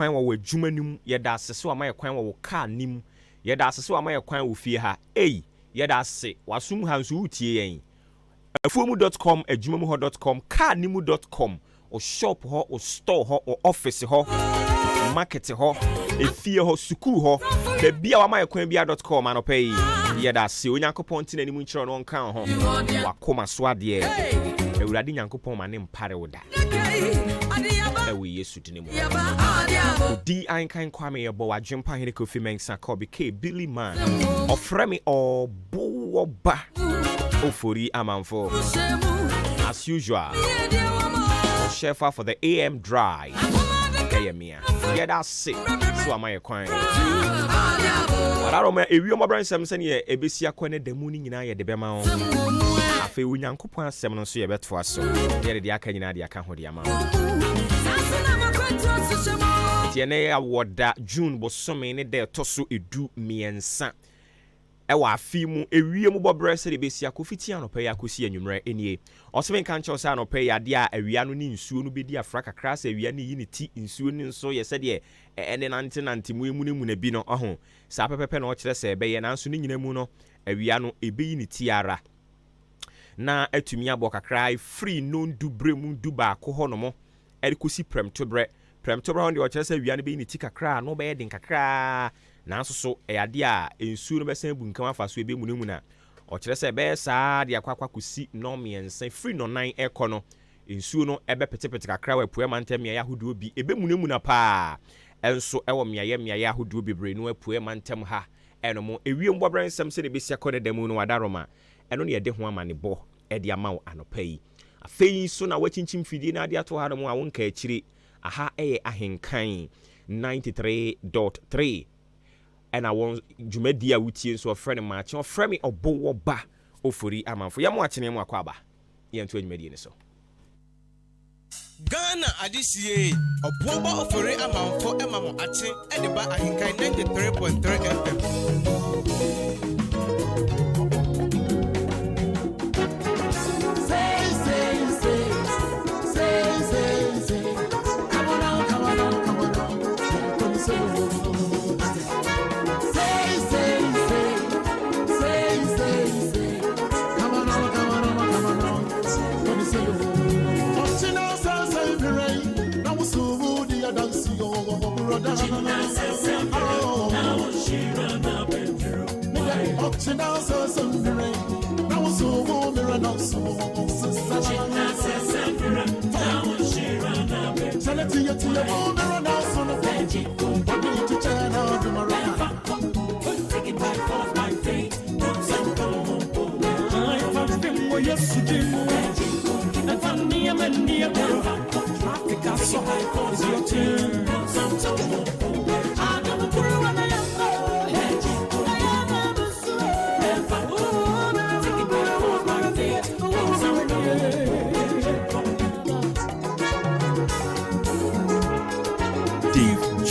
kwan wo adwuma nim yɛda asese wa ma kwan wo car nim yɛda asese wa ma kwan wo fie ha yɛda ase wasum ha nso utie yɛn afuomu.com adwumamuho.com carnimu.com o shop ho o store ho o office ho market ho efie ho sukuu ho bebia wa ma kwan bia.com anopai yɛda ase onyankopɔn tina ni mu nkyerɛ no nkan ho wakoma so ade Ewurade Nyankopɔn ma ne mpare woda ewe Yesu dine mu Odi Ahenkan Kwame yebo wadwempa hene Kofi Mensa Kobe K Billy Man ofre me obo ba ofori amanfo as usual shefa for the AM drive kayemia yeda se so amaye kwan wararo ma ewi omobran sem se ne ebesi akwane damu ni nyina ye de bema ho afi Onyankopɔn asɛm no so ye beto aso ye de aka nyina de aka ho de ama tiene ya woda June bosome ne de toso edu miensa ewa afi mu ewie mu bobre se de besi akofiti anopa ya kosi anwumre enie oseme kan che osa anopa ya de a awia no ni nsuo no bedi afra kakra se awia ne yiniti nsuo ni nso ye se de ene nante mu emu ne mu na bi no oho sa pepepe no kire se ebe ye nanso ni nyina mu no awia no ebe yiniti ara na atumi abo kakra free no ndu bremu ndu ba ko ho no mo erikosi premtobre on de kire se awia no be yiniti kakra no be yedin kakra nanso so eyade a ensuo no besan bunkam afaso ebe munemu na o kire se be saa de akwakwa kosi no miensa free no nan ekọ no ensuo no ebe petepete kakra wa pue mantem ya yahodo bi ebe munemu na pa enso ewo miaye yahodo bebre no apue mantem ha eno mo ewie mbobran nsem se de besia kọ de mu no wadaroma eno ne yede ho amane bo ede ama wo anopai afei so na wachinchim fidie na ade ato ha mo a wonka akire aha eye Ahenkan 93.3 and I want Jumedia wutie so friend match or friend me obo ba ofori amanfo ya mo akene mo akwaba ye nto Jumedia ni so Ghana adisiye obo ba ofori amanfo emamo ache e de ba Ahenkan 93.3 FM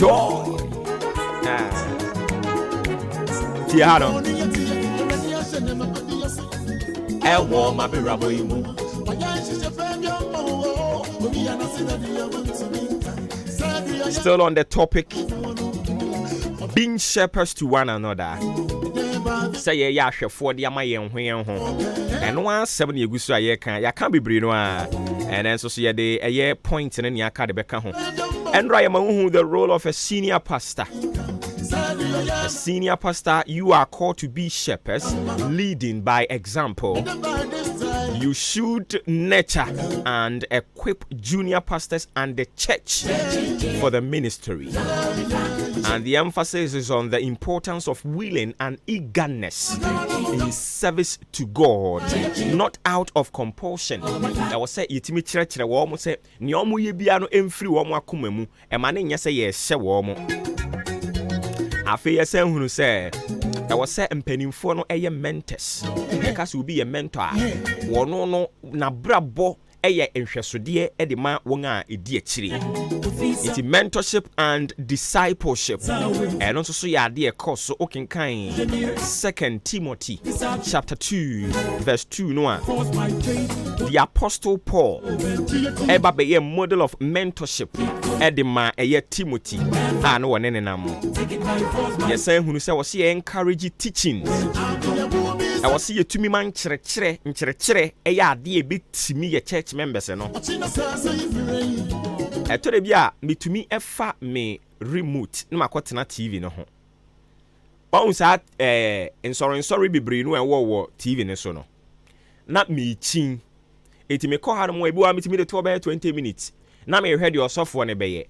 Joy. Tiano. Ewo mabirabo imu. Still on the topic, being shepherds to one another. Say ya hwefo de ama yen hwen ho. Eno asem na egusu aye kan ya kan bebre no a. And then so ye de eye point ne ne aka de beka ho. And I am the role of a senior pastor. A senior pastor, you are called to be shepherds, leading by example. You should nurture and equip junior pastors and the church for the ministry. And the emphasis is on the importance of willing and eagerness in service to God, not out of compulsion. I was say itimi church wo mo say ne omo ye bia no emfiri wo mo akoma mu e ma ne nya say ye hye wo mo. Afi ye say hunu say I was say mpanimfo no eye mentors. Because will be a mentor. Wono no na brabo ɛyɛ nhwɛsodeɛ ɛde ma wɔn a ɛdi akyire. It's mentorship and discipleship. And also so yɛ adeɛ ɛkɔ so okenkan 2 Timothy chapter 2 verse 2 no a the apostle Paul ɛba bɛyɛ model of mentorship ɛde ma ɛyɛ Timothy a no wɔ ne nenam. Yɛsan hunu sɛ wɔsi yɛ encourage teachings. I was see you to me man chere ɛyɛ adeɛ ebetimi yɛ church members no. Ɛtɔre bia metumi ɛfa me remote na makɔtena TV no ho. Ɔhun saa nsɔre bebree no ɛwɔ TV ne so no. Na me chin. Eti me kɔ ha no mo ebi wa metumi de to bɛyɛ 20 minutes. Na me hwɛ de ɔsɔfo ne bɛyɛ.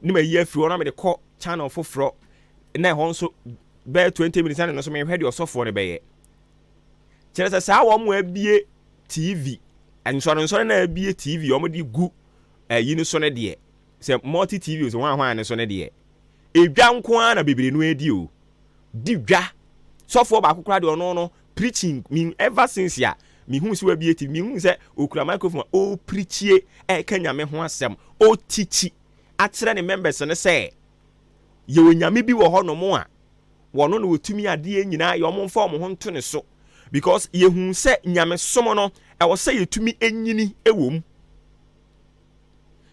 Ni ma yi afiri na me de kɔ channel foforo na ɛhɔ nso bɛyɛ 20 minutes na no so me hwɛ de ɔsɔfo ne bɛyɛ. Kyerɛ sɛ saa wɔn mo abie TV. Nsɔre na abie TV wɔn de gu yi no so ne deɛ. Sɛ multi TV so hwan ne so ne deɛ. Edwa nko ara na bebree no edi o. Di dwa. Sɔfo ba akokora de ɔno no preaching mean ever since ya. Me hu si abie TV. Me hu sɛ okura microphone o preachie nyame ho asɛm. O teach akyerɛ ne members ne sɛ ye onyame bi wɔ hɔ no mo a wɔno no wotumi adeɛ nyinaa yɛ ɔmo mfa ɔmo ho nto ne so. Because yehu se nyame somo no ɛwɔ sɛ yɛtumi enyini ɛwom.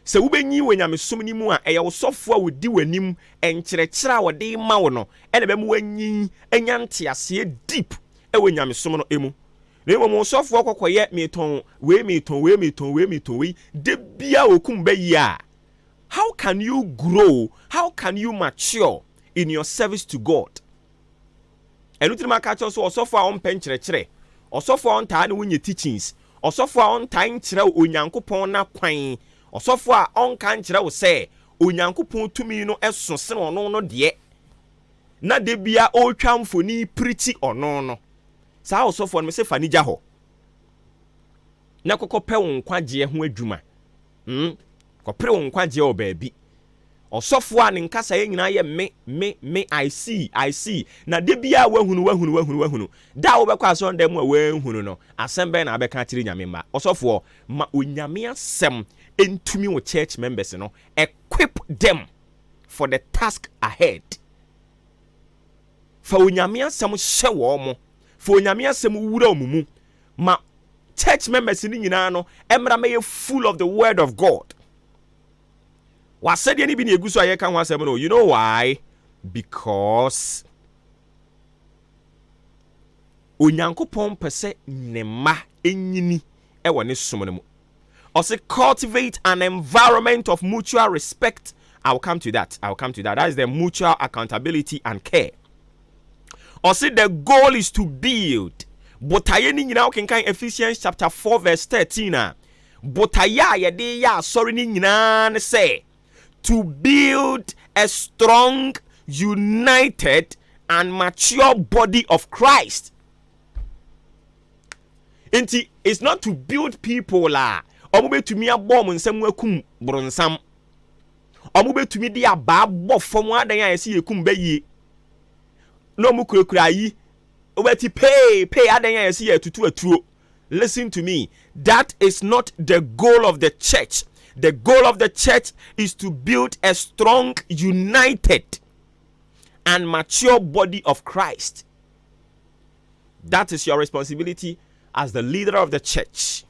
Sɛ wobɛnyi wɔ nyame somo ni mu a ɛyɛ wosɔfo a wodi w'anim ɛnkyerɛkyerɛ a wɔde ma wo no ɛna bɛmu wanyi anya nteaseɛ deep ɛwɔ nyame somo no emu. Na emu wosɔfo akɔkɔyɛ meton we de bia okum bɛyi a. How can you grow? How can you mature in your service to God? And you ma catch us osofo a on penkyerɛkyerɛ osofo a on taa ne wonye teachings osofo a on taa nkyerɛ onyankopɔn na kwan osofo a on kan kyerɛ wo sɛ onyankopɔn tumi no ɛso sen ɔno no de na de bia o twa mfoni preach ɔno no saa osofo no me se fa ni gya hɔ na kokɔpɛ wo nkwagye ho adwuma kɔpere wo nkwagye o baabi osofo a ne nkasa ye nyina ye me I see na de bia wahunu da wo bekɔ aso ndam a wahunu no asɛm na abɛka kyerɛ nyame ma osofo ma onyame asɛm entumi wo church members no equip them for the task ahead. Fa onyame asɛm hyɛ wo mo fa onyame asɛm wura omumu ma church members ni nyina no emra me full of the word of God. Wasaid any be a guso I can once no. You know why? Because Unyankopɔn pese nema enyini ewa ne somonemu. Also cultivate an environment of mutual respect. I'll come to that. That is the mutual accountability and care. Also the goal is to build. Botayeni nyina okenkan Ephesians chapter 4 verse 13. Botaya yede ya sorry ni nyina ne say to build a strong, united, and mature body of Christ. It's not to build people la. Omube to me a bomb and some kum bronsam. Omube to me dia bab from what I see a kum bayi. No mukurayi. Obeti pay adanya see a to a true. Listen to me. That is not the goal of the church. The goal of the church is to build a strong, united, and mature body of Christ. That is your responsibility as the leader of the church.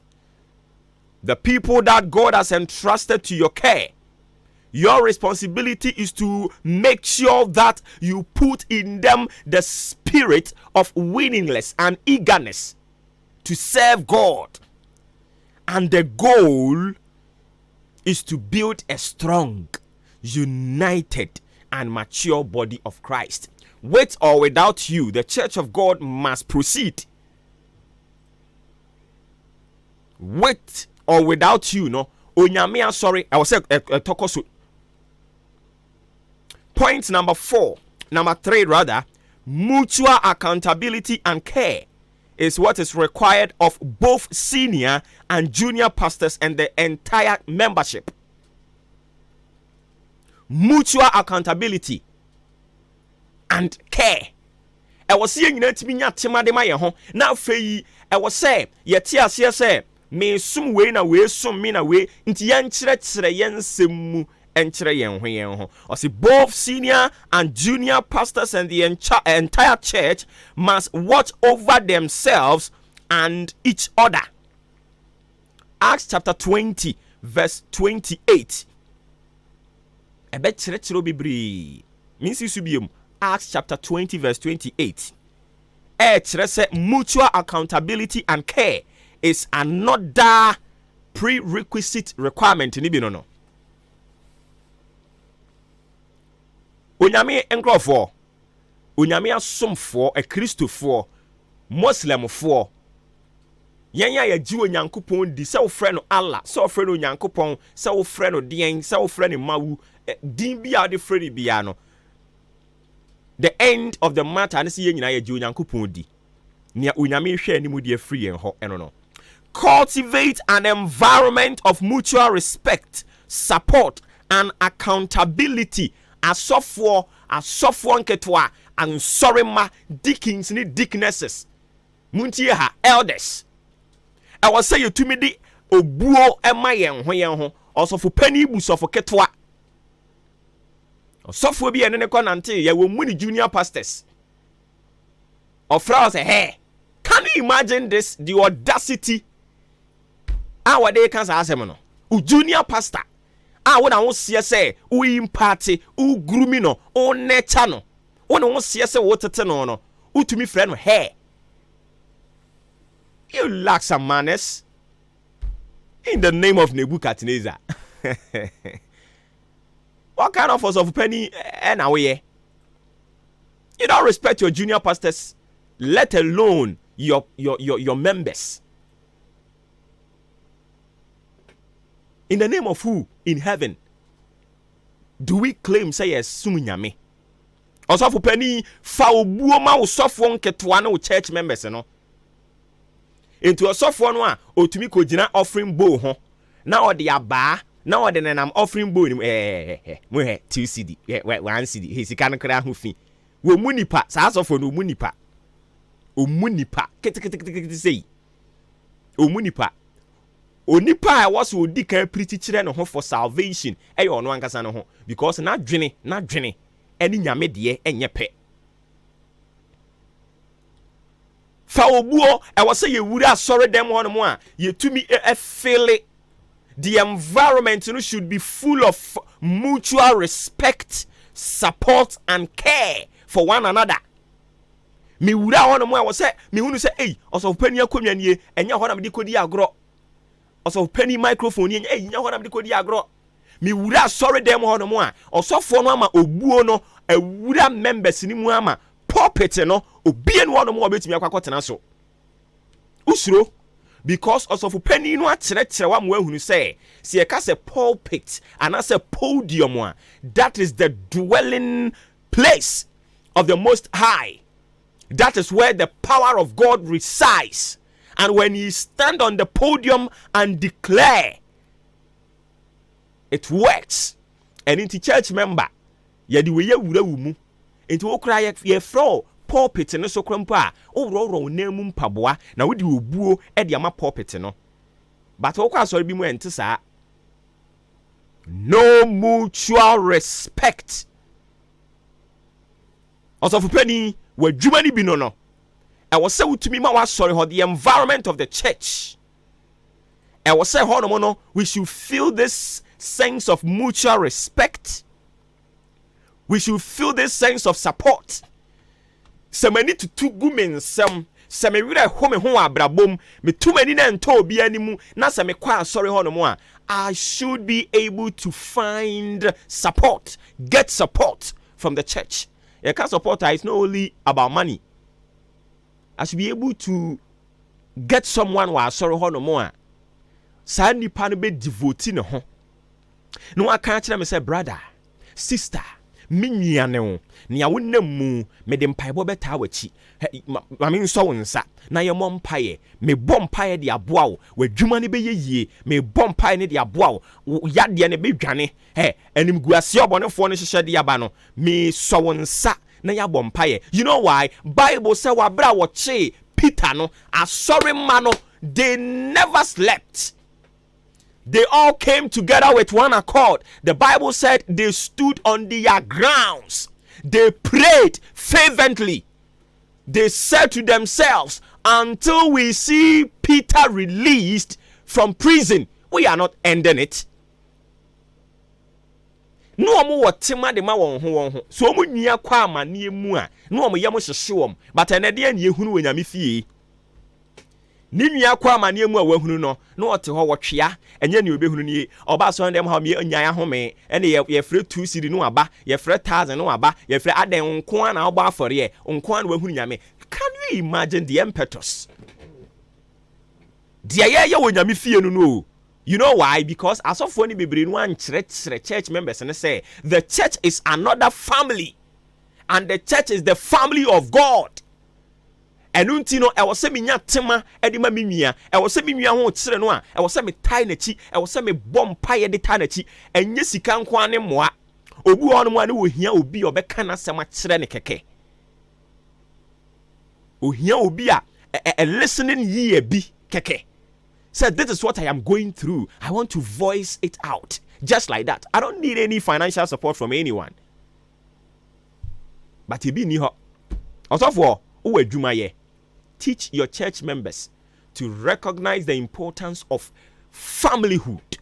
The people that God has entrusted to your care. Your responsibility is to make sure that you put in them the spirit of willingness and eagerness to serve God. And the goal is to build a strong, united, and mature body of Christ. With or without you, the church of God must proceed. With or without you, no. Onyame sorry, I was saying tokoso. Point number 3 rather, mutual accountability and care is what is required of both senior and junior pastors and the entire membership. Mutual accountability and care. I was seeing that me nya tema de ma ye ho na afei I was say ye ti ase say me sum we na we sum me na we nti yen kyerɛkyerɛ yen semu enkyerɛ yen ho yen ho. Ɔse both senior and junior pastors and the entire church must watch over themselves and each other. Acts chapter 20 verse 28. Ebe kyerɛkyerɛ bebree. Minsi subium. Acts chapter 20 verse 28. Kyerɛ sɛ mutual accountability and care is another prerequisite requirement ni bi no. Onyame nkrɔfoɔ, onyame asomfoɔ, kristofoɔ, muslimfoɔ, yɛn ya yɛgye onyankopɔn di sɛ wo frɛ no Allah, sɛ wo frɛ no onyankopɔn, sɛ wo frɛ no deɛn, sɛ wo frɛ no mawu, din bi a de frɛ no bia no. The end of the matter ne sɛ yɛn nyinaa yɛgye onyankopɔn di. Nia onyame hwɛ animu de afiri yɛn hɔ ɛno no. Cultivate an environment of mutual respect, support and accountability. Asɔfoɔ nketewa, ansɔrema, deacons ne deaconesses, muntie ha, elders. Ɛwɔ sɛ yɛtumi de obuo ɛma yɛn ho, ɔsɔfo pani bu sɔfo ketewa. Ɔsɔfo bi ɛne ne kɔ nante, yɛwɔ mu ne junior pastors. Ɔfrɛ ɔsɛ, hey, can you imagine this, the audacity? What they can say asɛm no. U junior pastor. When I want to see say, we imparte, u grooming no, o nature no. When I want to see say, what to no, u to me friend, hey, you lack some manners. In the name of Nebuchadnezzar. What kind of us of penny and away? You don't respect your junior pastors, let alone your members. In the name of who in heaven do we claim say yes sumunyame? Osofo pani fa obuo ma osofo nketewa na church members no. Into osofo no a otumi kogina offering bowl ho. Na ode aba, na ode nenam offering bowl ni mo he 2 cedi, 1 cedi. He sika no kra ho fi. Wo mu nipa, sa asofo no mu nipa. O mu nipa. Kete sei. O mu nipa. Onipa was wo di kan pretty chire no ho for salvation eyo ono ankasa no ho because na dwene eni nyame de enye pe fa obuo e wo se ye wura asore dem ho no mo a ye tumi feel the environment no should be full of mutual respect, support and care for one another. Me wura ho no mo a wo se me hunu se oso pani akonwa nie enye ho na me di kodi agro. Also penny microphone yen nya ho na me kodi agro. Me wura sorry dem ho no mo a osofo no ama obuo no awura members ni mu ama pulpit no obi enu ho no mo obetumi akwakotena so. Usuro because osofo penny no akyerɛkyerɛ wa mo ahunu se ye ka se pulpit and as a podium a that is the dwelling place of the Most High. That is where the power of God resides. And when you stand on the podium and declare, it works. And into church member, yadi we wura wumu. Into okra ye fro pulpit no so krampa. O ro nemu mpaboa na wodi obuo e de ama pulpit no. But okwa sorry bi mu ente saa. No mutual respect. Also for penny we dwuma ni bi no. I was say to me, the environment of the church. I was say, we should feel this sense of mutual respect. We should feel this sense of support. So many to two women, some me read home abrabom, me too many and to be animu, na me quite sorry I should be able to find support, get support from the church. A kind support is not only about money. I should be able to get someone who are sorry no more. Sa nipa no be devote ne ho. No I can't tell me say brother, sister, me nuane wo. Nia wonam mu me de mpaebo beta wachi. Ma me nso wonsa. Na ye mo mpae, me bom mpae de aboa wo. Wadwuma ne be yeye, me bom mpae ne de aboa wo. Yade ne be dwane. Enim guase obonefo no hyehye de aba no. Me so wonsa. Na ya bompaye. You know why? Bible say wabra woche Peter no asori ma no they never slept. They all came together with one accord. The Bible said they stood on their grounds. They prayed fervently. They said to themselves, until we see Peter released from prison, we are not ending it. No omo wotima de ma won ho so omo nua kwa amane mu a no omo yam hyehye wom but enede an yehunu wonyame fie ni nua kwa amane mu a wahunu no no ote ho wotwea enye ne obehunu ni oba so ndem ha me nyan ahome ene ye frɛ 2 cedi no aba ye frɛ 1000 no aba ye frɛ aden nko a na oba afore nko a na wahunu nyame. Can you imagine the impetus dia ye wonyame fie no? You know why? Because as of when we one church members and say the church is another family, and the church is the family of God. And untino, I was saying tema edima mimia. I was saying mimia ho chire no a. I was saying me tie nechi. I was saying me bomb pie de tie nechi. Enye sika nkwa ne moa. Obu ono mo ane wo hia obi obeka na sema chire ne keke. O hia obi a listening ye bi keke. Said, this is what I am going through. I want to voice it out. Just like that. I don't need any financial support from anyone. But he be ni ho. Also for Adwuma ye. Teach your church members to recognize the importance of familyhood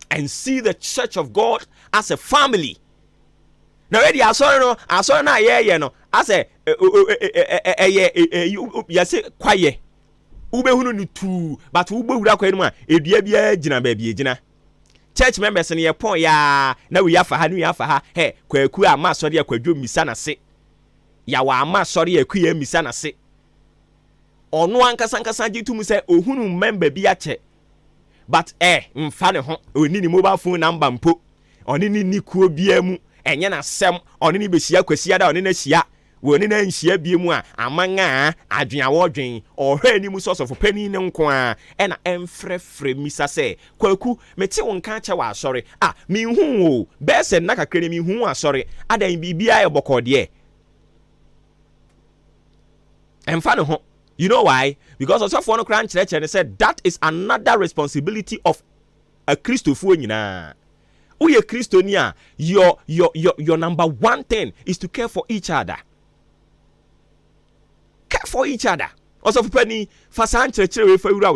and see the church of God as a family. Now ready, I saw no yeah no. I say you say quiet. Ube hunu ni tu but ube wura kwa enu a edua bia gina ba bia gina church members ne yepon ya na we yafa ha nu yafa ha he kwaku a ma sori akwadwo misa na se ya wa ma sori akwu ya misa na se ono ankasa gitu mu se ohunu member bia che but mfa ne ho oni ni mobile phone number mpo oni ni kuo bia mu enye na sem oni ni behia kwasia da oni na hia woni na nhia biemu a amanga adwenawo dwen ohwe ni mu source of penny ne nko a na emfrefre misa se kwaku mete wonka che wa asori mi hu o be se na kakre mi hu asori adan bibia e bokode emfa ne ho. You know why? Because also for no cran church and said that is another responsibility of a Christopher nyina. Uye Christonia, your number one thing is to care for each other. Care for each other. Also, for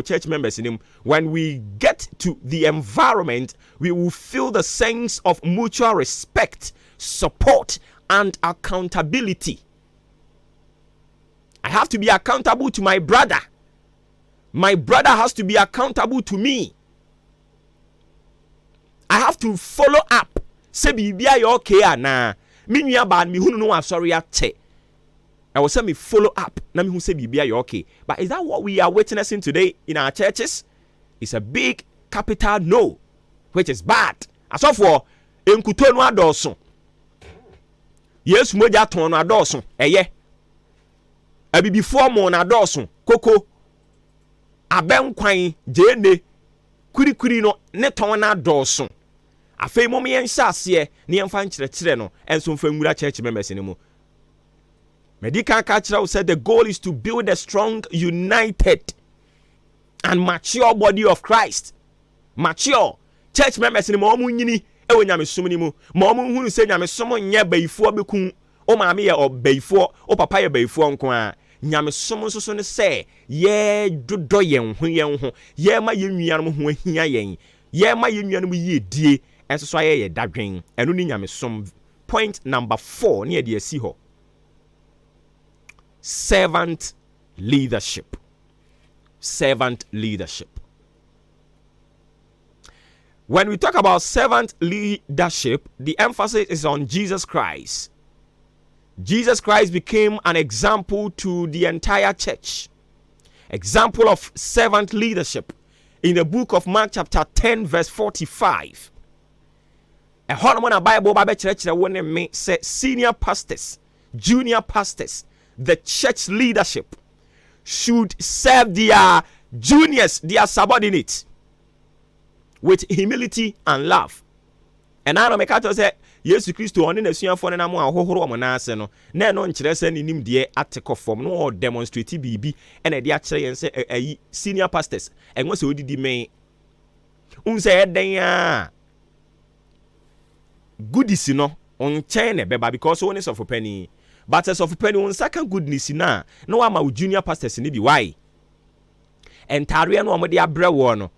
church members in him, when we get to the environment, we will feel the sense of mutual respect, support, and accountability. I have to be accountable to my brother. My brother has to be accountable to me. I have to follow up. Say bibia you okay na. Me nua ba me hunu no asori ate. I will say me follow up. Na me hu say bibia you okay. But is that what we are witnessing today in our churches? It's a big capital no, which is bad. As of for enkuto no adoso. Yes moja ton no adoso. Eye. Abi before mo na adoso. Koko. Abenkwan jene. Kuri no ne ton na adoso. Afei mom yen hyase ne yen fa nkyerɛkyerɛ no enso mfa nwura church members ne mu. Medical culture said the goal is to build a strong, united and mature body of Christ. Mature church members ne mo nyini ewo nyamesom ni mu. Mo hunu se nyamesom nya bayifuo beku. O maame ye obayifuo, o papa ye bayifuo nko a. Nyamesom so ne se ye dodo yen ho ye ma ye nuanom ho ahia yen. Ye ma ye nuanom ye die. And so I dadwin enu ni nyamesom. Point number 4 near the asi ho. Servant leadership. Servant leadership. When we talk about servant leadership, the emphasis is on Jesus Christ. Jesus Christ became an example to the entire church. Example of servant leadership in the book of Mark chapter 10 verse 45. A Hormona Bible church that me say senior pastors, junior pastors, the church leadership should serve their juniors, their subordinates, with humility and love. And I know say Yesu Kristo on na suafo na mo ahohoro mo na ase no na no nkyerɛ sɛ ne nim de ateko fam no o demonstrate bibi na de akyerɛ yɛn sɛ ayi senior pastors enwo sɛ odidi me unse eden a goodies no on chain ne beba because one is of penny but as of penny on second goodness na no ama junior pastors ni bi why entare no omode abrɛ wo no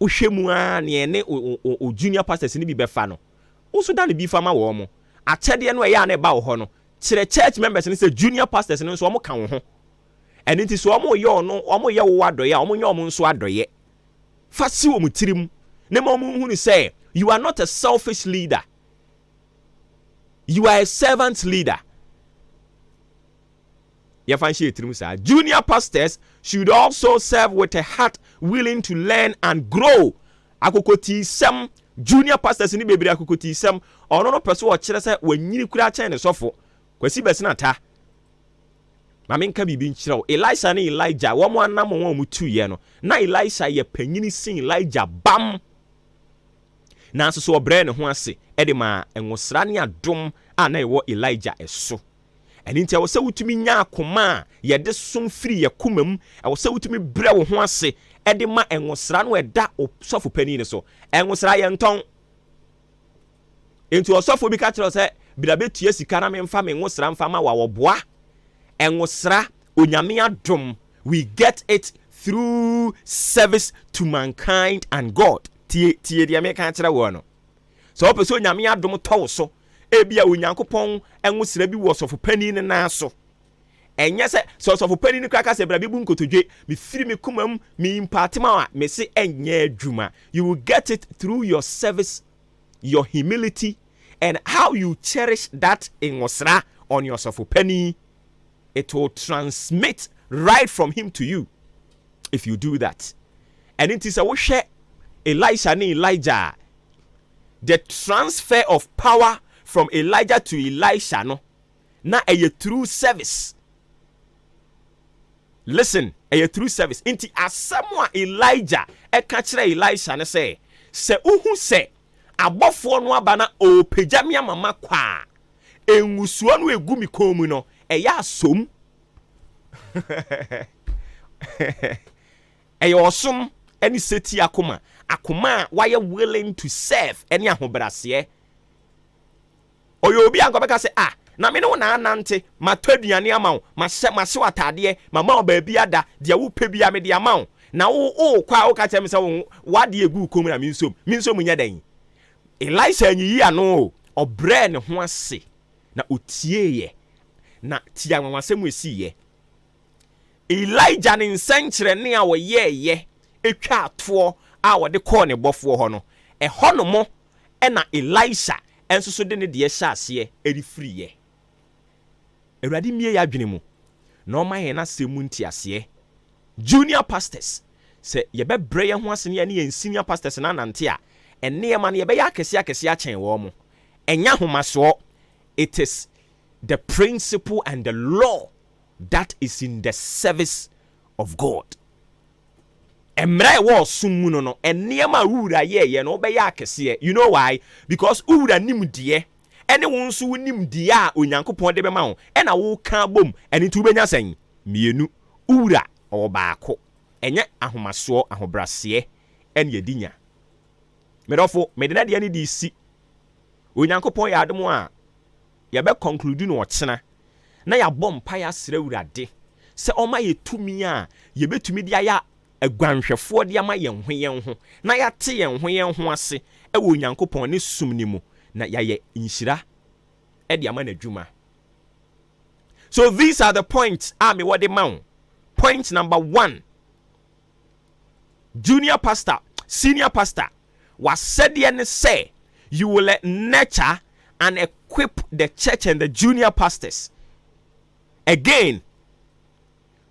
uhwemu a ne ne o junior pastors ni bi befa no also da ne bi fa ma wo mo akyɛde no ɛyɛ na ɛba wo ho no kyerɛ church members ni sɛ junior pastors no so omo ka wo ho ɛne nti so omo yɛ no omo yɛ wo adɔyɛ omo nyɛ omo nso adɔyɛ fa si wo mutirim ne ma omo hu ni sɛ you are not a selfish leader, you are a servant leader. Junior pastors should also serve with a heart willing to learn and grow. Akokoti sem junior pastors ni bebre akokoti sem ono no person wo kire se wanyini kura chen ne sofo kwasi besina ta mame nka bibi nkyerɛ wo Elisha ne Elijah wo mo anam wo mu tuye no na Elisha ye panyini sin Elijah bam na so obrɛ ne ho ase e de ma enwosra ne adom a na ɛwɔ Elijah eso ɛni nti ɛwɔ sɛ wutumi nya akoma a yɛde som firi yɛ komam ɛwɔ sɛ wutumi brɛ wo ho ase ɛde ma enwosra no ɛda osɔfo pani ne so enwosra yɛ ntɔn enti osɔfo bi ka kyerɛ sɛ bida betua sika na memfa me enwosra mfa ma wa wɔboa enwosra onyame adom we get it through service to mankind and God tie dia me ka kyerɛ wo no so opɛ sɛ onyame adom tɔw so ebia onyankopɔn enwosra bi wo osɔfo pani ne na so enye se osɔfo pani ne kraka se bra bi bu nkotodwe me firi me komam me impatima a me se enye adwuma. You will get it through your service, your humility, and how you cherish that enwosra on your osɔfo pani. It will transmit right from him to you if you do that. And it is a wo hwɛ Elisha and Elijah, the transfer of power from Elijah to Elisha no na a true service. Listen, a true service. Inti asamwa Elijah e ka kyerɛ Elisha ne sɛ uhu sɛ abɔfoɔ no aba na o pejamia mama kwa engusuo no egu mi komu no ɛyɛ asom ɛyɛ ɔsom ɛne seti akoma why you willing to serve any ahobrɛaseɛ oyo obi ankɔbɛka sɛ na me no na anante matɔduane ama wo mahye watade mama obaabi ada de wo pɛ bia me de ama wo na wo kwa wo ka kyerɛ me sɛ wade egu kom na me nsom nyɛ dan Elisha nyiyi ano obrɛ ne ho ase na otieye na tia nwanwasɛm esiye Elijah ne nsankyerɛne a wɔyɛɛyɛ etwa atoɔ a wɔde kɔɔ ne bɔfoɔ hɔ no ɛhɔ no mo ɛna Elisha enso so de ne de hyɛ aseɛ erifiriye Awurade mie ya adwene mu na ɔma yɛn asɛm nti aseɛ junior pastors sɛ yɛbɛbrɛ yɛn ho ase ne yɛn senior pastors na nante a ɛne ma ne yɛbɛyɛ akɛse akyɛn wɔ mo ɛnya homasoɔ. It is the principle and the law that is in the service of God. Emra wo sumu no enema wura ye no obɛyɛ akɛse. You know why? Because wura nimdeɛ ene wo nso nimdeɛ a onyankopɔn de bɛma wo ɛna wo ka bom ene tu benya sɛn mienu wura ɔbaako enye ahomasoɔ ahobraseɛ ene yedinya medɔfo medena de ne di si onyankopɔn yɛ adom a yɛbɛ conclude no ɔkyena na yɛabɔ mpa yɛ asrɛ Awurade sɛ ɔma yɛtumi a yɛbɛtumi de aya agwanhwɛfoɔ de ama yɛn ho na yɛate yɛn ho ase ɛwɔ onyankopɔn ne sum ni mu na yɛyɛ nhyira ɛde ama n'adwuma. So these are the points me what the mount. Point number 1, junior pastor, senior pastor was said and say you will nurture and equip the church and the junior pastors. Again,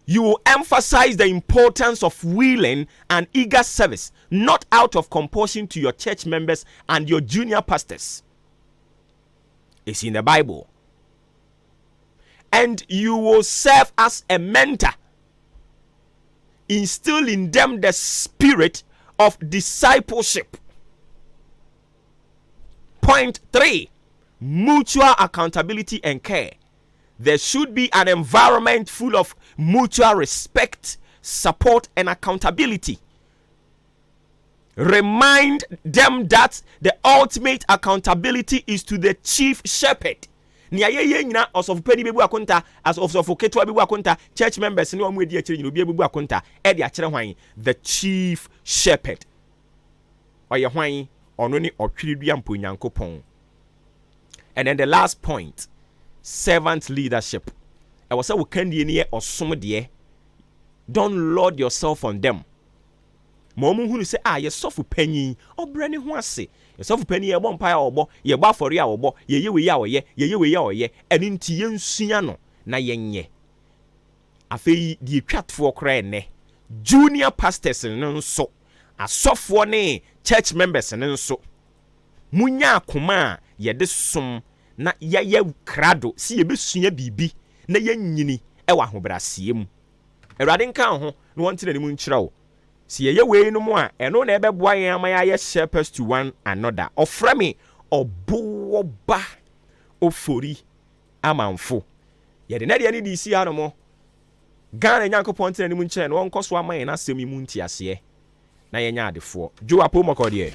you will emphasize the importance of willing and eager service, not out of compulsion to your church members and your junior pastors. It's in the Bible. And you will serve as a mentor, instill in them the spirit of discipleship. Point 3, mutual accountability and care. There should be an environment full of mutual respect, support, and accountability. Remind them that the ultimate accountability is to the chief shepherd. Nia ye nyina osofopani bebu akonta as osofoketwa bebu akonta church members ni omo edi akire nyina obi bebu akonta e de akire hwan the chief shepherd. Oye hwan ono ni otwiredua mponyankopon. And then the last point, servant leadership. I was say we can die ne osom de. Don't load yourself on them. Momu hunu say ye sofu panyin obrani ho ase. Ye sofu panyin ye bo mpaya obo, ye gba afori a obo, ye we ya oye, ye we ya oye. Eni nti ye nsua no na yenye. Afei die twatfo kra ene. Junior pastors no nso, asofo ne church members no nso. Munya akoma ye de som na ye krado si ye besua bibi na ye nyini e wa hobrasiem. Erade nka ho no wonte na mu nkyira wo. Si ye we no mo a eno na ebeboa yen amaya ye shepherds to one another. Ofra me oboba ofori amanfo. Ye de na de ani di si ha no mo. Gana Nyankopon tena ni mu nkyira no wonko so amaye na asemi mu ntiase. Na ye nya adefo. Jo apo mokode.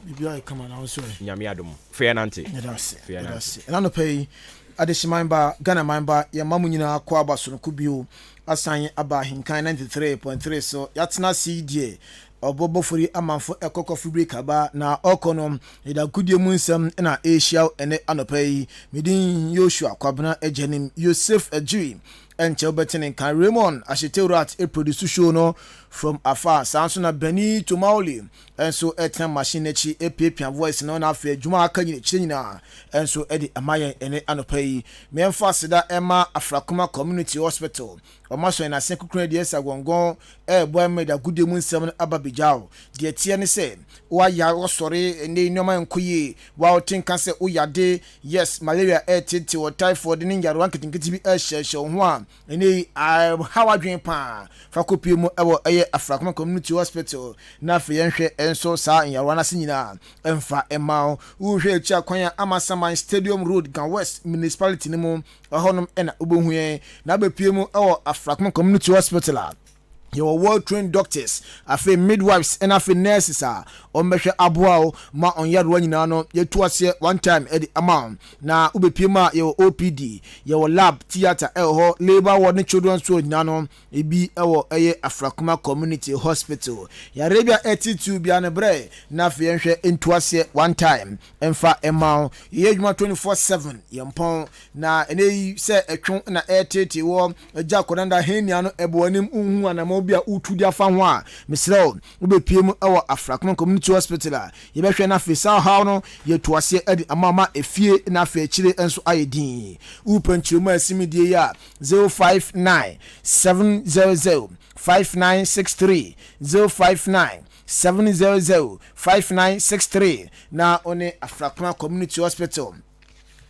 Bibia come on also. Nyame adom. Fair nante. Fair nante. And no pay adeshimamba Ghana mamba ya mamu nyina kwa abaso no kubio asan aba Ahenkan 93.3 so yatena CD obobofori amanfo ekokofo break aba na okonom ida kudie mu nsam na Asia ene anopai medin Yoshua kwabena ejenim Yosef Ajui enche obetene kan Raymond Ashiteurat e produce show no from afar sanso na Beni Tomaoli enso etem machine echi epiapia voice no na afa adwuma aka nyina enso edi amaye ene anopai me emphasize da Emma Afrakuma Community Hospital omaso na sekukura de sagongon boy made a good mu nsam ababijao de tie ne se wa ya osore ne nyoma nkoyi wa otinka se uyade yes malaria tete or typhoid ne nyaro anketenketi bi ehye ho a ene how adwen pa fa kopie mu ewo Afrakuma Community Hospital na fe yenhwe enso sa nyaro na sinyina emfa emao uhwe echi akwan Amasaman Stadium Road Gan West Municipality ne mu ahonom ena obohue na bepie mu ewo Afrakuma Community Hospital. Your well-trained doctors, afe midwives, and afe nurses are on measure abuao ma on yard one no yetuase one time at the amount. Na ubepima your OPD, your lab, theater, labor warden children's so nano, be our Afrakuma Community Hospital. Ya Arabia 82 biane bre, na fienche intuase one time, and fa amount, yejma 24/7, yampon, na ene se ekron na airtete war, a jaconanda heniano ebonim unhuana bia utudi afa ho a mesrel ubepie mu ewo Afrakuma Community Hospital ye behwe na fesa ha no ye toase edi amama efie na afa akire enso ayedin upanchiremu asimidie ya 059 700 5963 059 700 5963 na one Afrakuma Community Hospital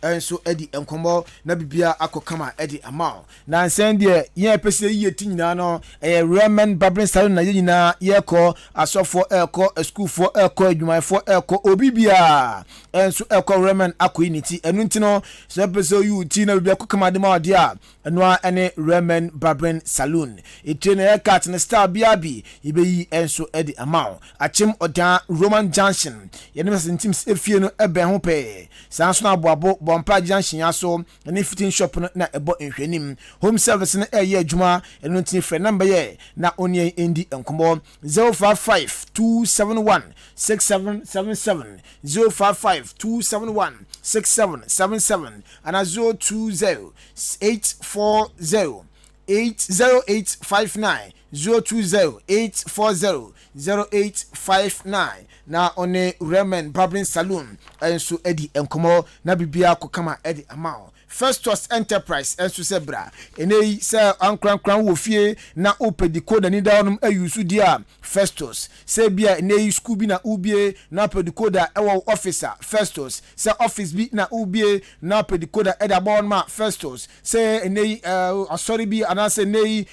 enso edi enkomo na bibia akokama edi amount na nsen de ye pese ye tinyina no Raymond Babrin Salon na yina ye ko asofo eko school for eko adwumayfo eko obibia enso eko Raymond akoiniti enu ntino so pese you ti na bibia akokama de ma ode a eno a ene Raymond Babrin Salon etene ye cat ne star biabi ibeyi enso edi amount achim odan Roman Junction ye ne mesentim efie no ebe ho pe sanso na aboabo bompa junction aso na fitting shop na ebo nhwenim home service na eye adwuma eno ntini frɛ number ye na onie endi enkomo 055 271 6777 055 271 6777 ana 020 840 80859 020 840 0859 na one Raymond Babrin Salon enso edi enkomo na bibia kokama edi amount Festus Enterprise enso sebra enei se ankran wo fie na opediko na ni dawnum ayusu dia Festus se bia enei school bi na ubie na pedikoda ewo officer Festus se office bi na ubie na pedikoda edabon ma Festus se enei asori bi anase enei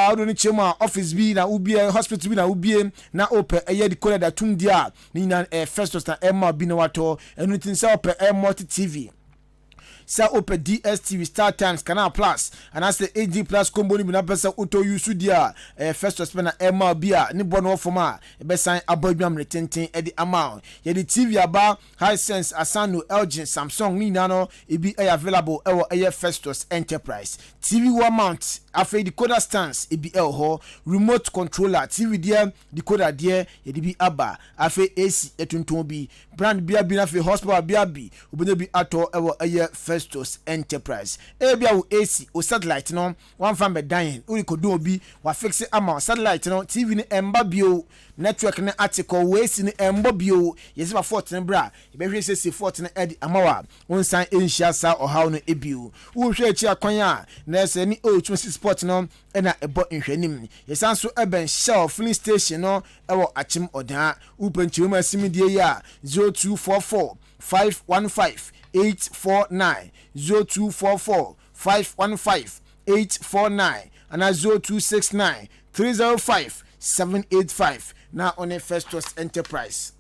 odoni chema office bi na ubie hospital bi na ubie na open eye decoder da tum dia ni na first na emma bi na wato enu tin say open multi tv sa open DSTV Star Times Canal Plus and as the AG Plus combo ni na pesa auto use dia first spend na Emma bia ni bono forma e be sign abodwam retenten e di amount ye di TV aba Hisense Asano LG Samsung ni na no e bi available e wo Festus Enterprise TV one mount afei decoder stands e bi ho remote controller TV dia decoder dia ye di bi aba afei AC etunton bi brand bia bi na afei hospital bia bi obodo bi ato e wo Festus Enterprise ebia wo AC o satellite no one fan be dying uri kodo obi wa fix ama satellite no TV ni emba bio network ne article we AC ni emba bio yesi ba 14 bra e be hwe se 14 edi amawa onsan enhia sa ohaw no ebio wo hwe echi akwan a na se ni o 26 sport no na ebo nhwanim yesan so eben shell filling station no ewo achim odan upenchiwe masimidie ya 0244 515 849 0244 515 849 and 0269 305 785 na on Festus Enterprise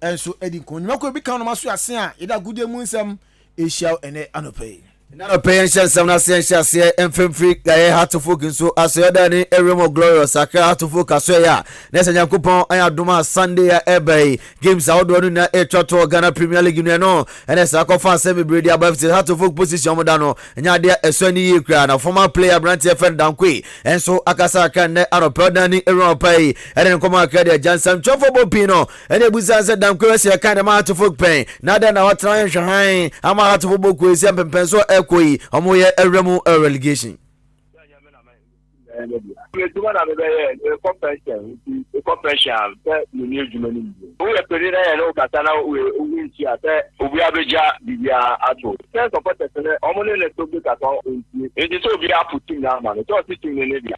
and so Eddie Konimako be count maso asen a ida gude mu nsam ehia ene anopai na pension some na sensia emfemfri gaye heart to focus so asoda ni eremo glorious akra heart to focus so ya na Nyankopon an Adwuma Sunday ya ebe games awdo no na etwato Ghana Premier League no ene sa ko fan semi brady above heart to focus position mo da no nya de esoni yi kra na former player Brant FM Dankwe enso akasa kan ne aropoda ni eremo pai ene ko ma kra de Jansam chofo bopino ene buza se Dankwe se kan de ma heart to focus pen na da na watran hwan ama heart to focus ko esi pempen so koi omo ye eremu relegation Adwuma na be compression the new Germany we pere na no kata na we nti ate obi abeja bibia ato sen support tene omo ne to be kata nti e so obi aputi na ma no to ti ne bia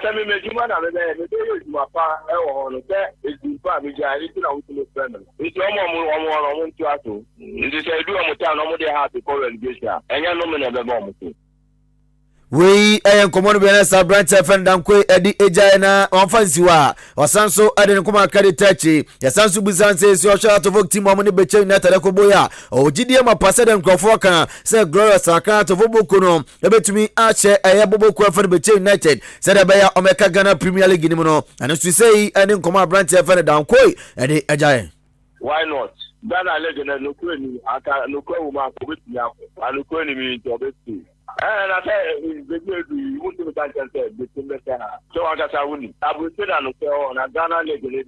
se me Adwuma na be Adwuma pa e wo ho no se edu pa abeja ri ti na wo to friend nti omo nti ato nti se edu omo ta no omo de ha to relegation enya no me na be ba omo we komono bena sa Brant FM Dankwe edi eja na onfansiwa osanso ade nkoma kadi tachi yasanso busanse si osha to vote team amone beche na tele koboya ogidie ma pase de nkrofo kan se glorious aka to voboku no ebetumi ache boboku afa beche United se de beya omeka Ghana Premier League ni mu no ane su sei ade nkoma Brant FM Dankwe edi eja why not Ghana legend no kwani aka no kwa ma ko betumi akọ anu kwani mi to beti I say the good you want to can't say the thing so I got a winning. I will say that on a Ghana legend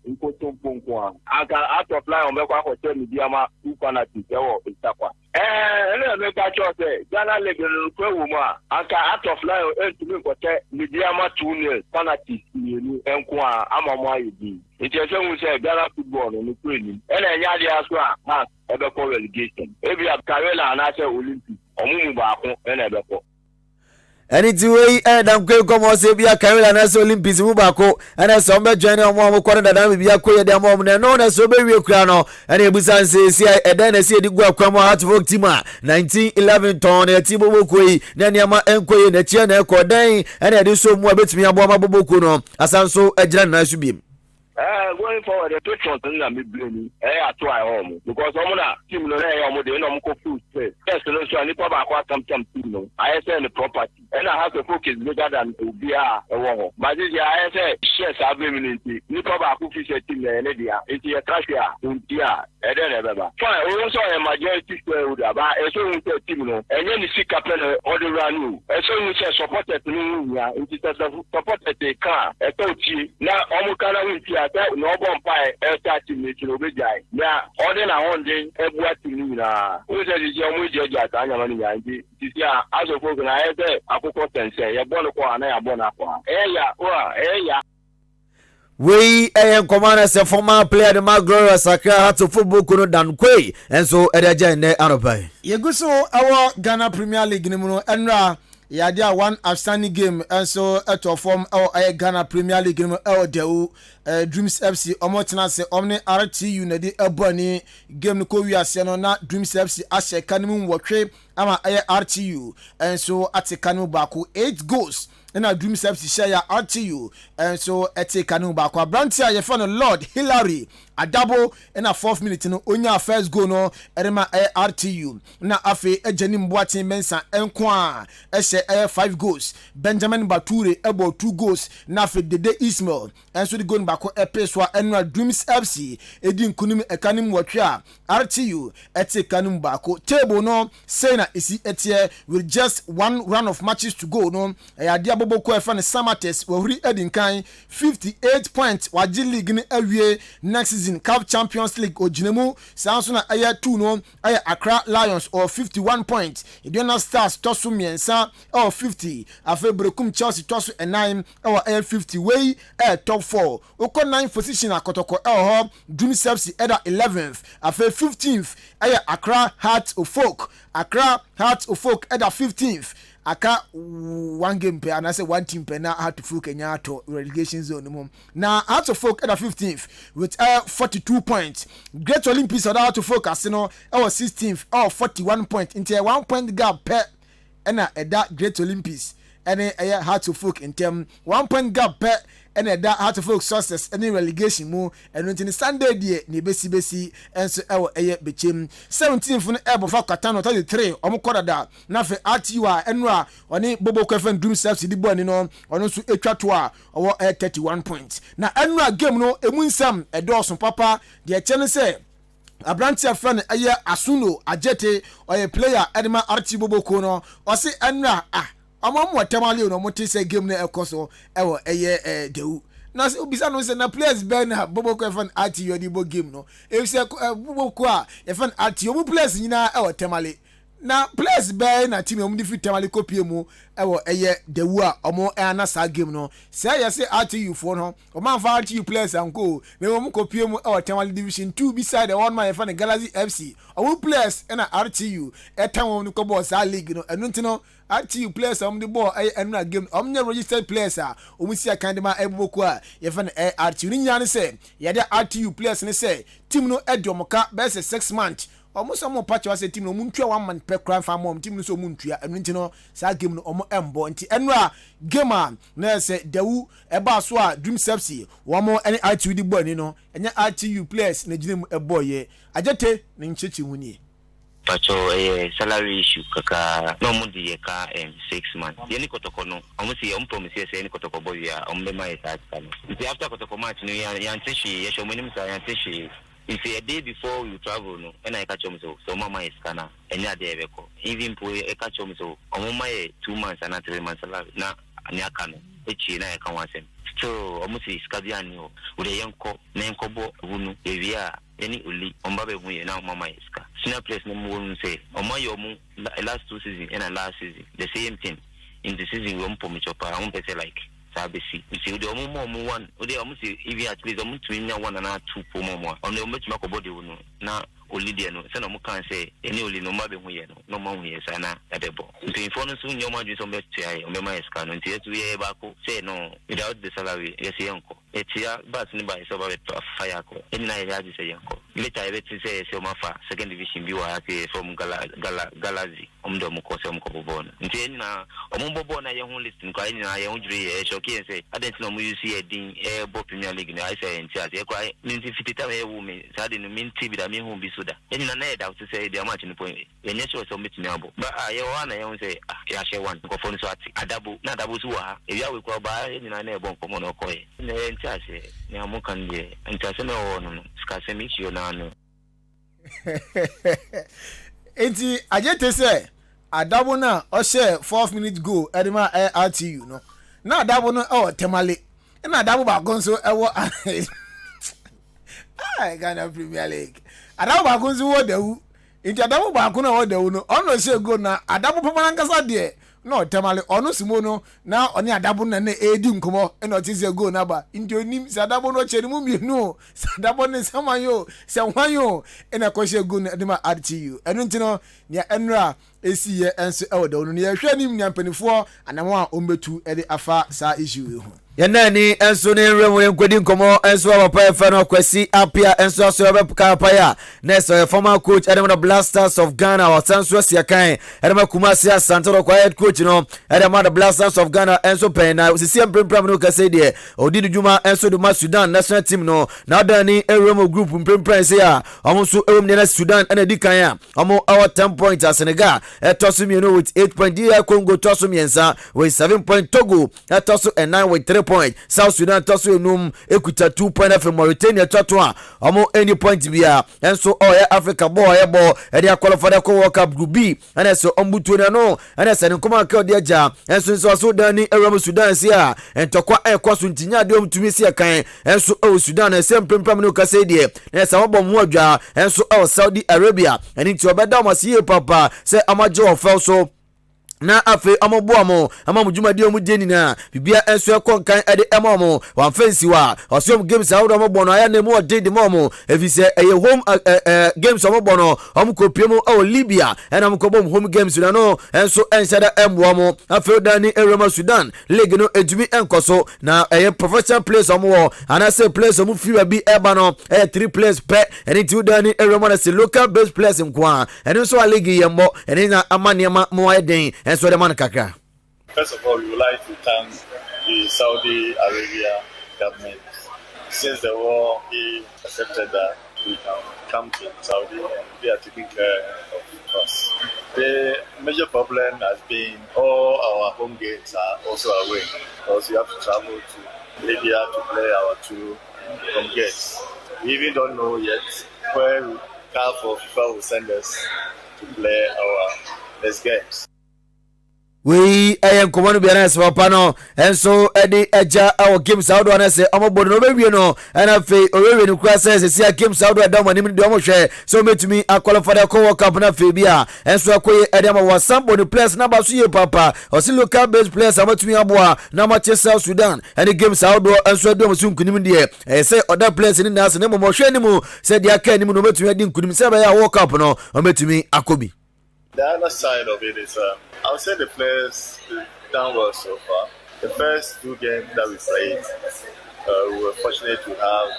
in Kotumpunqua. I can out of line on the hotel media 2 fanatics or Tapa. And make that choice Ghana legend woman. I can out of line to me media 2 fanatics in Kwa Amamai. It is always say Ghana football on the training. And then Yadi as well has ever called relegation. If you have Karela and I say Olympics. Omumu baako ena ebeko anything we Dankwe komo se bia Karela na so Olympics mu baako ena so mbe join omo kworo dada bia koye de omo ne no na so be wie kura no ena ebusan se si eda na se edi gu akwamo heart folk team 1911 ton e ti bobokoi na niama enkoye na chia na ekodan ena edi so mu abetumi abo ma boboko no asanso agira na so biem going forward, the patrons and me blame at try home because I'm not team no they no go food yes no so any papa come no I say the property and I have to focus bigger than Ubia but this I say shares have immunity ni papa who fish team na dia it's your trash ya untia and then baba fine also a majority square would about so we team no and then the sick captain all the run so we say supported no ya it supported the car a touchy now almost can win no bonfire air minutes no be jai na order na hundred ebua tini na o se di omo jeje atanya mani ya ndi titi a azofo na ese akoko tense ye bonu kwa na ya bonu akwa ya we komana se former player the Magloria Sakra hat to football kuno Dankwe enso edeja ne anopai yeguso our Ghana Premier League ni mu no enra ya dia one outstanding game and so to form our Ghana Premier League game the Dreams FC omotena se omne RTU na di eboni game ko wiase no na Dreams FC ashe kanimu wotwe ama RTU and so atekanu baako 8 goals na dreams fc share ya RTU so ete kanu ba kwa brantia ye fa no Lord Hillary Adabo na 4th minute no onya first goal no erema RTU na afi ejani Mboaten Mensa enko a ehye 5 goals Benjamin Bature ebo 2 goals na afi Dede Ismail enso di goal ba ko epeswa enwa dreams fc edi nkunim ekanim watwe a RTU ete kanum ba ko table no say na isi etie with just one round of matches to go no ade abobo ko efa ne Samates wahuri edinkan 58 points waji league ni awie next season Cup Champions League ojinemu sanso na aya 2 no aya Accra Lions or 51 points Idona Stars tosu miensa or 50 afa Brekum Chelsea tosu 9 or 50 way top 4 oko 9 position akotoko ho Dreams FC eda 11th afa 15th aya Accra Hearts of Folk eda 15th aka one game per and I say one team per now had to full Kenya to relegation zone mum. Now Heart to Folk at the 15th with 42 points. Great Olympics are out to focus, you know, our 16th or 41 points into a 1 point gap per and that Great Olympics and a Heart to Folk in term 1 point gap per and that Heart to Folk success any relegation mu and until Sunday day ni besi and so our became 17th for able for Katano 33 omokoda da na fe atiwa enra oni Bobo Kwefen Dreams FC di boni no ono so etwa to a owo 31 points na enra game no emunsam edoso papa de chene say Abrantia friend aye Asuno Ajete or a player Edma Archie Bobo Kono or say enra amam watamali no mote say game na ekoso ewo eye dewu na se obisa no say na players ben na Bobo ko fan ati yodi bo game no e say Bobo ko a e fan ati omu players nyina ewo temale na players ben na team omu defeat temale kopie mu ewo eye dewu a omo na sa game no say ya say ati you for no o man fa ati you players anko na omu kopie mu ewo temale division 2 beside the one man fan Galaxy FC omu players na RTU etan no ko boss league no enu ntino RTU players the ball enra game registered players omusi akandema eboko a ye fa na RTU ni nyane say ye de RTU players ne say team no edomoka best 6 months omuso mo patch was team no muntwa 1 month per crime farm mom team no so muntwa enu ntino sa game no omo embo nti enra game a na say dewu eba so a Dreams FC wo mo any RTU di ball ni no enye RTU players na ginem ebo ye ajete ne nchechi huni pacho salary issue kaka no mudi ye ka 6 months yeni kotoko no omusi ye promise ye ni kotoko boy ya ombe mai ta kano if after kotoko match no ya nteshi ye show mini ya nteshi if a day before you travel no and I catch him so mama is kana enya de ebeko even po e catch him so omuma ye 2 months and 3 months salary na anya kano echi na e kan wasem so omusi skabiani o ure yenko na enkobo hunu evia any uli ombabe huye na mama iska senior place no mu say omayo mu last 2 season and last season the same thing in the season we umpo michopa I say like sabesi see the omu one ode omusi if at least omu twinya 1 and 2 pomo on the omu makobode hunu na olide no se no mu kan say any oli no mabe huye no ma huye sana edebo so if one so nyoma ju so betu ai o mema iska no nti etu ye ba ko say no without the salary yes yenko etia but ni ba so ba betu fire ko eni na ya ju say yenko later I bet say so mafa second division bi wa ate from Galaxy omdo mu ko se mu ko bobon nti eni na ombo na ye hu list nko eni na ye hu jure ye shoki say adent no mu use ye din bo Premier League no I say nti ate ko nti fitita we wu me sade no minti bi da me hu bi so da eni na na da to say the match ni point yenye show so metimi abo ba ye wana ye say ya she one ko fo ni so ati adabu na adabu so wa e ya we ko ba eni na na e bon ko mo no ko ye nti ase ni amukan ye nti ase me wo no ska se mi chi na no enti ajete say adabo na o share 4 minute goal edema RTU no na adabo no temale na adabo ba gonso ewo Ghana Premier League adabo ba gonso wo dawu enti adabo ba ko na wo dawu no ono share goal na adabo papa nkasa de no temale ono simo no na oni adabo na edi nkomo e no tise goal na ba enti onim sadabo no cheri mu mienu sadabo ne samayo se hwanyo e na ko share goal na edema RTU enu enti no nia enra esiye enso e wo dawu no ne hwe nim nya mpanifo anamo a ombetu e de afa sa issue ho Yanani enso ne remo enkwedi nkomo enso papa efa no kwasi apia enso aso ebeka paya neso former coach Adwuma Blasters of Ghana wasanso asiakan Adwuma Kumasi Asantoro kwa head coach no Adwuma Blasters of Ghana enso pena sisi emprempram no kase de odi djuma enso de Sudan national team no na dani remo group emprempram se ya omonso ewum ne Sudan ena dikan ya omo our 10 points as Senegal etosumi no with 8 points DR Congo tosumi ensa with 7 points Togo etoso and 9 with 3 point South Sudan toso enum ekuta 2 point for Mauritania toto a omo any point bia enso Africa boy e dey qualify for World Cup Group B and so ombutu na no and so nkoma ka odi aja enso so Sudan ni Ewram Sudan si a entokwa ekwaso ntinya de omtumi si kan enso Sudan e sempempam no kase die na sa wobom ho adwa enso Saudi Arabia and nti obeda mo si papa se amaje ofel so na afe amoboamo amamujumadi omudeni na bibia enso ekonkan ede emomo wan fancy wa osom games awdo amobono aya nemu odede momo efise eye home games amobono amkopiemu o Libya ena amkobom home games na no enso enshada emboamo afe dani Ewram Sudan league no ejumi enkoso na eye professional players omo ana say players omo fiwa bi eba no 3 players pe eni ti dani Ewram na say local based players nkwa eni so a league yembo eni na amaniama mo ayden. And so the man kaka. First of all, we would like to thank the Saudi Arabia government. Since the war, he accepted that we can come to Saudi and they are taking care of us. The major problem has been all our home games are also away because we have to travel to Libya to play our 2 home games. We even don't know yet where CAF or FIFA will send us to play our next games. We am command be an papa no and so Eddie Eja our games out one say omobodo no be no and afi orewe no kura say see games out do ma nim de omo hwe so metumi qualify the World Cup na fe bia and so akoye Eddie ma wasambo the players na ba so ye papa o si local based players amatumi aboa na ma South Sudan and the games out do and so do mo sun kunim de say other players ni na so ne mo hwe ni mu say dia ka ni mu no metumi adi kunim say ba ya World Cup no o metumi akobi. The other side of it is, I would say the players done well so far. The first 2 games that we played, we were fortunate to have,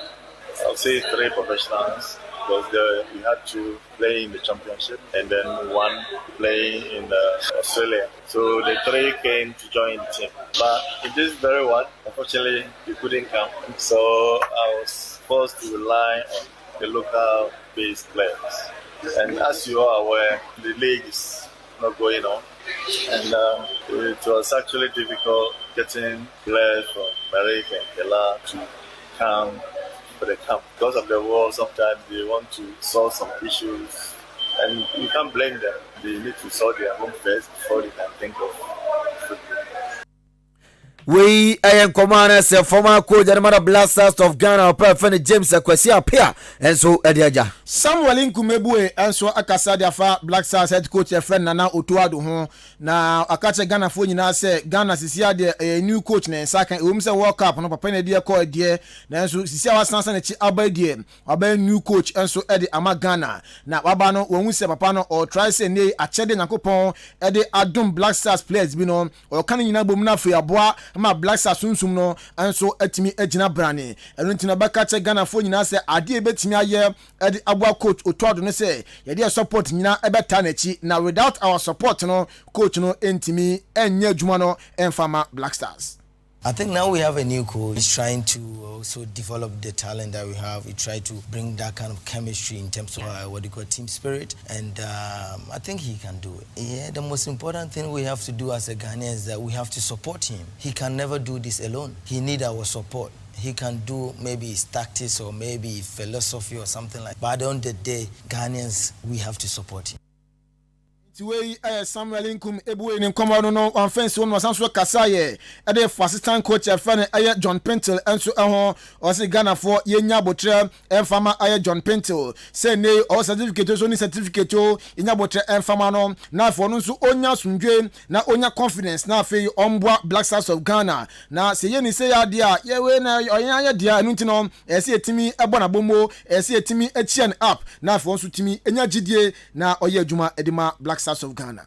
I would say, 3 professionals because we had 2 playing in the championship and then 1 playing in Australia. So the 3 came to join the team. But in this very one, unfortunately, we couldn't come. So I was forced to rely on the local-based players. And as you are aware, the league is not going on. And it was actually difficult getting players from America and Kela to come for the camp. Because of the war, sometimes they want to solve some issues. And you can't blame them. They need to solve their home first before they can think of football. We am commander say former coach Adwuma Blasters of Ghana Perfect James Akwasi apia and so Ediaja Samuel Nkumebue enso akasa dia fa Black Stars head coach e friend Nana Otuado ho na akache Ghana fo nyina say Ghana sisia de new coach na saka ewum say World Cup no papa na dia call die na enso sisia wasansa na chi abadie aba new coach enso e de ama Ghana na baba no won say papa no or try say ne achede Yakopon e de adom Black Stars players bi no o kan nyina bom na fe aboa ma Black Stars sunsum no enso atimi agina brane eno ntina baka che Ghana fo nyina say ade betimi aye e de abua coach Otuado no say ye dey support nyina e beta na chi na without our support no coach no entimi enye adwuma no enfama Black Stars. I think now we have a new coach. He's trying to also develop the talent that we have. We try to bring that kind of chemistry in terms of what you call team spirit, and I think he can do it. Yeah, the most important thing we have to do as a Ghanaian is that we have to support him. He can never do this alone. He needs our support. He can do maybe his tactics or maybe philosophy or something like that. But at the end of the day, Ghanaians, we have to support him. Tiwei Samuel Nkum ebuwe ni nkoma no on fence won wasanso kasaye e dey for assistant coach fan John Pentel enso ehon o se Ghana for yenya botre enfama John Pentel say ne o certificate so ni certificate o yenya botre enfama no na for no nso onya sundwe na onya confidence na afei omboa Black Stars of Ghana na se ye ni say ya dia ye we na onya ya dia enu ntino se etimi ebo na bommo se etimi achien up na for nso timi enya gidie na oye adwuma edima Black Stars of Ghana.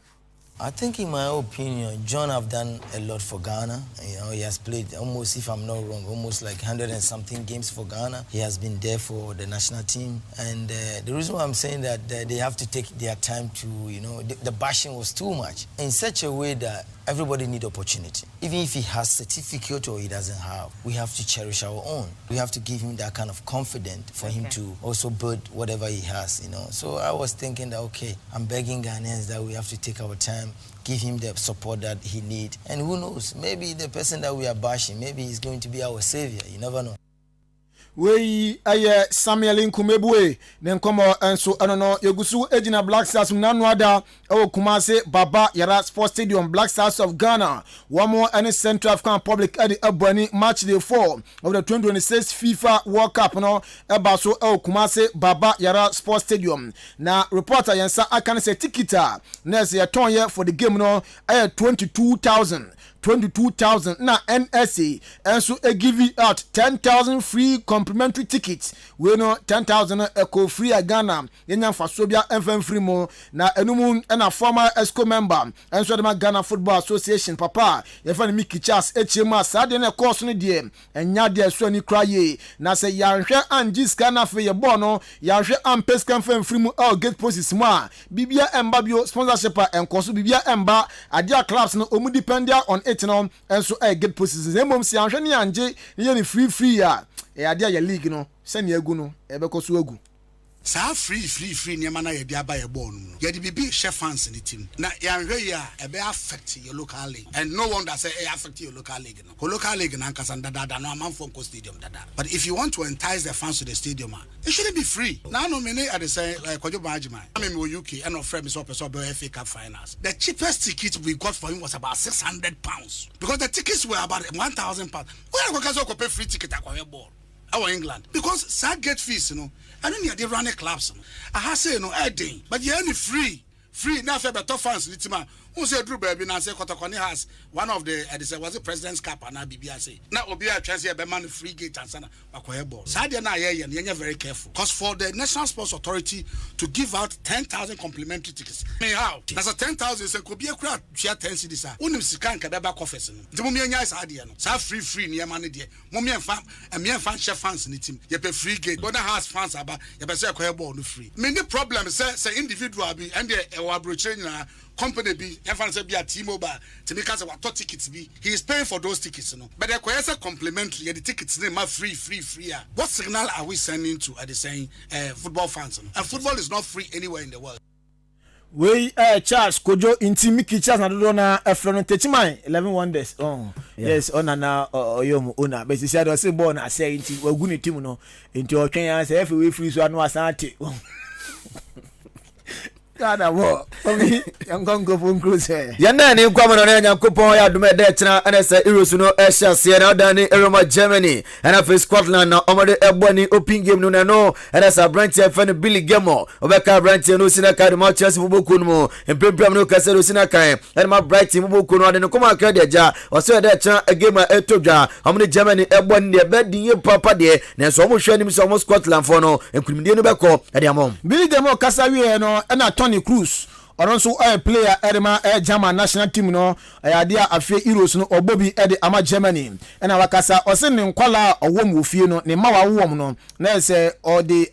I think, in my opinion, John have done a lot for Ghana. You know, he has played almost, if I'm not wrong, almost like 100 and something games for Ghana. He has been there for the national team. And the reason why I'm saying that they have to take their time to, you know, the bashing was too much in such a way that everybody need opportunity. Even if he has certificate or he doesn't have, we have to cherish our own. We have to give him that kind of confidence for him to also build whatever he has, you know. So I was thinking that, okay, I'm begging Ghanaians that we have to take our time, give him the support that he needs. And who knows, maybe the person that we are bashing, maybe he's going to be our savior. You never know. We aye Samuel Nkumebue nenkomo enso enono yegusu ejina Black Stars nanwada e Kumase Baba Yara Sports Stadium Black Stars of Ghana one more any Central African Republic at the Abani match day 4 of the 2026 FIFA World Cup no eba so e Kumase Baba Yara Sports Stadium na reporter yensa aka say tikita na say ton ye for the game no 22,000 na NSA and so give out 10,000 free complimentary tickets. We know 10,000 eco free Ghana. Yenya Fasobia FM free mo na enumu and a former ESCO member and so the Ghana Football Association papa. Yefan Mickey Charles HMA Saturday na course no die and ya so ni cry na say yanhwe anjis Ghana for your bono yanhwe ampes kan free mo get posts ma bibia embabio sponsorship and koso bibia emba adia clubs no omu depend on it no and so get positions emom si anhwe ni anje ni free ya ade ya league no se ne egu no ebekoso egu sa free niema na ye dia ba ye ball no ye di bibi chef fans in the team na yanhwe ya ebe affect your local league and no one that say affect your local league no local league na nkasa dada no amam from stadium dada but if you want to entice the fans to the stadium it shouldn't be free now no many at the say Kwajo Bajima I mean we UK and of friend so person FA Cup finals the cheapest ticket we got for him was about £600 because the tickets were about £1,000 where go pay free ticket akwa ball our England because sad get fees you know I don't need run clubs I have say no adding but you only free now for better fans litima who say Drew baby na say Kotokoni has one of the was the president's cap and BBI now obi a chance here be man free gate and sana akoye ball sad na ye very careful because for the National Sports Authority to give out 10,000 complimentary tickets me how that's a 10,000 say ko be a crowd share 10 cedis unim sika nka be ba coffers no nti mo me nya sad no sa free near man there mo me fan chef fans in the team you pay free gate but has fans aba you be say akoye ball no free me the problem say individual be and the abroad na company be everyone say be a T-Mobile to make us what tickets be he is paying for those tickets no but the question complimentary the tickets name are free what signal are we sending to at the saying football fans no? And football is not free anywhere in the world we Charles Kojo inti Mickey Charles na do na efro techimai 11 wonders yes ona na oyom ona but see do say ball na say inti wagu ne team no inti o twen ya say we free so anu asante Kada wo omi yangongo funkuse yanda ni kwa mano na Nyankopon ya dume de tena anasa Euros no Asia se na dani Roma Germany and for Scotland na omode eboni open game no na no anasa branch fan Billy Gemo obeka branch no sina card ma Chelsea buboku no empempem no kase no sina kan and ma bright buboku no ade no kuma ka de ja oso de tena game etodwa omode Germany eboni de bedi ye papa de na so mo hwanim so mo Scotland for no enkunimde no beko ade amom Billy Gemo kasa wie no na Tony Cruz also a player Edema German national team no idea afie Euros no obobi ede ama Germany and wakasa osin nkwala owom ofie no ne mawa wom no na say or the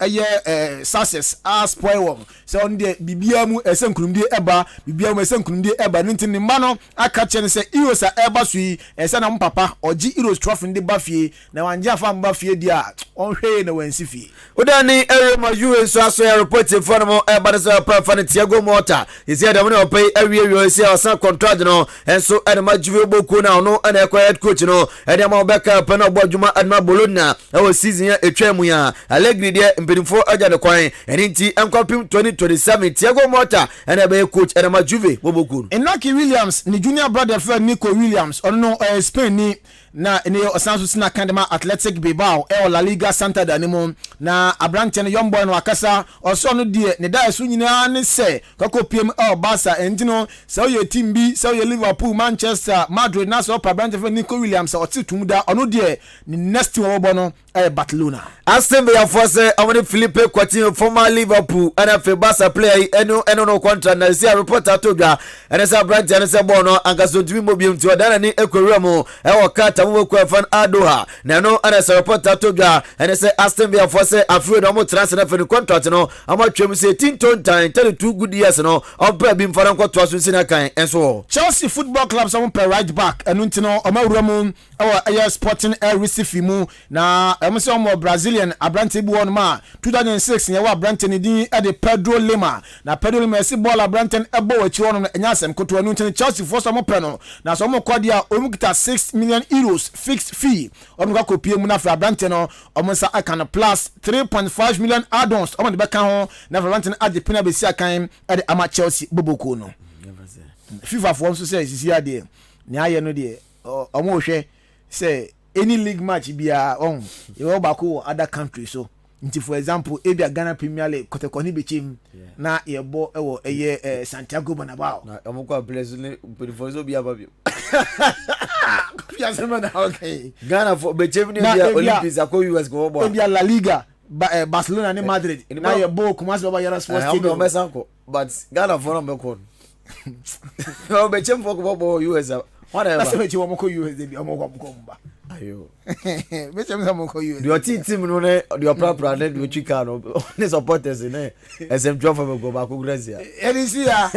success as spoil wom so on the bibia mu esenkunumde eba bibia mu esenkunumde eba ntin ne ma no aka che say Euros a eba sui ese na mpapa oji Euros trophy ndi bafie na wanje afa mbafie dia onhwe na wansifie udani Erema US so ya report for mo eba so pa Thiago Motta is here the money pay every year see our contract no and so Adwuma boku na no and a head coach no Adwuma beka pa na Adwuma Bologna our season ya etwemu ya Allegri de mpedimfo aja de kwan and inti enkopim 2027 Thiago Motta and a coach Adwuma boku Inaki Williams ni junior brother friend Nico Williams no Spain ni na ene osanso sina kandema Athletic Bilbao La Liga Santander animo na abrante no young boy no akasa oso no de ne da so nyina ne se koko piem Barca entino se o ye team bi se o ye Liverpool Manchester Madrid na so pa abrante fe Nico Williams o ti tumuda ono de ne next one bo no Barcelona. Aston Villa force amone Philippe Coutinho former Liverpool and a Barca player eno no contract na see reporter to ga and say abrante and say ball no angaso timi mobium to dana ni ekwere mo kata mo kwa fan Adoha na no and say reporter to ga and say Aston Villa force afraid no transfer for the contract no amatwem say 10 time 32 good years no opa bi mfara nkwato aso sina kan enso Chelsea Football Club some per right back enu ntino omawura mu Sporting Recife mu na say omo Brazilian abrante bi won ma 2006 ye wa abrante ni din de Pedro Lima na Pedro Lima si ball abrante ebo wachi won no enya asem koto enu ntino Chelsea for some pe no na so omo kwade a omukita 6 million euros fixed fee omo ka kopie mu na fra abrante no omo sa akan plus 3.5 million add-ons omo de beka ho na fra abrante ade pina be si akan de ama Chelsea boboko no FIFA for so say sisi ade ni aye no de omo hwe say any league match bia on you back other countries so nti for example ebia Ghana Premier League kotekoni bechem na yebo ewo eye Santiago Bernabeu na omukwa players ni for so bia babio bia sema na okay Ghana for bechem ni bia Olympics akọ US go bo ebia La Liga Barcelona ni Madrid na yebo Kumasi Baba Yara Sports Stadium but Ghana for no meko no bechem for go bo US whatever that's what you want to US dey omokwa mba ayo bechem sa moko US your team no ne your proper and the chika no ne supporters ne SM12 for go back Grazia edisi ya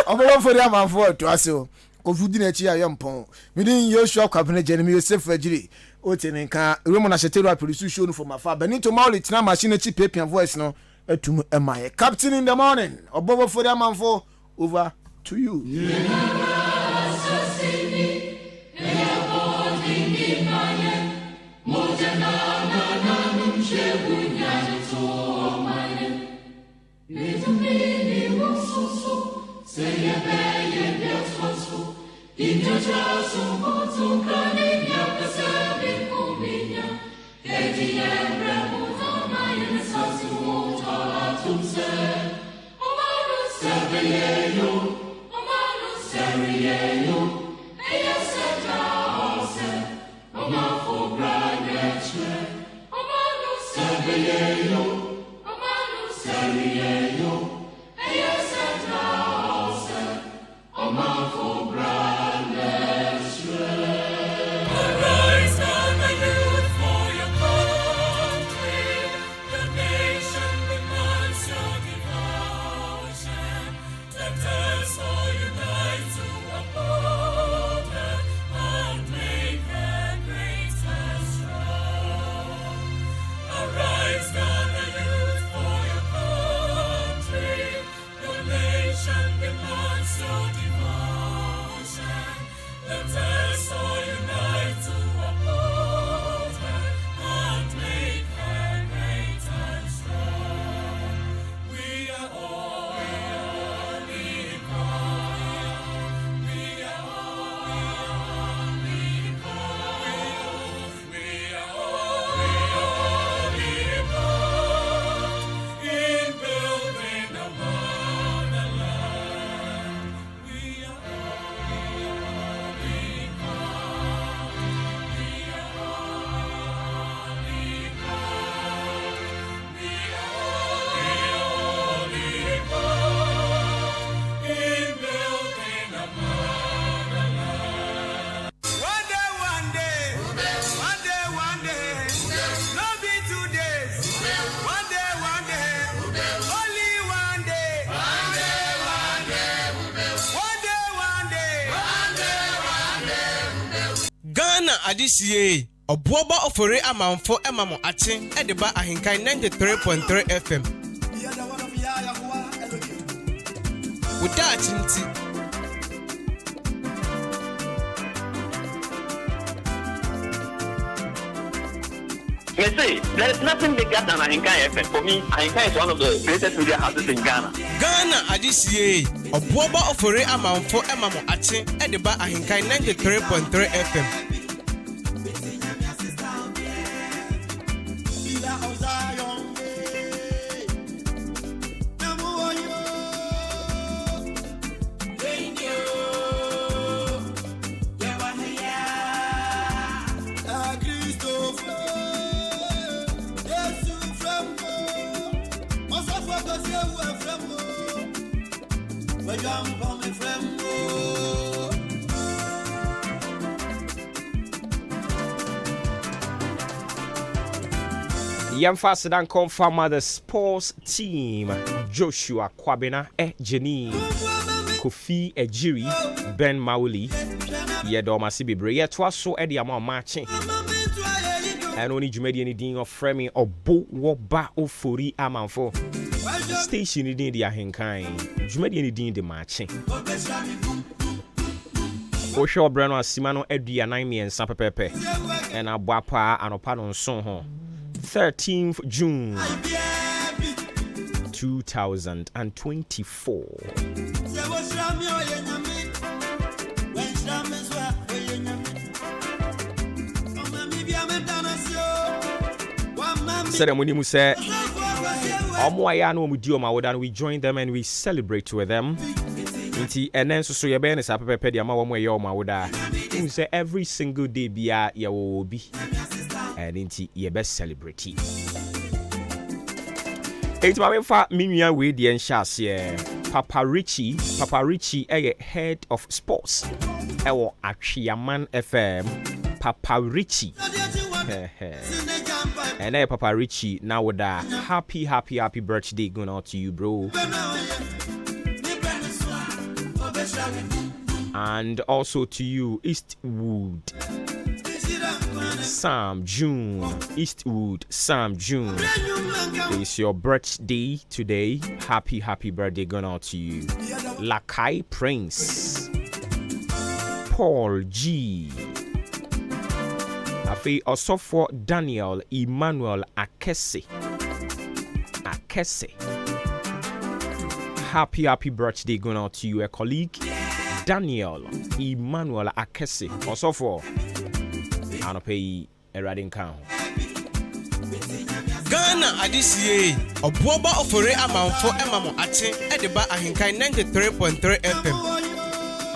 omo for ya man for to aso kofudi na chi ya yempon midin Joshua Kwabene Jeremy Yosef Ajiri o tenenka Remo na Shetero produce show no for mafa Benito Maulit na machine chi pepian voice no etum emaye captain in the morning obobo for ya man for over to you. Adisiye obuoba ofore amanfo emamo ache edeba ahenkan 93.3 FM Uda achinti say there's nothing bigger than Ahenkan FM. For me, Ahenkan is one of the greatest media houses in Ghana. Ghana Adisiye obuoba ofore amanfo emamo ache edeba ahenkan 93.3 FM Yemfa Sedan confirm the sports team. Joshua Kwabena Jenny Kofi Ejiri Ben Mauli Yedoma Sibibre Yetwaso Eddie Ama matching. And only Jumedi anything of framing or bo woba ofori amanfo. Station in the Ahenkan. Jumedi anything the matching. Osho Breno Simano Edia 9 and Sapepe and Abwapa and Opanon Son 13th June 2024. Ceremony Muse Omoya no mudio mawodan, we join them and we celebrate with them. Inti enen so ye be ne sa pepe dia ma wo ye o mawoda. You say every single day bia ye wo bi. And inti ye be celebrate. Enti ma me fa minua we de en sha se Papa Richie head of sports. Ewo Adwuma FM Papa Richie. And hey, Papa Richie, now with that happy birthday going out to you, bro. And also to you, Eastwood Sam June. It's your birthday today. Happy birthday going out to you. Lakai Prince Paul G. Afi Osofo Daniel Emmanuel Akese. Happy birthday going out to you, a colleague Daniel Emmanuel Akese. Osofo Anope Eradin Kan. Ghana adisiye Obuoba ofore amanfo emamo ache Edeba Ahenkan 93.3 FM.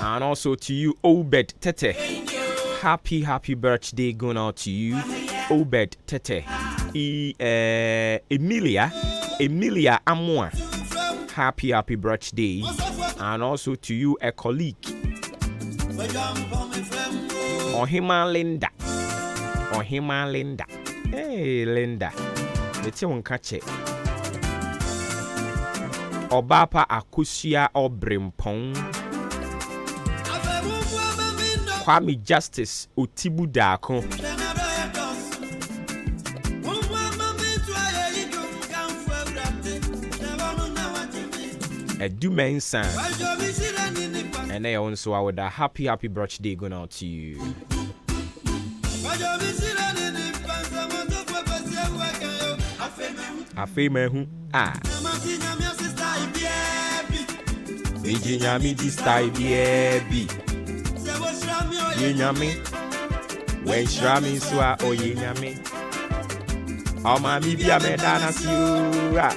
And also to you, Obed Tete. Happy birthday going out to you, Obed Tete. Emilia Amwa. Happy birthday. And also to you, a colleague Ohima Linda. Hey Linda, let's catch it. Obapa Akusia Obrimpong. Kwame Justice Otibu Dako. Adwuma Insan. And I also would a happy birthday going out to you. Afemehu Vijinyami this time baby. Yenyami when shrami swa o yenyami. O mami bia me dana siura.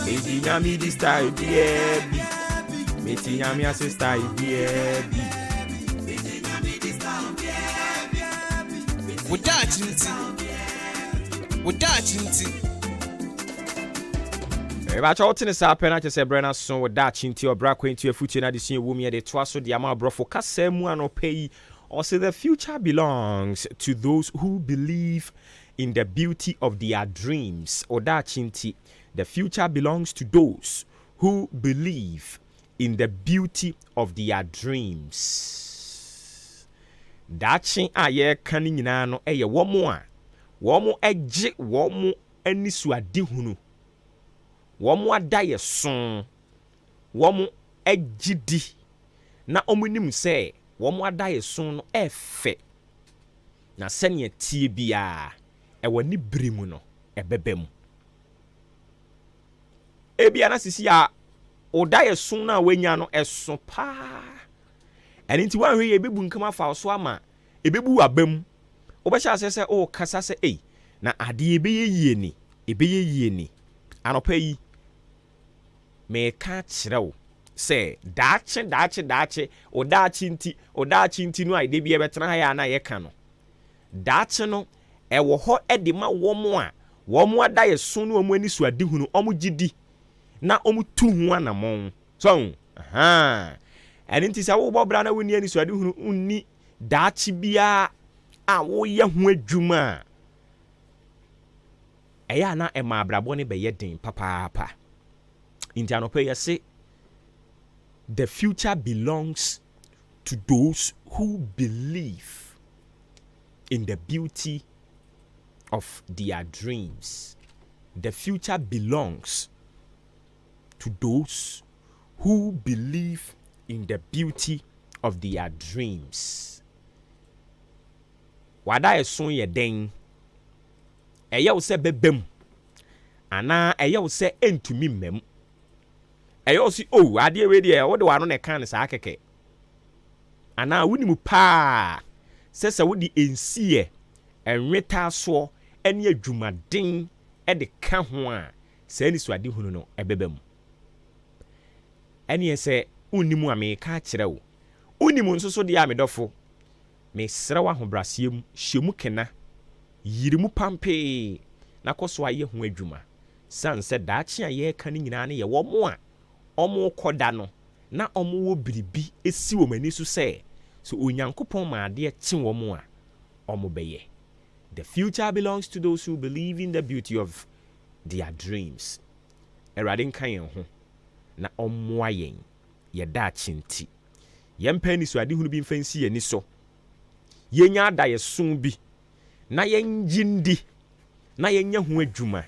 Vijinyami this time baby. Metinyami asista baby. Wodachinti. Eba chotine sa pena che se brena so wodachinti obra kwenti afuti na de sun ewumi de toaso de ama brofo kasemu anopai. Or say the future belongs to those who believe in the beauty of their dreams. Odachinti. The future belongs to those who believe in the beauty of their dreams. Dachin aye kan nyina no eye womo eje womo anisu adihunu. Womo adaye son. Womo ejidi. Na omunim se womo adaye son no efe. Na sene tie bia e wani brimu no ebebem. Ebia na sisi a odaye son na wanya no eso pa. Eni nti wan hwe ebebu nkama fa so ama ebebu abam. Obesha se o kasa se na ade ebeye yie ni anopa yi me ka kirew se dache odachi nti no ide bia betena ha ya na ye ka no dache no ewo ho ede ma womo ada ye so no omu ani so ade hunu omu gidi na omu tu hu anamon so eni nti sa wo bobra na woni ani so ade hunu unni dache bia a wo ye ho adwuma ɛyɛ na ɛma abrabɔ ne bɛyɛ den papaapa nti anɔpɛ yɛ se the future belongs to those who believe in the beauty of their dreams. The future belongs to those who believe in the beauty of their dreams. Wada eson ye den ɛyɛ wo sɛ bɛbɛm anaa ɛyɛ wo sɛ entumi mmɛm ɛyɛ wo sɛ oh adeɛ we deɛ wo de wano ne kan saa kɛkɛ anaa wonimu paa sɛ wo de ensie enweta soɔ ɛne adwumaden ɛde ka ho a sɛ ni so ade hunu no ɛbɛbɛm ɛne sɛ unimu a meka kyerɛ wo unimu nso so deɛ a medɔfo mesrɛ wo ahobrasɛm hyɛmu kena yirimu pampe na kɔso ayɛ ho adwuma san sɛ daakye a yɛka no nyinaa ne yɛ wɔ mo a ɔmo kɔda no na ɔmo wɔ biribi esi wɔ mani so sɛ so onyankopɔn ma adeɛ kye wɔ mo a ɔmo bɛyɛ. The future belongs to those who believe in the beauty of their dreams. Erade nka yɛn ho na ɔmmoa yɛn yɛda akyenti yɛmpa ni so ade hunu bi mfa nsi yɛni so yɛnya ada yɛso bi na yɛngyindi na yɛnya ho adwuma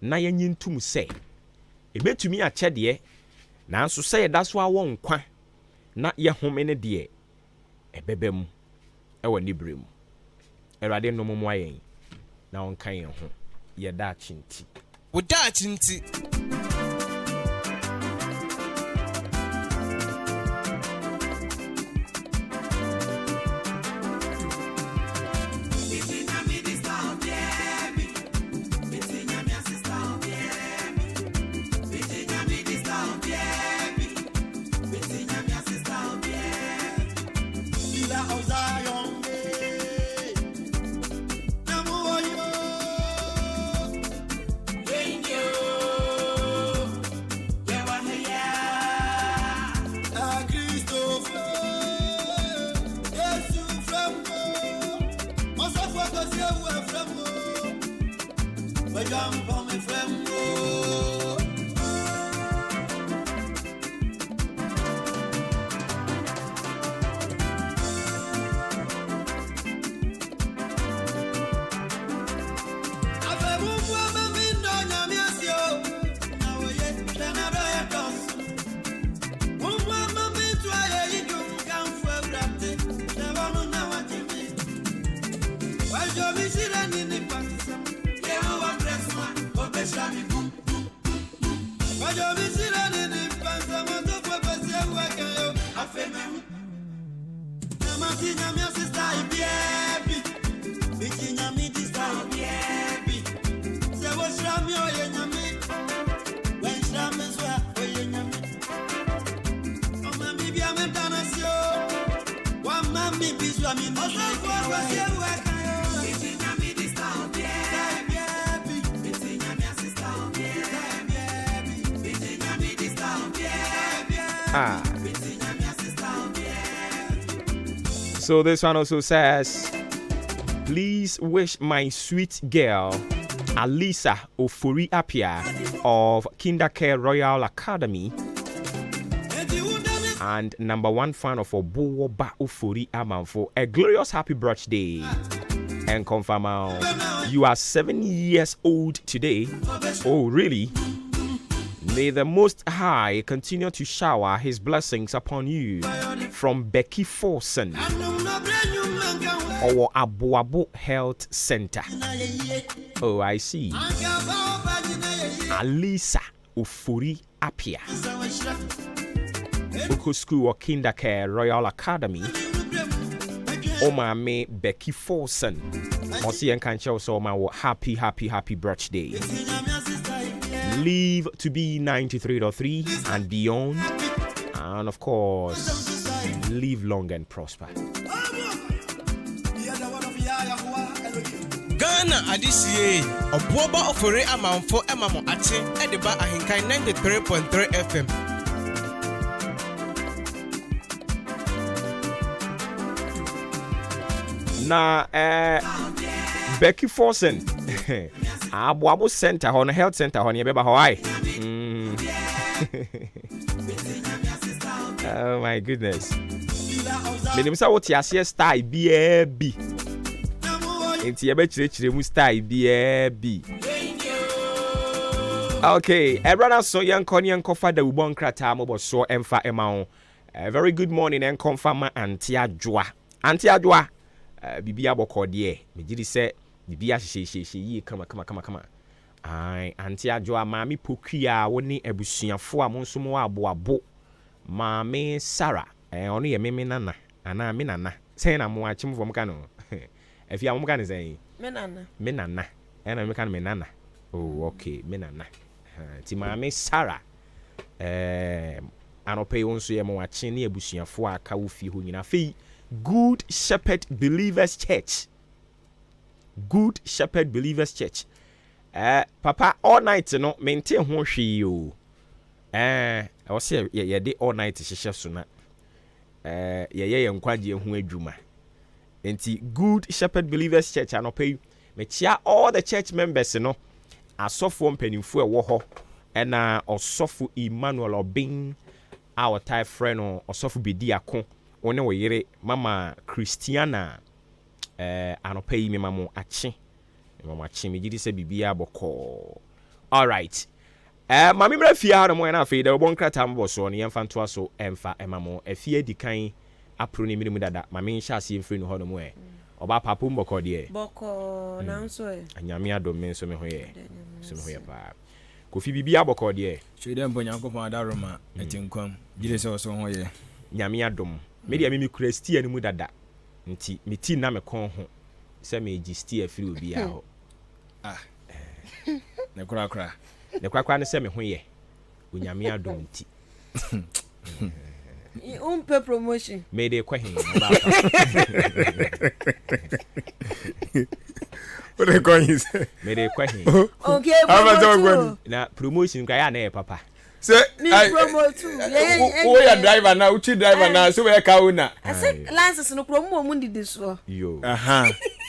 na yɛnyi ntum sɛ ebetumi akyɛdeɛ nanso sɛ yɛda so awɔ nkwa na yɛhome ne deɛ ɛbɛbɛm ɛwɔ nibre mu. Erade no momoa yɛn na ɔnka yɛn ho yɛda akyenti woda akyenti. So this one also says, please wish my sweet girl Alisa Ofori Apia of Kindercare Royal Academy and number one fan of Obowo Ba Ofori Amanfo a glorious happy birthday and confirm you are 7 years old today. Oh really? May the Most High continue to shower his blessings upon you. From Becky Forson or Abuabo Health Center. Oh, I see. Alisa Ofori Apia. Oko School or Kindercare Royal Academy. Omame Becky Forson. Osi and Kancho so my happy birthday. Live to be 93.3 and beyond. And of course, live long and prosper. Ghana adisiye Obuoba ofore amanfo emamo ache Edeba Ahenkan 93.3 FM. Na Becky Forsen Abuabu Center on Health Center on Yebeba Hawaii. Oh my goodness. Minimsa what ya style BAB. Enti yebechire mu style BAB. Okay, everyone so young Connie and Kofa the Ubon Krata Mobo so Emfa Emao. Very good morning and confirm Auntie Adwa. Auntie Adwa. Bibia boko die. Mejidi se bibia she come. Ai Auntie Adwa mami pokia woni ebusuafo a monso mo aboabo. Mami Sarah. Ono ye meme nana. Ana me nana. Say na mo achim vom ka no. Efia mo ka ne say. Me nana. Ena me ka me nana. Oh okay, me nana. Ti mami Sarah. Anope onso ye mo achi ne abusuafo aka wo fi ho nyina fei Good Shepherd Believers Church. Good Shepherd Believers Church. Papa all night no maintain ho hwe o. I was say ye dey all night hihye so na. Ye nkwaje ho adwuma. Enti Good Shepherd Believers Church anope me chia all the church members no asofo mpanimfo e wo ho na osofo Emmanuel Obin our type friend or osofo bedi ako one wo yere mama Christiana anopai me mama achi me gidi se bibia boko. All right. Mami mra fia no mo na fe da obon krata mbo so ne yemfa ntoa so emfa emamo afia dikan apro ne minimu dada mami nhya ase emfri no ho no mo oba papu mboko de boko na nso anyame adom me nso me ho ye pa kofi bibia boko de chede mpo nyankopon adaroma etinkwam gide se so ho ye nyame adom me de me kura stia ne mu dada nti me ti na me kon ho se me gi stia firi obi a ho ne kura ne se me ho ye onyame adom nti umpe promotion me de kwa hin what are going say me de kwa hin okay na promotion kwa ya na papa say I promote too who ya driver now uchi driver now so we ka una I say license no promo mu ndi so yo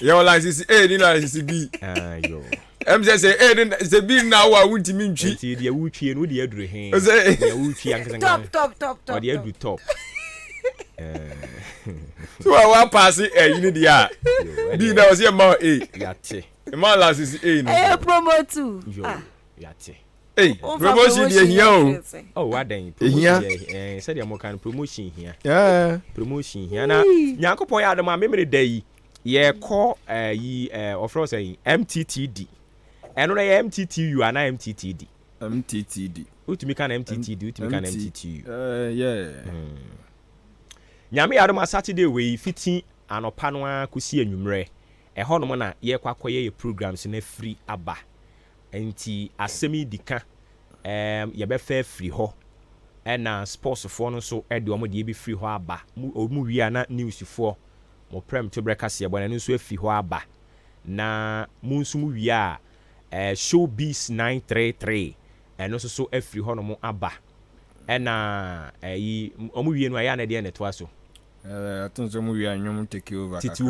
your license A ni license B yo say A say B na wa wuntimi ntwi nti de wutwie no de aduru hen de wutwie ankasa top o de adu top so I pass you need ya B na was your ma A yate ma license A no promo too yo yate promotion dey here wadan promotion say dey mo kan promotion here promotion here na nyankopon ya adama memre dai ye call offer say MTTD eno na ye MTTU ana MTTD utumi kan MTTD utumi kan MTTU nyame ya adama Saturday we fiti anopa no akosi anwumre ho no mo na ye kwakoye ye programs na free aba enti asemi dika ye be fa free ho na sports fo no so de omo de be free ho aba mu wi na news fo mo prem to breakfast ye bona no so free ho aba na mu nso mu wi a showbiz 933 no so free ho no mo aba na omo wi no ya na de na to aso atonso mu wi anwom take over titi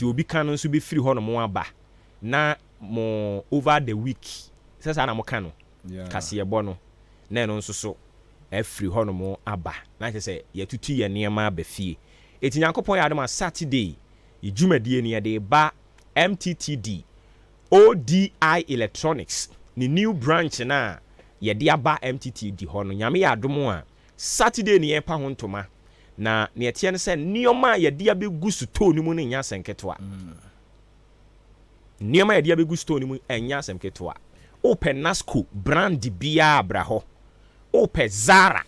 obi kan no so be free ho no mo aba na mo over the week sasa na mo kan no kase yebo no na no nso so free ho no mo aba na say ye tutu ye niam aba fie eti nyankopon ya adama Saturday ijumadi ni de ba MTTD ODI Electronics ni new branch na ye de aba MTTD ho no nyame ya adom a Saturday ni ye pa ho ntoma na ne tie ne se nioma ye de abegu suto ni mu ne nya senketo niema ya begu stone mu enya asem ketwa open Nasco brand bia abraho open Zara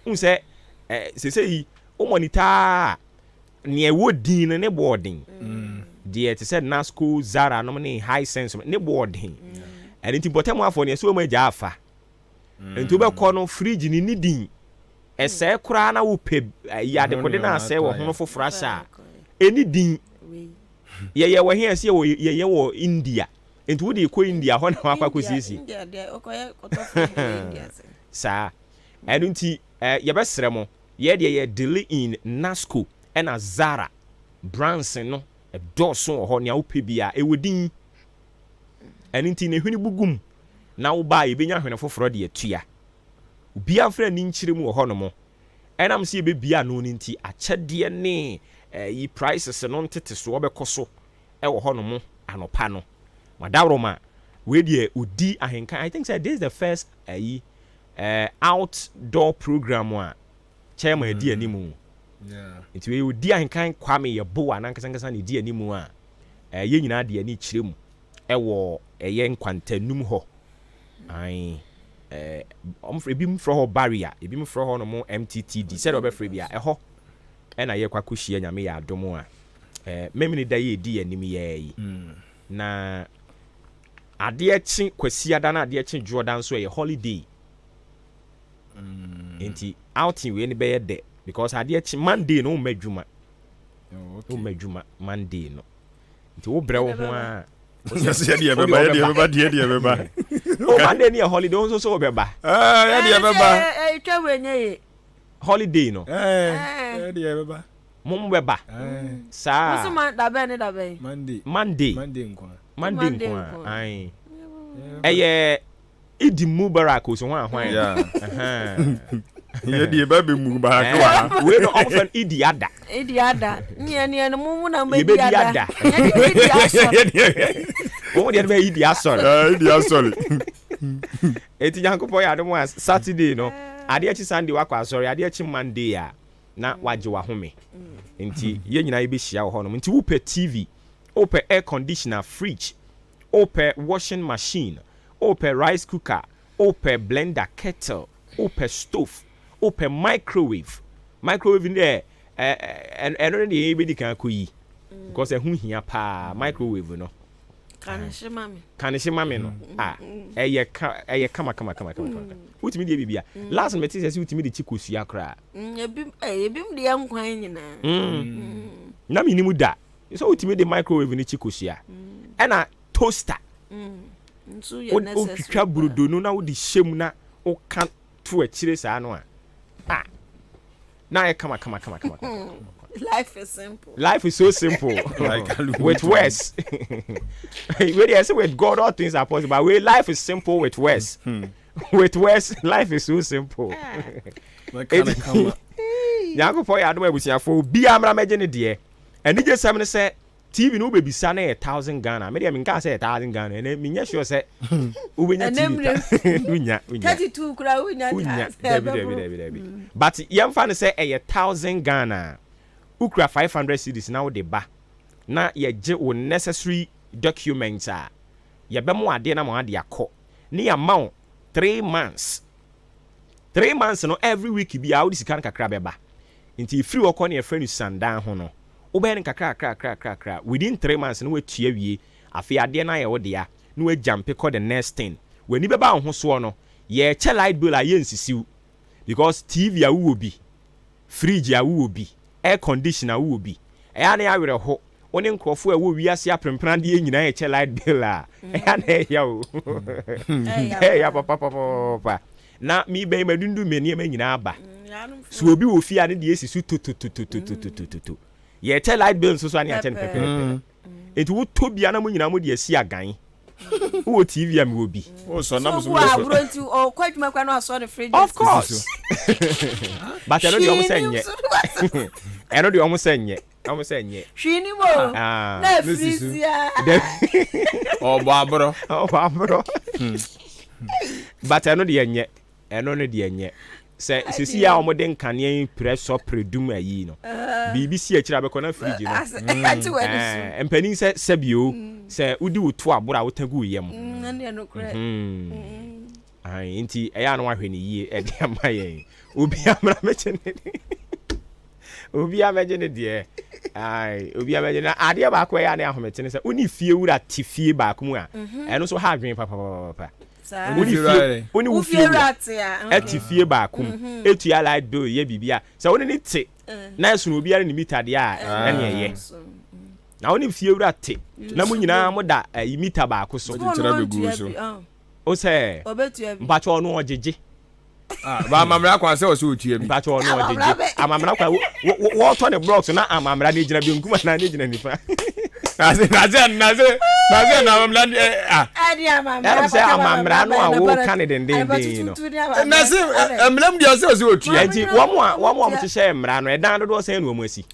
unse se o monitor ne wodin ne boarding de te said Nasco Zara no ne high sense ne boarding and it bottom afọ ne so ma ja afa enti be kọ no fridge ni nidin ese kura na wo pe ya de kode na ase wo hono foforo asha eni din ye wo here se ye wo India enti wo de ko India ho na akwa kosisi India de okoye kotofo India se sa enti ye be sere mo ye de ye delay in Nasco and Zara brands no e dɔɔso wɔ hɔ nea wopɛ bia ɛwɔ din ɛno nti ne hwene bugum na wo ba yɛbɛnya hwene foforɔ de atua bia mfrɛ ni nkyerɛ mu wɔ hɔ no mo ɛnam sɛ yɛbɛbia no no nti akyɛdeɛ ne yi prices no ntete so wɔbɛkɔ so ɛwɔ hɔ no mo anopa no madawroma we deɛ odi ahenkan I think say this is the first outdoor program a chairman edi animu nti we odi ahenkan kwame yɛbo anankasa ne di animu a yɛ nyinaa de ani kyerɛ mu ɛwɔ ɛyɛ nkwantanum hɔ ai ebi mfrɛ hɔ barrier ebi mfrɛ hɔ no mo MTTD sɛ ɔbɛfrɛ bia ɛhɔ ɛna yɛ kwakohyia nyame yɛ adom a memini da yɛ di anim yɛ yi na adeɛ kye kwasiada na adeɛ kye Jordan so yɛ holiday nti outing we ne bɛyɛ de because adeɛ kye Monday no madwuma Monday no nti wo brɛ wo ho a yes yɛ bɛba o Monday ne holiday on so bɛba yɛ bɛba twa wenye holiday no yɛ bɛba mom bɛba saa so man da bɛ Monday nkwa ai ɛyɛ Idi Mubarak so ho ahwan yɛ die ba be mu ba ka we no often Idi Ada nye no mu na be Idi Ada o de be Idi Asori eti Yankopɔ ya adom a Saturday no ade achi Sunday wakɔ asɔre ade achi Monday a na waje wa home nti ye nyina ye be hia wo hɔ no nti wo pɛ TV open air conditioner, fridge, open washing machine, open rice cooker, open blender, kettle, open stove, open microwave in there and already everybody can cook because a hun here pa microwave no kanishe mami no kama utimi de bibia last me say utimi de chikosua kra ebim de yankwan nyina na me nimu da so utimi de microwave ni chikosua na toaster nso ye necessary o twitwa brodo no na wo de hyem na o ka to akire saa no na kama life is simple. Life is so simple. With words. When you say with God all things are possible, but life is simple with words. With words, life is so simple. Yanko for ya do ebusia for bi amra meje ne de. Eni je sam ne say TV no be bisa na 1000 Ghana. Me de me nka say 1000 Ghana. And me nya sure say ubenya TV. Unya 32 kura unya. Debi. But yemfa ne say 1000 Ghana. Ukra 500 cedis now de ba na ye je o necessary documents ye be mo ade na mo ade akọ ni amount 3 months no every week bi a wo disika kakra be ba nti free okọ na ye friend sandan ho no wo be kakra within 3 months no watua wie afi ade na ye wo de ya no ajampe call the next thing wani be ba ho so no ye che light bill a ye nsisiw because TV a wo bi fridge a wo bi air conditioner wo bi eya na awere ho oni nkrofo a wo wiase aprempran de nyina e che light bill a eya na eya o eya papa na mi be madundu me ne nyina aba so obi wo fi ade de esisu to ye che light bill so ani a che pepe eti wo to bia na mo nyina mo de asi agan wo TV am wo bi o so na mo so abronti o kwaduma kwa no aso the fridge of course but I know the almost enye I know the almost enye hwini mo na frisia o babro but I know the enye say sisi ya omode nkane pressure predum ayi no BBC akira be kona fridge no empani say sebio say udi woto abura wotagu yem na ne no kre ai nti eya no ahwe ne yie e de amaye obi amra meche ne de ai obi ameje na ade ba ko ya ne ahomete ne say oni fie wura tifie ba ko mu a eno so ha adwen papa oni ufie rate ya eti fie ba ko etu ya light bill ye bibia say oni ni te na so no obi ara ni meter de a ene ye na oni fie wura te na mu nyina mo da meter ba ko so kira be gu so o say obetu abi ba cho no ojeje ba mamra kwa se o so otua bi ba cho no odidi amamra kwa wo to ne blocks na amamra ne gina bi nkuma na ne gina nifa naze na mamra adi amamra em say amamra no a wo kan den no naze emlam dia se o so otua enti wo mo hye mra no edan dodo say no mo asi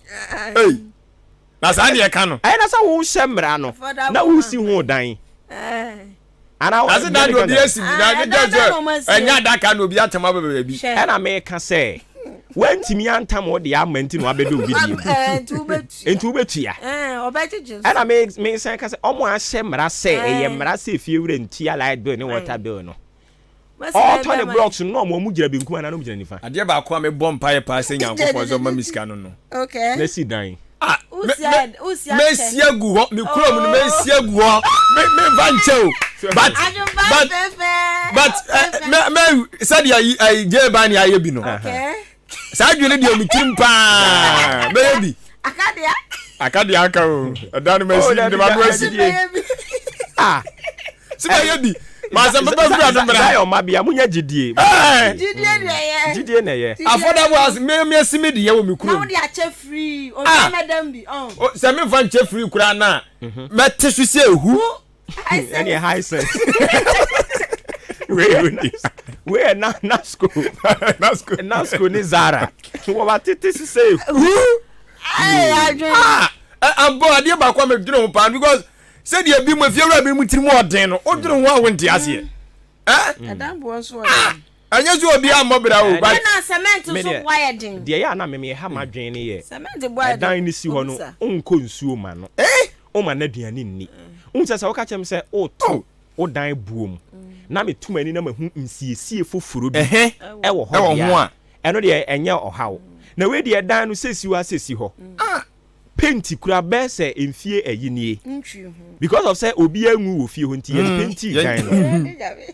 na sa ne ka no na sa wo hye mra no na wo si ho dan ana naze na do bi asi na je enya daka no bi atema bebe bi na me ka say wantimi antam wo de amanti no abedo video enti ubetua obejeje ana me san ka say omo ahye mra say eye mra say fie wura ntia light bill ne water bill no all to the blocks no mo mu gira benkum na no mu gira nifa ade ba ko me bom pae pa se nyankopɔ zo ma miska no no okay na si dan usia me siagu ho me krom no me siagu ho me vancheo but me said I je ban ya yebi no okay sa dwene de omitim pa baby akadia aka o dan me si de ma do asi siba yebi ma se baba fura no mra yo ma bia munya gidie gidie na ye affordable as me simi de ye wo mi kuro na wo de ache free o na madam bi se me fa nche free kura na me tesu se ehu any high sense we na school ni Zara wo ba tete se ambo ade ba kwa me dwene ho pa because said you be my fear be mutim odin no odwene ho awonti ase adam bo so anya zo obi amobra o but na cement so wiring de ya na me ha madwen ne ye cement boy dan ni si ho no onko nsuo ma no o ma na duane nni unse se wo ka chem se o to o dan buom na me tumani na mahu nsiesie foforo bi wo ho ya eno de enye ohaw na we de dan no sesi wa sesi ho penti kura be se emfie ayinie because of say obi anwu wo fie ho nti ye penti dan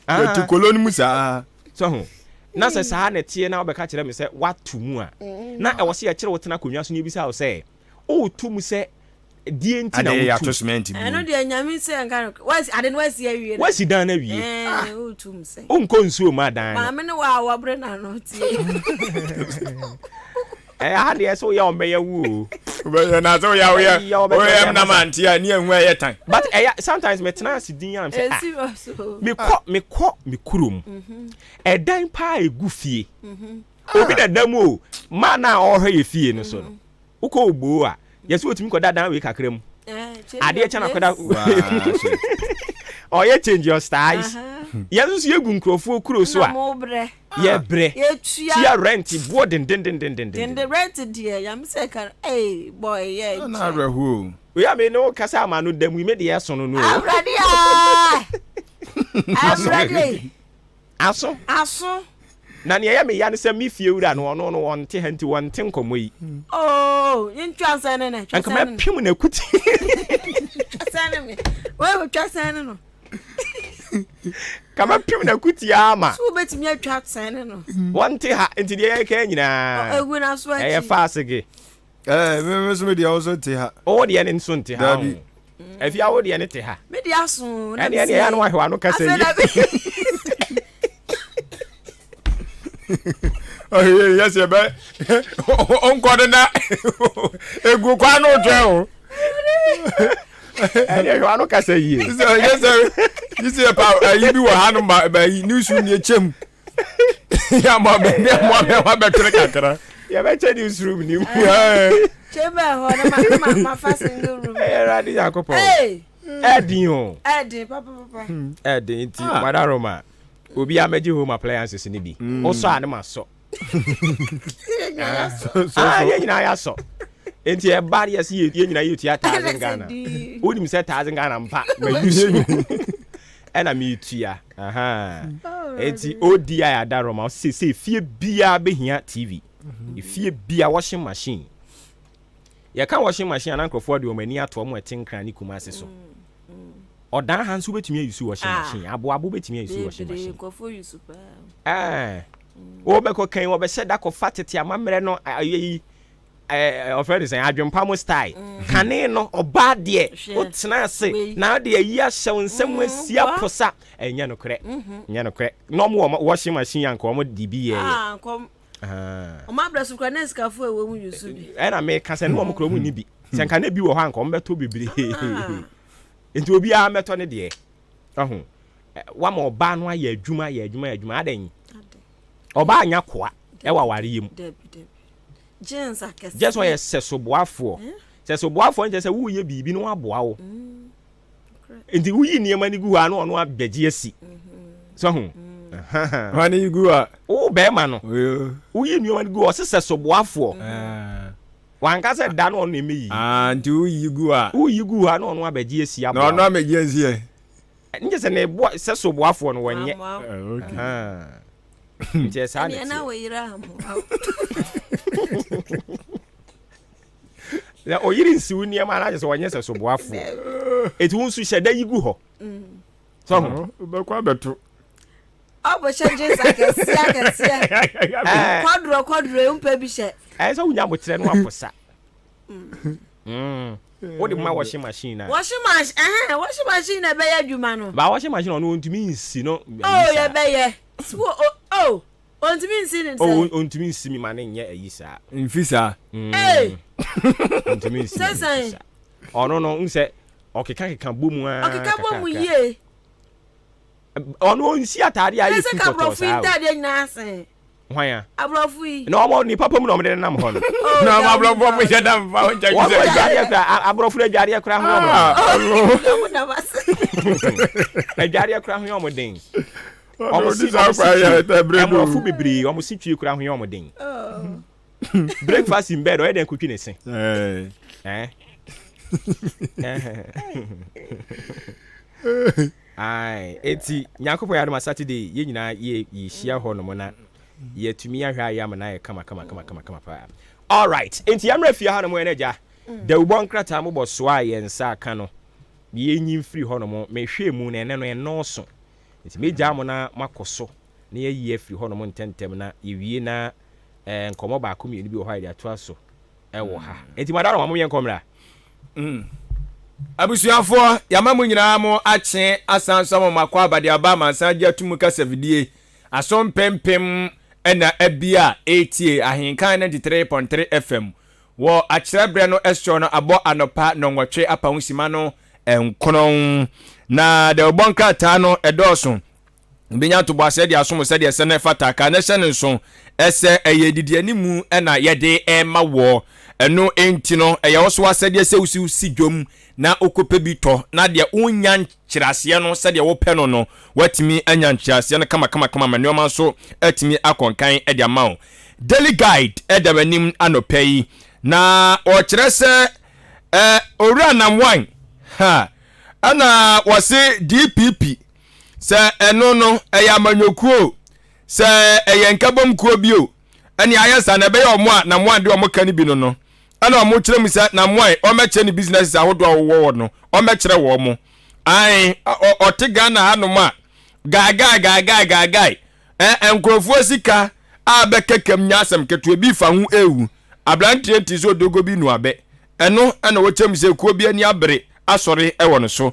no to koloni musa so ho na se sa na tie na obeka kire me se watu mu a na e wo se ya kire wo tena konwa so ni bi sa wo se o tum se die nti na ya tosment bi eno de nyame se nka wasi ade no wasi awie wasi dan na wie o tum se onko nsuo ma dan ma me no wa bre na no tie ha de so ya o me ya wu be na so ya o ya na manti a ni ehun e tan but sometimes me tena sidin am say me kurum dan pa egu fie obi da dam o ma na o hwe fie no so no uko ogbo a yeso otimi ko dadan we kakram ade e chana koda o ye change your styles yeso ye gu nkrofo kuro so a ye bre tia rent bo den the rent there yam say kan boy yeah na rehu we am no kasa ma no dam we me de yeso no no ready aso na ne ya me ya ne se me fie wura no no wonte hanti wonte nkomo yi yin twasan ne twasan anka me pim na kuti twasan me we twasan no kama pim na kuti ama so betimi atwasan no wonte ha enti de ya ka nyina egu na so e faasege me so me dia also te ha o de ne nso nte ha efi awo de ne te ha me dia so na ne ya no ahwa no kasa yi yes ye be onko de na egu kwa no twe o ahwa no kasa yi yes this is pa yi bi wa hanu ba yi news ni echem ya ma be wa be tere kakara ya be che news room ni mu chebe ho na ma fasting room radi yakopo edin papa edin ti madaroma obi ameji home appliances ni bi o so ane ma so ye nyina ya so enti e bari yes ye nyina ye tua 1000 Ghana onim se 1000 Ghana mpa ma use ena mi tua enti odi ya daroma se fie bia behia TV fie bia washing machine ya kan washing machine anankofo de o mani ato mo etenkran ni kumase so odan hanso betimi use washing machine abo betimi use washing machine kofo use pa o be ko kan wo be sheda ko fatete amamre no ayi offer say adwempa mo style kane no oba de wotena ase na de ayi ahye nsem asia posa enya no kre no mo washing machine yanko mo dibi ye o ma brasu kwa neska fu ewo mu yusu bi na me ka se no mo kro mu ni bi se nka na bi wo ha nko mbeto bibiri enti obi a meto ne de ahu wa ma oba no aye adwuma adan oba anya koa e wa ware yim Jens akese just why seso boafo seso boafo nje se wo ye bibi no aboa wo enti wo yi niam ani gu ha no ono abegye asi so hu wani gu a o be ma no wo yi niam ani gu o se seso boafo wan ka se da no ono emeyi nti wo yi gu ha no ono abegye asi aboa no ono abegye asi e nje se ne bo seso boafo no wonye nje sa ne na we yira mo ya oyiri nsiwu niam ana je so wonye seso boafo eti won su hyeda yigu ho so ho be kwa beto abo changes akese kwadro umpe bi hye so wunya mo kire no aposa what the washing machine na washing machine na be ya dwuma no ba washing machine no ntimi nsi no ya be ye ontimi nsi ni say ontimi nsi mi ma na nye ayisa mfisa ontimi nsi say no nse okeka bomu a okeka bomu ye nsi atade ayi fu toto sa ntade nyina se hwan abrofu yi no mo ni papa mu no me nam ho no no abrofu mo je dam fa on change abrofu le jare akra ho mo na bas e jare akra ho mo den omo si sa ya ta bredo omo fu bibiri omo si twi akra ho mo den breakfast in bed o e den kutwi ne se ai eti nyakopo ya ma Saturday ye nyina ye hia ho no mo na ye tumi ahwa ya ma na ye kama pa all right enti amra fia ha no mo enaja da ubon krata mo boso a ye nsa aka no ye nyin free ho no mo mehwe mu na ene no ye noso enti meja mo na makoso na ye ye free ho no mo ntentem na ye wie na nkomo ba ko mi bi ho ha ya to aso e wo ha enti madaro mo ye nkomra abusuafo yamamu nyina mo ache asanso makwa abade aba mansaje atumu kasavidie asom pempem ena abia ATA Ahenkan 93.3 FM wo acherebre no estro no abo anopa no nwotwe apa husima no enkonon na de obonka ta no edoso binya to boase de asom se de se na fata ka na hye nso ese eyedidi animu ena yede ema wo eno enti no eyewo so asede se usi dwom na okope bi to na de unya nkyirase no se de wo pe no watimi anya nkyirase no kama manoma so atimi akonkan e de amawo daily guide e de banim anopai na o kyerɛ sɛ owura namwan ha ana wase DPP sɛ eno no eya manyokuo sɛ eyenkabom kuo bio ani ayesa na be yo mo a namwan de o mo kan bi no ana mo kyerɛ mu sɛ namwan o mɛkyerɛ ni business ahodo wo no o mɛkyerɛ wo mo ai o te Ghana hanoma gagai enkrofo sika a bekekam nyasem keto bi fa hu ewu ablantie nti so dogo bi nu abe eno ana wo kyerɛ mu sɛ kuo bi ani abere asɔre ɛwɔ no so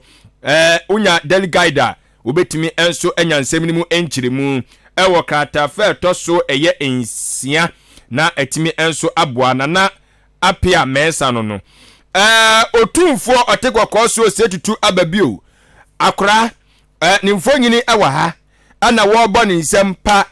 unya daily guide a obetimi enso enyansem ni mu enkyiremu ɛwɔ krata fa to so ɛyɛ ensia na etimi enso aboa na apia mesa no otumfo otegwakọ so setutu ababio akora nimfo nyini ɛwɔ ha ana wo bɔ ne nsɛm pa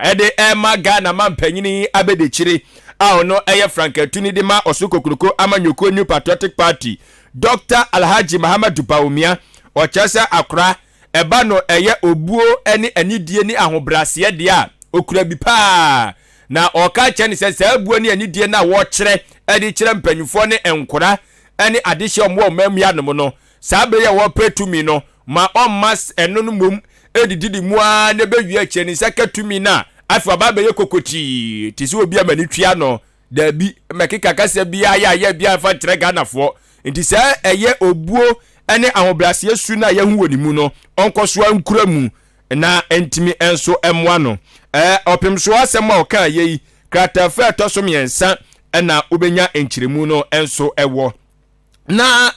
ede ema Ghana mampanyini abedechire a ono ɛyɛ frankatuni de ma osokokuruko amanyoko New Patriotic Party Dr. Alhaji Muhammadu Bawumia ɔkyerɛ akora ɛba no ɛyɛ obuo ɛne anidie ni ahobrase de a okura bi pa na oka kyɛ ne sɛ abuo ne anidie na wo kyerɛ ɛde kyerɛ mpanyufo ne enkora ɛne adehye ɔmo mamia no no saa be yɛ wo pretumi no ma ɔmas ɛno no mum edididi mua ne be wie kyɛ ne sɛ katumi na afi aba be yɛ kokoti ti sɛ obi amani twia no da bi mekeka kasa bi ya bia fa kyerɛ Ghanafo nti sɛ ɛyɛ obuo ɛne ahobrase su na yɛ hu wɔ ni mu no ɔnkɔso ankura mu na entimi enso emwa no opemso asɛm a ɔka yei kratafa to so miensa na ubenya enchiremu no enso ewo na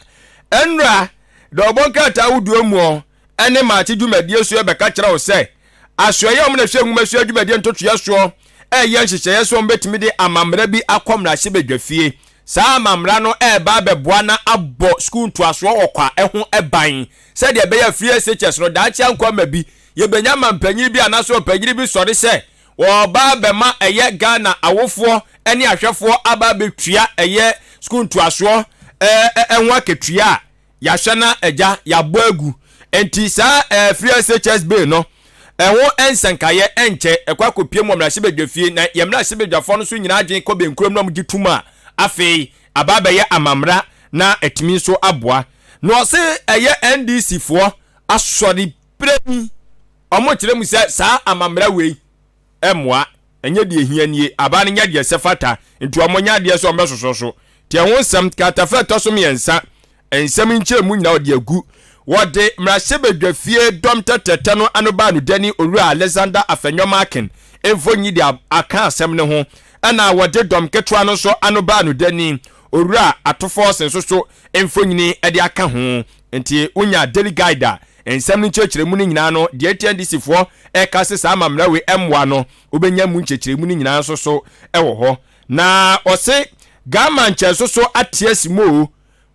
enra do bonkata wuduo mu ene ma ti dwumadie so be ka kira wo se asoye omna hwe nwuma so dwumadie ntotua so eye nhyehyeye so mbetimi de amamra bi akomra hye bedwafie saa amamra no ba beboa na abo school to aso okwa eho eban se de be ya free SHS no da chia nkwa bi ye benya mampanyi bi anaso panyiri bi sori se wo ba be ma eye Ghana awofo ene ahwefo aba betua eye school to aso enwa ketua ya hwana eja ya boagu enti saa free SHS be no ewo ensankaye enche ekwa kopie mu mrahye bedwafie na ye mrahye bedwafo no so nyina adwen ko benkrom no mgituma afei ababa ye amamra na etimi so aboa no se eye NDC fo asori premi omo kire mu se saa amamra wei emwa enye de ehianie aba ne nya de sefata nti omo nya de so omesoso tie ho nsam katafa to so miensa ensam nche mu nyina ode agu wode mrahye bedwafie dom tetete no anoba no dani owura Alexander Afenyomakin emfonyi de aka asem ne ho ana wode dom ketwa no so anoba no dani owura atofo sen so emfonyini ede aka ho enti unya daily guide ensam nchechire mu nyina no de TNDC fo eka se sa mamra we emwa no obenya mu nchechire mu nyina so ewo ho na ose gama nche so atiasimo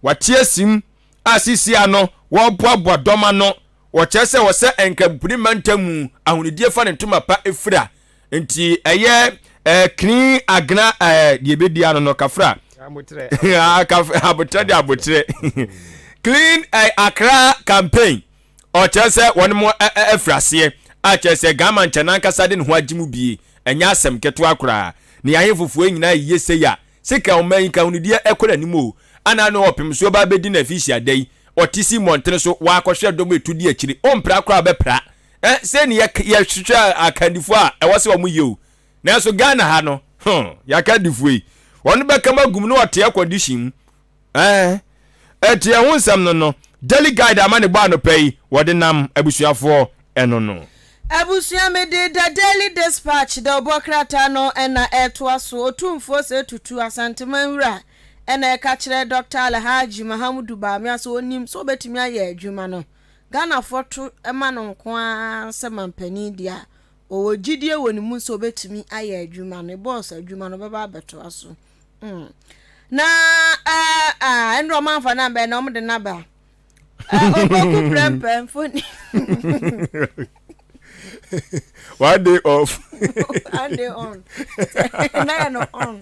watiasim asisi ano wo boaboa doma no wo chese wo se enkaburi mantamu ahunidie fa ne ntoma pa efira enti eye clean agna de bedi ano no kafra abutre clean Accra campaign o chese won mo efrase a chese gama nchana nkasa de ne ho agimu bie enya asem keto akura ne yahefufu nyina yese ya sika o man ka hunidie ekora nimo ana no opimso ba bedi na fisia dai otisi montre so wa akohwe dom etudi akiri ompra kra bepra se ne ye hwehwa akandifo a ewose wo mu yeo na so Ghana ha no ya kandifo yi won be kama gum no ote condition etie ho nsam no daily guide amane ba no pay wode nam abusuafo eno no abusua me de the daily dispatch the obokrata no na eto so otumfo se tutu asantemanwura ena ka kire Dr. Alhaji Mahamudu Bamia so onim so betimi aye adwuma no Ghana foto ema no nko a semampani dia o gidie woni mu so betimi aye adwuma no boss adwuma no beba beto aso na enro manfa na be na omde na ba oboku prempe foni one day off one day on no on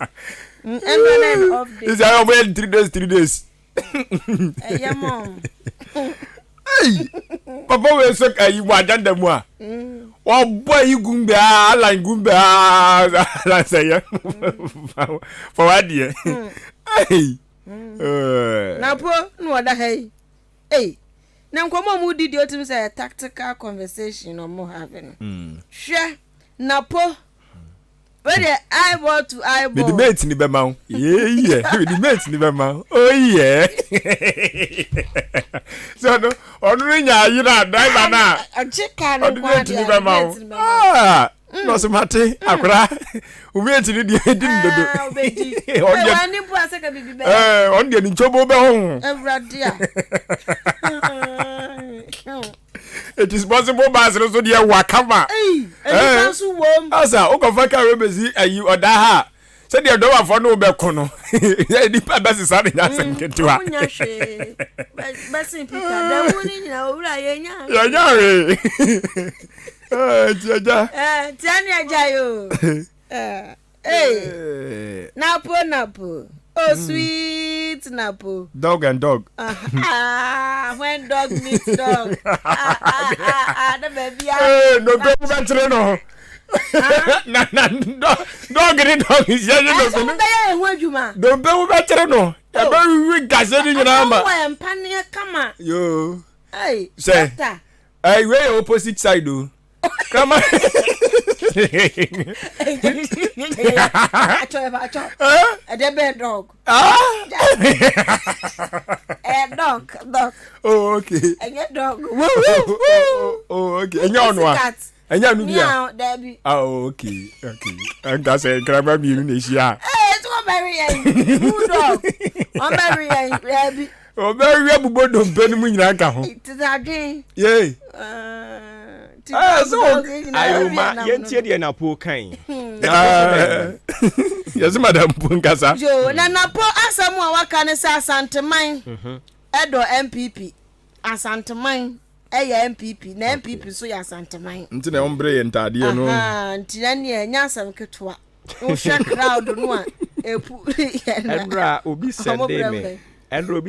and off day is I wait 3 days yeah mom hey papa we so kai wajanda mu a o boy gumbe ala gumbe ala say for what year hey na po no da hey na nkomo mu didi otim say tactical conversation no mo having hwe na po where eyeball to eyeball the mate ni be ma yeah the mate ni be ma oh yeah so no onu nya yira driver na achika no kwa ni be ma no so mate akura umeti ni di ndodo wani bu asaka bibi be on de ni chobo be ho evradia it is possible bas so de wakama so wom asa o ko fa ka remezi ayi oda ha se de do wa fo no be ko no ni pa bas sa nya sem ketua nya hwe bas pika da woni nya owura ye nya re jaja tiani aja yo napo oh sweet napo dog and dog when dog meets dog the baby no go back to no na dog ni dog is ya no so no be hu adwuma do be wo betre no e be wi gase ni nyina ma wa empane kama yo hey say hey we opposite side o come on acho de be dog dog oh okay dog oh okay enyo no anya no bia Meow, Debbie. Okay anga say grandma mi nu na hia It's one very young. Bulldog. I'm very young, Debbie. o be wi abubo do mpe ni mu nyina ka ho It's a dream. ye so ayoma yentie de na po kan yes madam punkasa Jo na napo asamu a waka ne sa Asanteman edo MPP Asanteman eya MPP na MPP so ya Asanteman nti na ombre ye ntade no nti na ne nya asam ketwa o hwa crowd no a epu Endra obi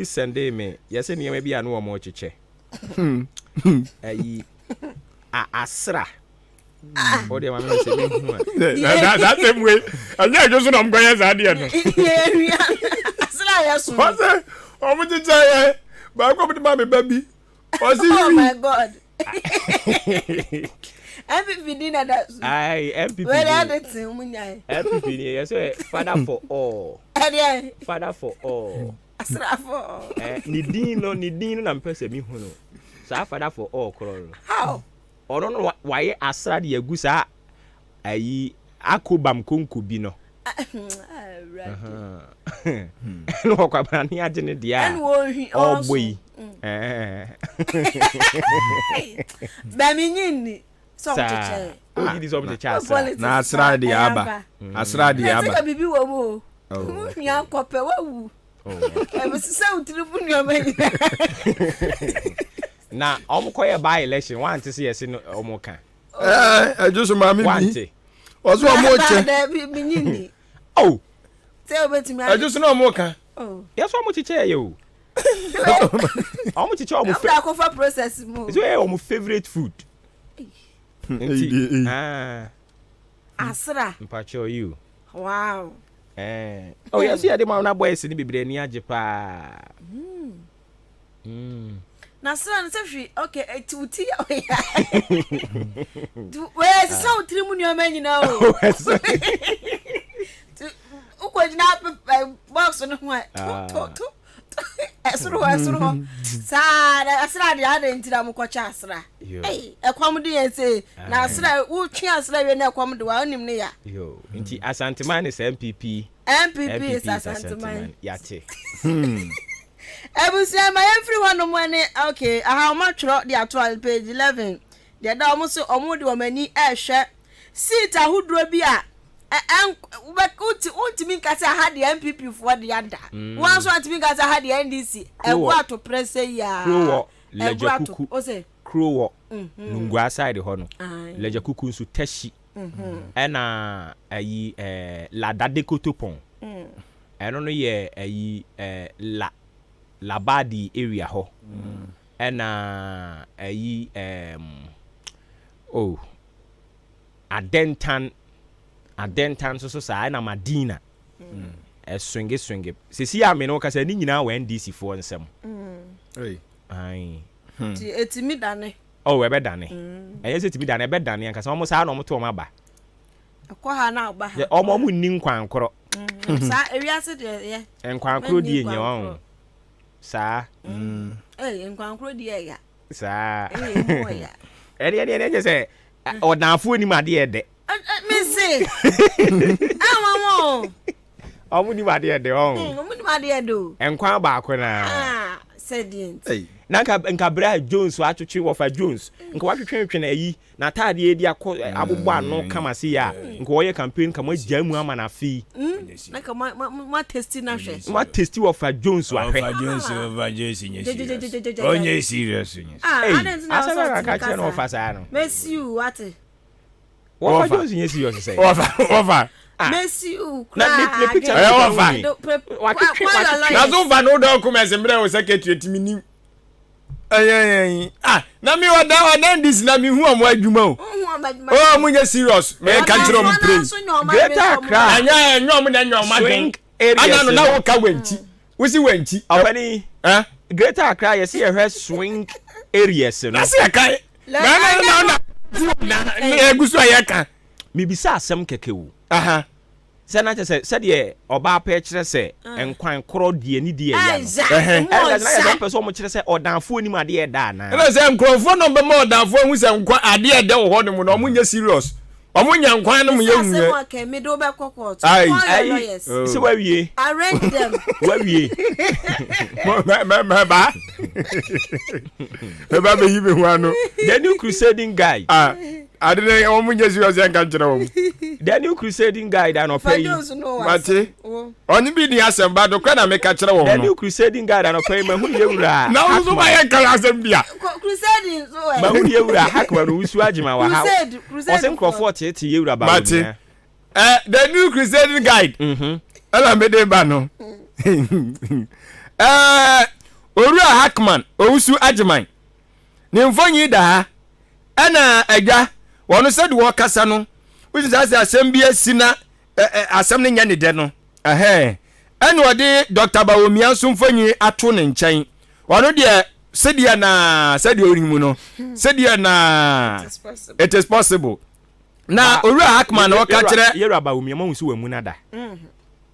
sende me yese niam bia no mo cheche ayi asra o de ma me se me hu that same way anya jo so na mgoye za de no asra ya so what's it o mo cheche ye ba ko bi ma me baby o si oh my god MPP dinner that ai MPP where are the thing munya MPP ni yese father for all father for all asra for ni din no na mpese mi hu no sa father for all kro how ono no waye asra de agu sa ayi akobam konko bi no no kwa bana ni agene dia ogboyi ba mi nyini so cheche o di so me cheche na asra de aba ka bibi wo mo mu hia kope wawu e be se utiribu ni o me na omukoye by election want to see yes no omuka ajuso ma mi bi ozo omoche bi nyini oh se obetimi ajuso na omuka oh yes omuchiche yo omuchiche omu fa kofa process mu is we omu favorite food asra mpacho you wow oh yes ya de ma na boys ni bibre ni age pa na sra na sefwi okay etuti ya we so utirimu ni omenyi na o ukwejina box no ho to esuro sa na asra de ade ntira mukwacha asra ekwam de yense na asra utwe asra we na ekwam de wa onim ne ya yo nti Asanteman is MPP is Asanteman yate ebusia ma everyone no money okay aha ma twro de ato page 11 de da omo so omo de omani ehwe seat ahudro bi a ultimi kasa ha de MPP for the under one so ultimi kasa ha de NDC egu ato press ya leja kuku ose krowo nungwa side ho no leja kuku nso tashi ena ayi lada de kotopon eno no ye ayi labadi area ho ena ayi adentan so sa na madina swinge sisi ame no kasa ni nyina wa NDC fo nsem ai ti etimi dane we be dane se etimi dane be dane kasa omo sa na omo to ma ba akwa ha na ba ha omo mu nni nkwankoro sa ewiase de ye nkwankoro di enye won sa nkwankoro di ya sa mo ya ene se odanfo ni ma de ede Missy. Mama. Omu ni ma de ede on. Omu ni ma de edo. Enkwan ba ko na. Sedient. Na nka bra Jones wa twetwe wofa Jones. Nka wa twetwe na yi na taade edi abobbo ano kama se ya. Nka wo ye campaign kama jamu ama na fi. Na ka ma testi na hwe. Ma testi wofa Jones wa hwe. Wofa Jones nyesi. Onye serious nyesi. Asa ka che na wofa sa no. Messi you what? Wofa Jones nyesi yo say. Wofa. Messi you. Na the picture. Wofa. Na so va no document mbre wo secretary timini. Na mi wada this na mi hu am adwuma o. Oh munya serious. Me kan kire om pray. Greater Accra. Anya nyom na nyom adwen. Ana no na wo ka wanti. Wo si wanti. Opani. Greater Accra yes here swing areas no. Na se kai. Na egusu ayaka. Me bisa asem keke wo. Aha. sɛ na kyɛ sɛ sɛdeɛ ɔbaa pɛ kyerɛ sɛ nkwan korɔ die ni die ya no na yɛ pɛ sɛ ɔmo kyerɛ sɛ ɔdanfo nim adeɛ da na ɛna sɛ nkurɔfoɔ no bɛma ɔdanfo hu sɛ nkwa adeɛ da wɔ hɔ no mu na ɔmo nyɛ serious ɔmo nya nkwan no mu yɛ hu sɛ wawie arrange them wawie mɛba bɛyi me hu ano the new crusading guide ade ne ɔmo nyɛ serious yɛ nka nkyerɛ wɔm the new crusading guide anɔpɛ yi mate ɔne bi ni asɛm ba do kora na meka kyerɛ wɔm the new crusading guide anɔpɛ yi mahu yɛwura na wo so ba yɛ nka asɛm bia crusading so mahu yɛwura hakma no wusu agyima wa ha ɔsɛ nkurɔfoɔ tete yɛwura ba mate the new crusading guide ɛna mede ba no owura hakman owusu agyeman ne mfonyi da ha ɛna agya wɔno sɛ de wɔkasa no wosi sɛ asɛm bi asi na asɛm no nyɛ ne dɛ no ɛna ɔde Dr. Bawomia nso mfonyi ato ne nkyɛn wɔno deɛ sɛdeɛ ɔrimu no sɛdeɛ na it is possible na owura hakman na wɔka kyerɛ yɛwura Bawomia ma nso wɔ mu nada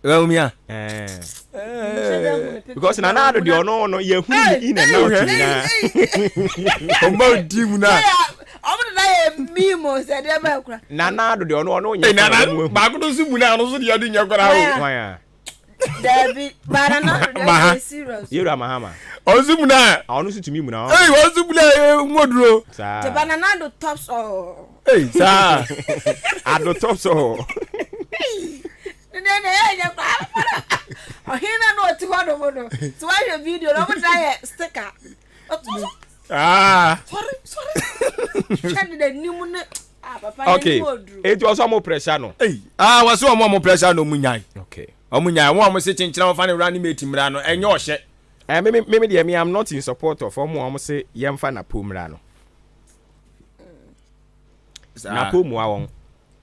Bawomia because na na do de ɔno no yɛ hu in and out na ɔma di mu na ọmọdé náà yẹ mímọ sẹdẹ bẹẹ kura. nana do de ọno yẹ. nana baako tó sùn mu náà ọno sùn di ọdún yẹn kọ́ra o. dẹbi bàrà náà do de ọdún serious. yéèrè amahama. ọ̀n sùn mu náà. ọ̀n sùn tùmí mu náà. ee wọ́n sùn mu náà mú dúró. saa tẹ banana do tops ọ. ee saa ado tops ọ. ne yẹ yẹ kọ́ ọ̀hìn náà ní o ti wọ́n dọ̀bọ̀ dọ̀ tí wọ́n yẹ fídíò lọ́wọ́ tí wọ́n yẹ sticker. Sorry. Okay. It was more pressure no. Was so more pressure no munyai. Okay. Omunyai one was sitting china fan running mate mrano and your shit. Maybe I'm not in support of almost say yamfa na pumrano. Na pumu awon.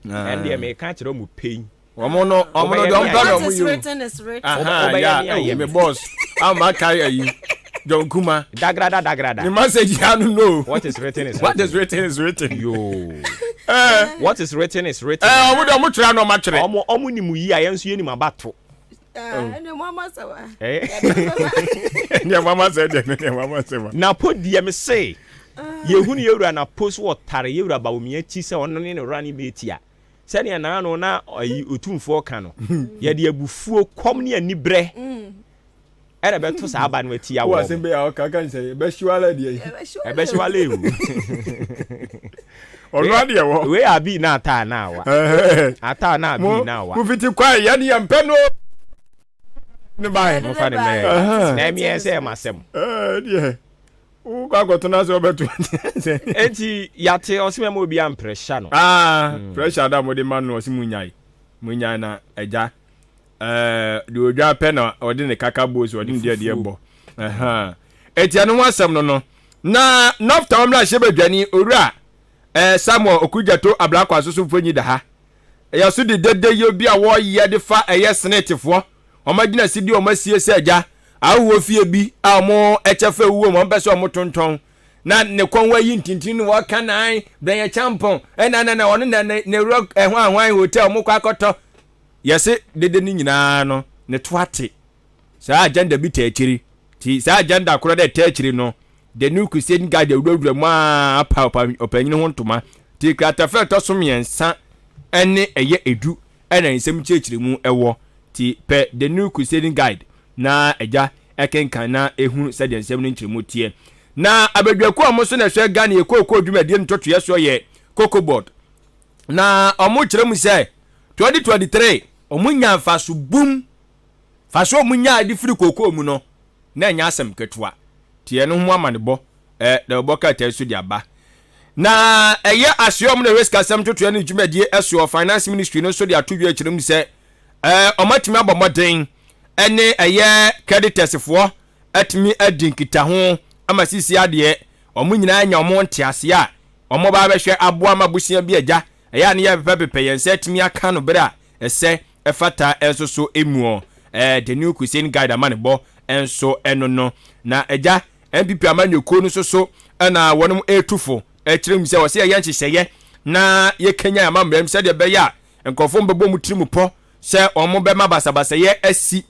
And they may catch mu pain. Omono don't what is written is written. Yeah, me boss. I'm carry you. John Kuma. Dagrada. The message I don't know. What is written is what is written is written. Yo. What is written is written. Omo try no match. Omo ni mu yi ayenso ni mabato. Ne mama sawa. Ne mama said ne mama said. Na podi me say. Yehunu yewura na post what tare yewura ba omi achi se ono ne rani betia. Se ne na no na otumfo ka no. Ye de abufuo kom ne ani bre. Era beto sa aba no atia wo. Wo asembe ya ka kan say be shiwala de yi. E be shiwala ewu. Ono ade wo. We abi na ata na wa. Ata na abi na wa. Mu fiti kwa ya ne yampe no. Ne bai. Mo fa ne me. Na mi ese masem. Die. U ka goto na so beto. Enti yate osime mo bi am pressure no. Pressure da mo de man no osimunyai. Munyai na eja. The odwa pena odi ne kaka boss odi ne de ebo etia no wasam no na nofta omla shebedwani owura Samuel Okujato ablakwa soso mfonyi da ha ya so de dede yo bi a wo ye de fa senetefo omagina sidi omasie se agya awo fie bi a mo echefa wuo mo mpese omo tonton na ne konwa yi ntintin wo kanan ben ya champon na ono ne rock ahwan hotel mo kwa akoto yese dede ni nyina no ne toate sa agenda bi taachiri ti sa agenda koro de taachiri no the new Christian guide ewura mu apa opanyin ho ntoma ti kratafe to so miensa ene eye edu ena nsem chiachiri mu ewo ti pe the new Christian guide na eja ekenkan na ehunu se de nsem no nchiri mu tie na abadwaku omo so na hwe Ghana ekoko dwumadie ntoto yeso ye Cocoboard na omo kire mu se 2023 omunya faso boom faso omunya adi firi koko mu no na nya asem ketua tie no ho amanebo da oboka tasu di aba na eye asiom na risk asem toto ne dwumadie eso finance ministry no so di atodwe akire mu se omatimi abomoden ene eye creditors fo atimi adinkita ho amasisi ade omunyina anya omo ntiase a omo ba behwe aboa mabusia bi agya eye ne ye pepepe yense atimi aka no bra ese efata enso emuo the new Christian guide amanebo enso enono na eja MPP amanyoko no so na wonum etufo ekirem se wo se ye nhyehye na ye Kenya amamrem se de be ya nkofo mbebo mu tirimu po sɛ ɔmo bɛma basabasayɛ asi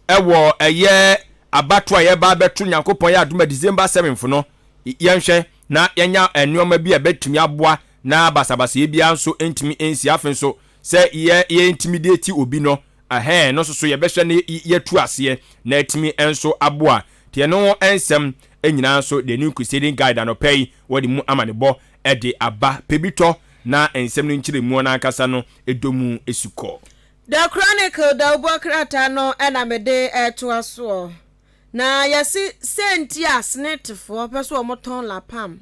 ɛwɔ ɛyɛ abato a yɛba bɛto nyankopɔn yɛ adoma December 7th no yɛnhwɛ na yɛnya nneɛma bi a bɛtumi aboa na basabasayɛ bia nso ntumi nsi afe nso sɛ yɛ intimidate obi no no so yɛbɛhwɛ ne yɛtu aseɛ na atumi nso aboa tie no ensɛm nyinaa nso the new crusading guide anɔpɛ yi wɔde mu amanebɔ ɛde aba pebitɔ na ensɛm no nkyerɛ mu na ankasa no edomu esukɔ. The Chronicle da ubokrata no ena mede to aso na yesi senti asnetfo peso omoton la pam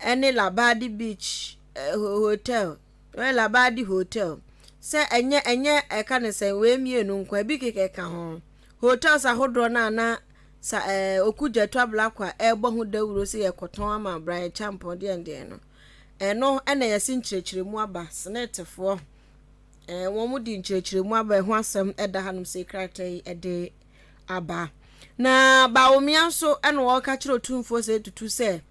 ene Labadi Beach hotel Labadi hotel se enye eka ne se we mienu nkwa bi keke ka ho hotels ahodo na sa okuja twabla kwa ebo ho dawuro se yekoton ama Brian Champo de no eno ena yesi nkyerɛkyerɛ mu aba snetfo wɔn mu di nkyerɛkyerɛ mu aba ho asɛm ɛda hanom sɛ kratai ɛde aba na baomia nso ɛna wɔka kyerɛ otumfo sɛ tutu sɛ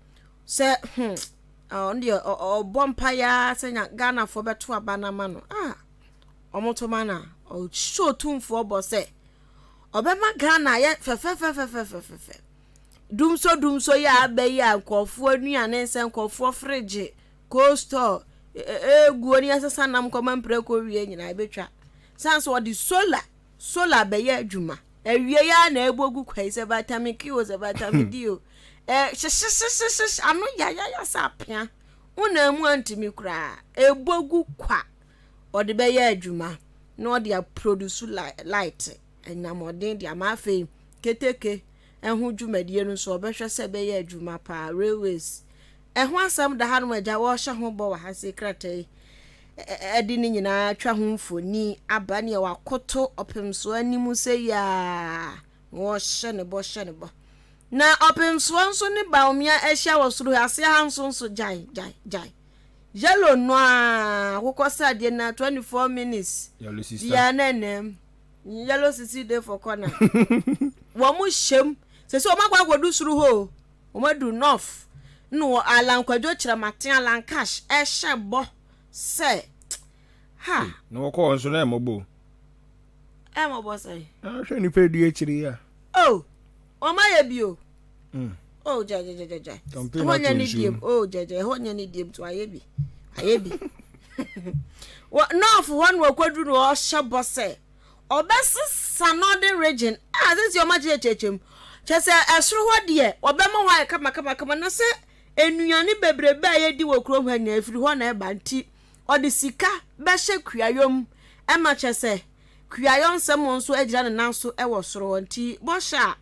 on the bompa ya sɛ Ghana fo bɛto aba na ma no ɔmoto na o show otumfo bɔ sɛ ɔbɛma Ghana yɛ fɛfɛfɛfɛfɛfɛ dumso ya abayi ankɔfo anuane nsɛ nkɔfo fridge cold store egu oni asesa nam koma mpreko wie nyina betwa sans wo di solar beye adwuma awie ya na ebogu kwai se vitamin K o se vitamin D o anu ya sapia una mu antimi kra ebogu kwa odi beye adwuma na odi a produce light enamodin di amafe keteke ehun dwumadie no so obehwe se beye adwuma pa railways ehun asam da hanu agya wo hye ho bo wa hase kratai edi ni nyina twa ho mfoni aba ne wakoto opemso animu se ya wo hye ne bo na opemso nso ne baomia ehia wo suru ase ha nso jai yellow no a kokosa de na 24 minutes ya nenem yellow sisi dey for corner wo mu hyem se o magwa godu suru ho o madu north no alankwadwo kyerɛ maten alankash ehye bo se ha no ko nso na emobo say hwe ni pe di akiri ya o ma ye bio oh ja honya ni diem honya ni diem to ayebi north one wo kwadu no hye bo se obesisa northern region this your magic chechem chese esuru ho de obema ho kama na se enuane bebrebe a yedi wo krom ha nya afiri ho na eba nti odi sika be hye kuayom ema chese kuayon nsem nso agira ne nanso ewo soro nti bo hye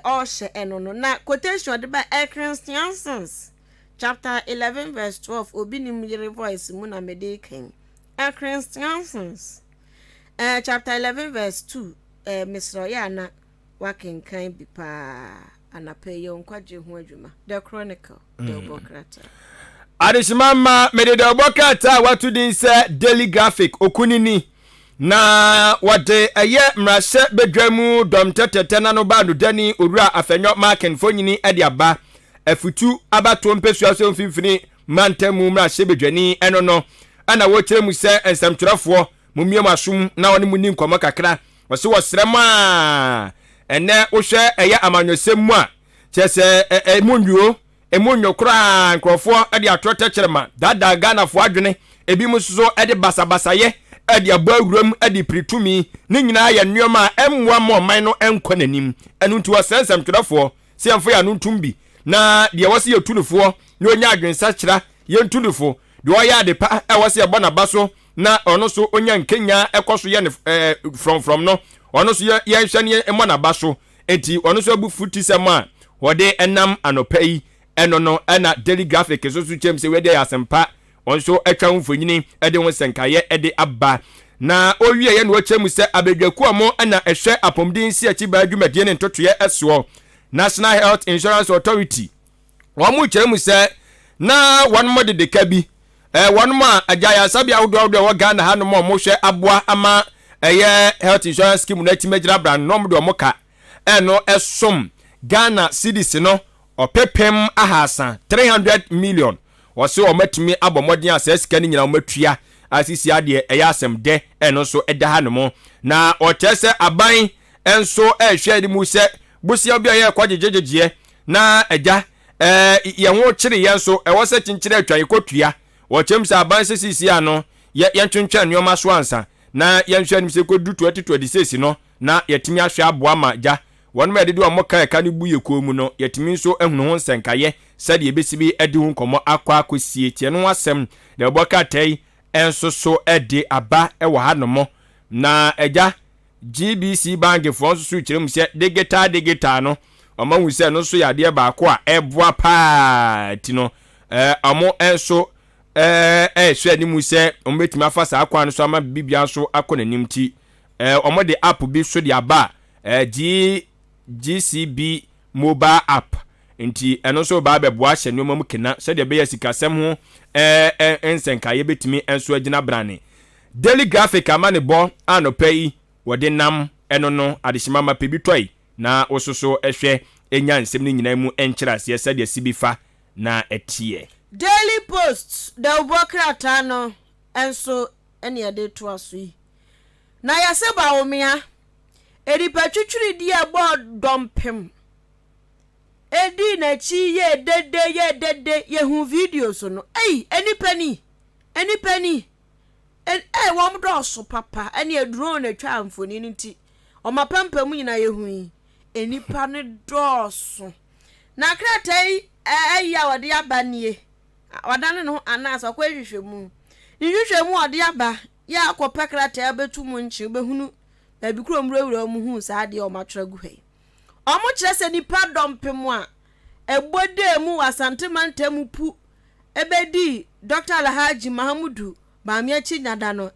all hye enono na quotation de ba Ecclesiastes chapter 11 verse 12 obi nim yire voice mu na medican Ecclesiastes chapter 11 verse 2 Mr. Yana wakenkan bi pa anape yo nkwaje ho adwuma the Chronicle the Bokrata Adishimama mede the Bokrata watu din se daily graphic okunini na wade eye mrahye bedwamu dom tetete na no ba no dani owura afenyo marken fonyini ede aba afutu abato mpesua so mfimfini mantemu mrahye bedwani eno no ana wo kyerɛ mu se ensamtwerɛfoɔ mumiem asum na woni muni nkɔmɔ kakra wɔse wɔsrɛma ene wohwɛ eye amanyosem mu a kyese emunyo kra nkrɔfoɔ ede atrɔtɛ kyerɛma dada Ghana fo adwene ebi muso ede basabasaye ede abawuram ede pritumi ne nyina ya nneɔma emmoa mo man no enkɔ nanim enu nti wɔsensem twerɛfoɔ se emfo ya no ntumbi na de wɔse yetunufoɔ ne onya adwensa kyera yentunufo de ɔya de pa wɔse yɛbɔ na baso na ɔno so onya nkenya ɛkɔ so yɛ ne from no ɔno so yɛ hwɛ ne emɔ na baso enti ɔno so abu futi sɛm a wɔde enam anɔpa yi ɛno no ɛna daily graphic so kyem sɛ wede asempa onso atwa mfonyini ede ho senkaye ede aba na owie ye no kyem sɛ abedwaku amo ɛna ɛhwɛ apomdin si achi ba adwumadie ne ntotoye ɛso National Health Insurance Authority wɔn mu kyerɛ mu sɛ na wɔn mo de ka bi wɔn mo agaya sabi awdo wɔ Ghana ha no mo hwɛ aboa ama ɛyɛ health insurance scheme na timagira brand no mo de mo ka ɛno ɛsom Ghana cedis no opepem ahasa 300 million wose o matumi abomodin asa sika ni nyina o matua asisi ade ɛyɛ asɛm de ɛno so ɛda ha no mo na ɔkyɛ sɛ aban ɛnso ɛhwɛ de mu sɛ bosia bi a yɛ kwagyegyegye na agya yɛn ho kyere yɛn so ɛwɔ sɛ kyenkyere atwa yɛkɔtua wɔkyɛm sɛ aban sɛ sisi ano yɛntwentwɛn nneɔma so ansa na yɛnhwɛ anim sɛ kɔdu 2026 no na yɛtumi ahwɛ aboa ma gya wɔn ma yɛde wɔn ka ɛka no bu yɛ kɔn mu no yɛtumi nso ahunu ho nsɛnkaeɛ sɛdeɛ ebesi bi ɛde ho nkɔmɔ akɔsie tie no asɛm na ɛbɔ katai ɛnso so ɛde aba ɛwɔ ha nom na agya GBC bank foɔ nso so kyerɛ mu sɛ digital no ɔma hu sɛ no nso yɛ adeɛ baako a ɛboa paa ti no ɔmo ɛnso ɛhwɛ anim sɛ ɔmo betumi afa saa akwan no so ama bibia nso akɔ n'anim ti ɔmo de app bi so de aba GCB mobile app nti ɛno nso ba bɛboa hyɛ nneɛma mu kena sɛdeɛ ɛbɛyɛ sikasɛm ho nsɛnkaeɛ betumi nso agyina brane daily graphic ama ne bɔ anɔpɛ yi wɔde nam ɛno no adehyema ma pɛ bi tɔi na wososo ɛhwɛ enya nsɛm no nyinaa mu ɛnkyerɛ aseɛ sɛdeɛ si bi fa na ɛteɛ daily post da ubokrata no enso ene yade to aso yi na yase ba omia edipa twitwiri di ebo dompem edi na chi ye dede ye hu video so no eni pani wom do so papa ene drone atwa amfoni nti o mapampam nyina ye hu yi enipa ne do so na kratai ya wode abanie wadane no anas akwahwehwemu ni hwehwemu ode aba ya akopekra betu mu nchi behunu na bi kuro mrawura mu hu saa de o matwra gu hei o mo kire se nipa dompem a ebode mu asante mantam pu ebedi Dr. Alhaji Mahamudu Bamiachi nyada no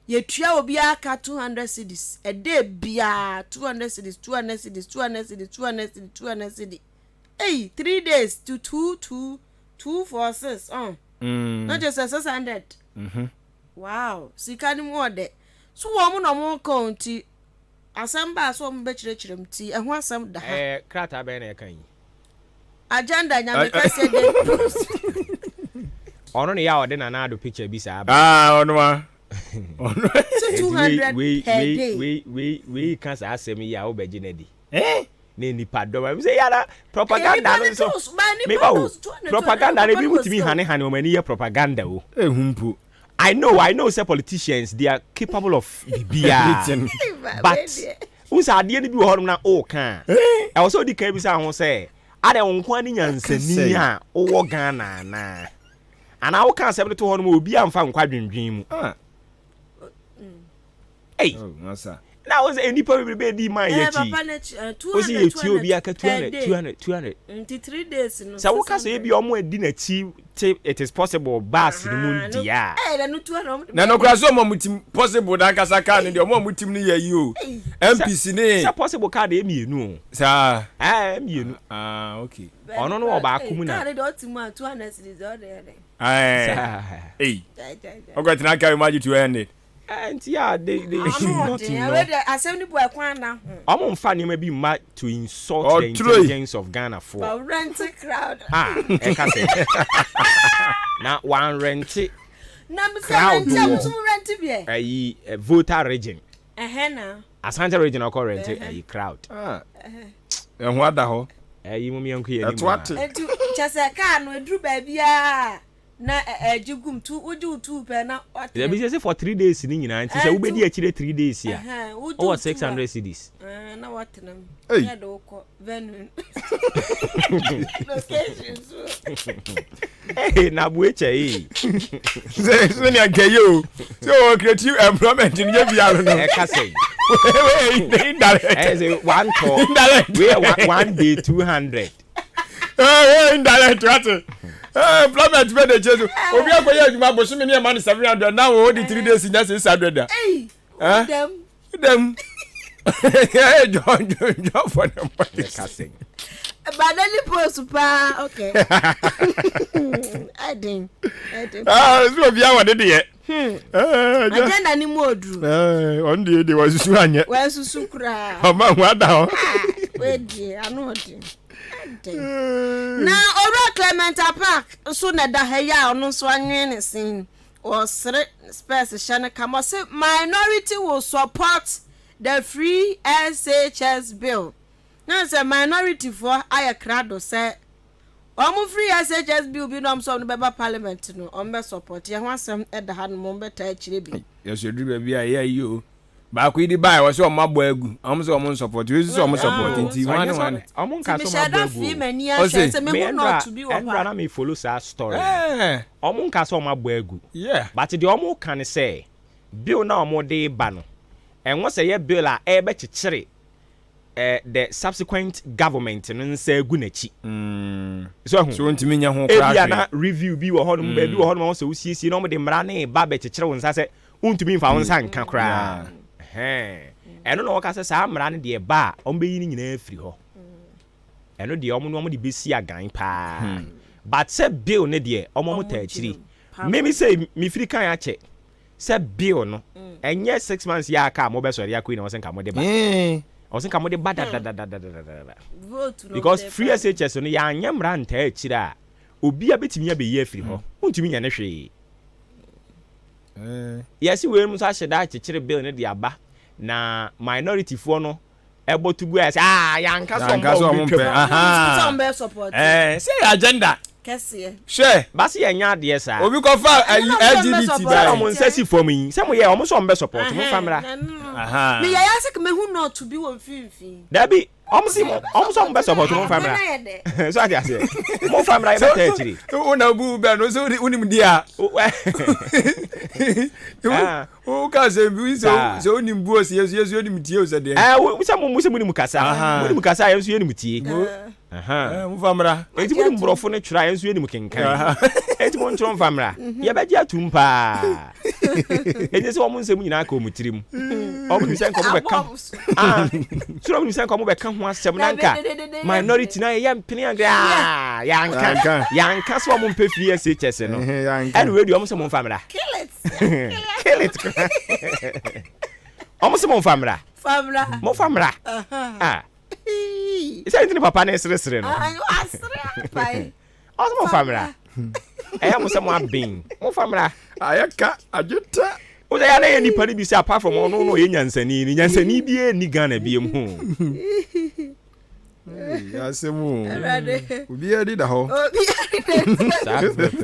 yetua obi aka 200 cedis ede bia 200 cedis 200 cedis 200 cedis 200 cedis 200 cedis 3 days to 246 not just 600 wow sikani mo de so wo mo no mo konti asamba so mo be chirechirem ti eho asam da ha krata be na kan yi agenda nya me kase de ono ne ya ode na na do picture bi sa ba ono ma ono 200 we kan sa asem ya wo be gine di ne nipa do ma say yara propaganda no so me ba wo propaganda ne bi mutimi hane o mani ye propaganda o ehumpu I know say politicians they are capable of bibia but usa ade ne bi wo na o kan e wo so di kan bi sa ho say ade wonko ani nyansani a wo Ghana na ana wo kan asem to ho no obi amfa nkwa dwendwen mu masa na was any people be di man yachi osi yeti obi aka 200 3 days no so wo ka say bi omo adi na chi it is possible bas ni mu dia na no kra so omo mutim possible da kasa ka ne de omo mutim ni yayi o MPC ne it's possible card e mienu sa mienu okay ono no oba akumu na card de otimu 200 cedis order ogo tina ka imagine 200 and yeah they should not know asem ni boy kwan na omo mfa ne ma bi ma to insult the intelligence of Ghana for rent crowd ka say na one rent na me say rent bi voter region na Asante region o rent crowd ho ada ho mu mi yanku ye ni etu chese ka no edru ba bia na jigum tu uju tu pe na they be say for 3 days ni nyina nti say we be di akire 3 days ya o 600 cedis na what nam ya do ko venue na bueche say ni agayo so creative employment ni bia no ka say indirect say one call we one day 200 indirect what employment be de jesu obi akoye adwuma boso me ne man 700 now o di 3 days nya 600 them John for them casting badali post pa okay I think so bia wode de agenda ni modru on de wasusu anye wasusu kura mama hu ada ho we di anodi na ora Clement Park so na da ha ya ono so anwen ne sin was space shana come say minority will support the free SHS bill. Now say minority for aya crowd say free SHS bill be no so no beba parliament no be support ye ho asem e da ha no mo beta akire bi. Yes you do be ya you. Ba ko di buy was o mabo agu. So mo support. You so mo support nti one. Amon ka so mabo agu. Say me not to be one. Na me follow sa story. Amon ka so mabo agu. Yeah. But the omo kan say bill na omo de ba no. Enwo say ye bill a e be chichire the subsequent government no nsa agu na chi. So ntimi nya ho crash. E na review bi wo hodum ba bi wo hodum so usiesie no mo de mra na ba be chichire won sa say untumi mfa won sa nka kra. Eno no waka say sa mra ne de ba ombe yi ni nyina afiri ho. Eno de omo no omo de besi agan pa. But say bill ne de omo mo ta akiri. Me say me firi kan ya che. Say bill no enye 6 months ya ka mo be sori akoi na wo senka mo de ba. O senka mo de ba da. Because free SHS no ya anya mra nta akiri a obi a betimi ya be ye afiri ho. Untumi nya ne hwe. Yes we mu so ahye da chechire bill ne de aba. Na minority for no ebo to go as yanka so mo pe aha support say agenda kese share basi enya de sa obi ko fa LGBT ba mo nsesi for me say mo ye o mo so mbe support mo famra aha me ya yasek me hu not to be one finfin dabi o mo so mbe support mo famra so ati ase mo famra e beta echiri o na bu be no so unim dia o ka se bi so unim bu o se yesu unim tie o se de we say mo nim kasa yesu unim tie aha mo famra enti mo nim brofo ne twira yesu unim kenkan enti mo ntro famra ye be dia tumpa enti se o mo nsem nyina ka o mutirim o mo nsen ko mo be ka so mo nsen ko mo be ka ho asem na nka minority na ye mpene yanka so mo mpe free SHS no anyway do mo se mo famra kill it Omo se mo famra mo famra isa intini papa na sere no asre pai omo mo famra mo se mo abin mo famra ayaka ajuta o ya na ye nipa ni bi se apart from no ye nyansani bi ni Ghana bi em ho ya se mo obi edi da ho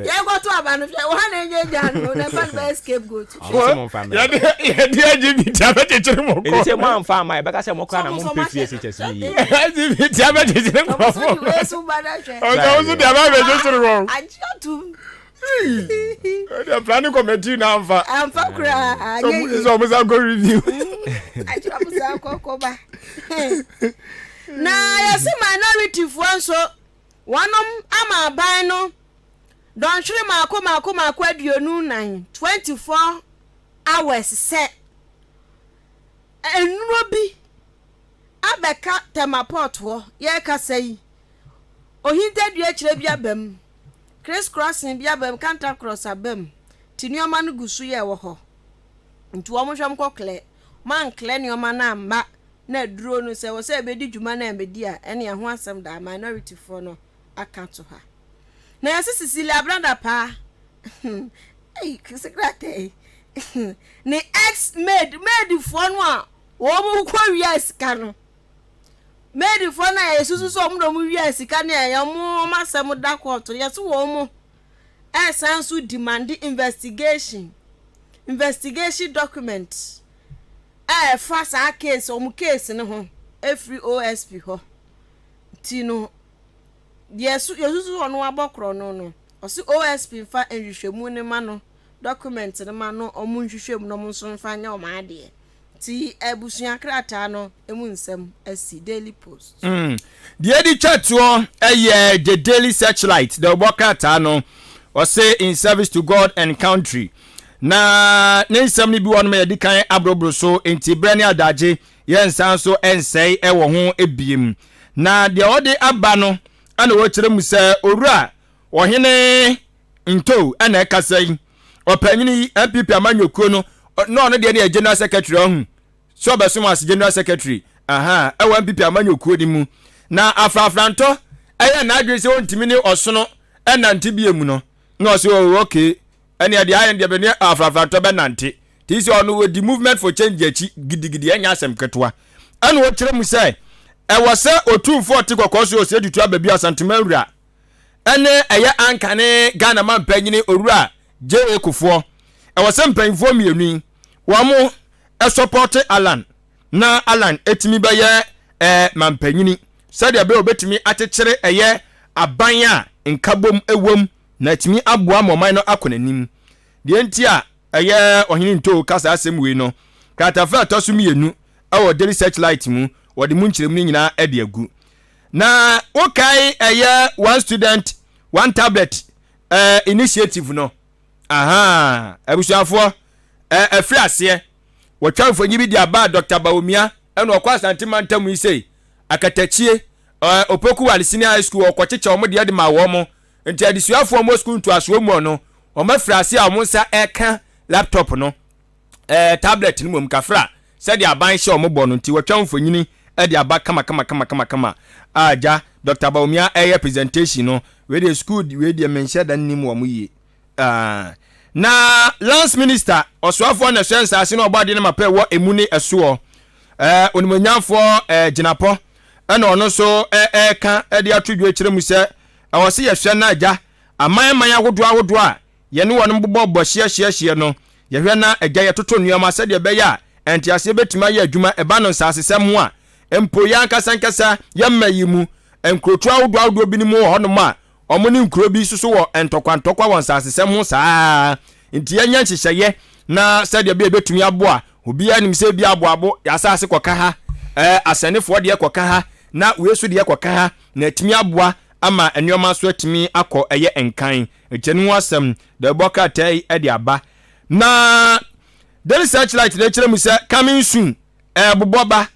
ya go to abanu fe wo na enye janu na fan ba escape go to ya de LGBT abetechere mo ko e se mo amfa ma e beka se mo kwa na mo mpe SHS yi LGBT abetechere mo ko o so bada hwe o so de aba abetechere ro ajotum the planning committee na amfa kura so mo za go review ajotum za ko ba na yesi minority fuanso wanom ama ban no don hwere mako aduonu nan 24 hours se enuro bi abeka temaport ho ye ka sei ohinta dua kire bi abam Chris crossing bi abam Kanta cross abam tinuoma no gusu ye wo ho nti wo mo hwam kokle man kle nioma na amba na duro no se wo se be di djuma na embedi a ene ho asem da minority for no aka to ha na yesi Cecilia branda pa secretary ni ex maid for no a wo mu kwa wi sika no maid for na yesusu so mu do mu wi sika na ye mu masem da court yesi wo mu esansu demand investigation document fast a case case no ho every OSP ho ti no yesu ono abokro no o si OSP fa enhwehwemu ne ma no document ne ma no omu nhwehwemu no nso mfa nya o ma ade ti ebusua krata no emu nsem asi Daily Post the edi chatuo the Daily Searchlight the bokata no o say in service to God and country na nsem ni bi won me yedi kan abrobro so enti brani adaje yensan so ensei e wo ho ebiem na de ode aba no ana wo kire mu se owura wo hene nto ana ekasai opanyini MPP amanyokuo no no no de general secretary ohun so besom as general secretary e wo MPP amanyokuo di mu na afrafranto eye na adwe se ontimi ni osono enante biemu no no so okay ene de ayen de bene afrafa to benante ti se ono we di movement for change achi gidigidi enya asem ketwa ene wo kire mu sai e wo se otumfo ti kokoso o se dutu ababi asantemawura ene eye ankane Ghana man panyini owura je ekufo e wo se mpanfo mienu wo mo e support Alan na Alan etimi beye man panyini sadia be obetimi atekere eye aban a nkabom ewom na etimi aboa moman no akonanim de ntia eye ohini nto kasa asem we no katafa tosu mienu awo daily searchlight mu wode mu nkyeremu nyina ede agu na wokai eye one student one tablet initiative no aha abusuafo afri ase wotwafo nyi bi dia ba Dr. Baomia eno okwa santimantam isei akatachie opoku wali senior high school okwacheche omo de ma wo mo nti adisuafo mo school to aso mu no omo afri ase a omo nsa eka laptop no tablet ni mom kafra said the aban show mo bono nti wotwafo nyini e de aba kama aja Dr. Baomia presentation no we the school we the mention dan nim wo mo yi na last minister oswafo na sense ase na obade na mape wo emuni esuo onimonyamfo ginapo ena ono so ka de atodwo akire mu se awose yehwe na aja aman agodo a ye ne wono mbobɔ hye no yehwe na agya yetoto nuama se de be ya entiase betima ye adwuma eba no nsasesem ho a empo ya nkasa yemma yimu enkrotu agodo bi ni mu ho no ma omo ni nkro bi susu wo entokwa won nsasesem ho saa nti yenya nhyehyeye na se de be betumi aboa obi anim se bi aboabo yasase koka ha asanefo de koka ha na wesu de koka ha na atimi aboa ama enyoma so atimi akọ eye enkan echenu asem de boka tai e de aba na daily searchlight de kire mu se coming soon boboba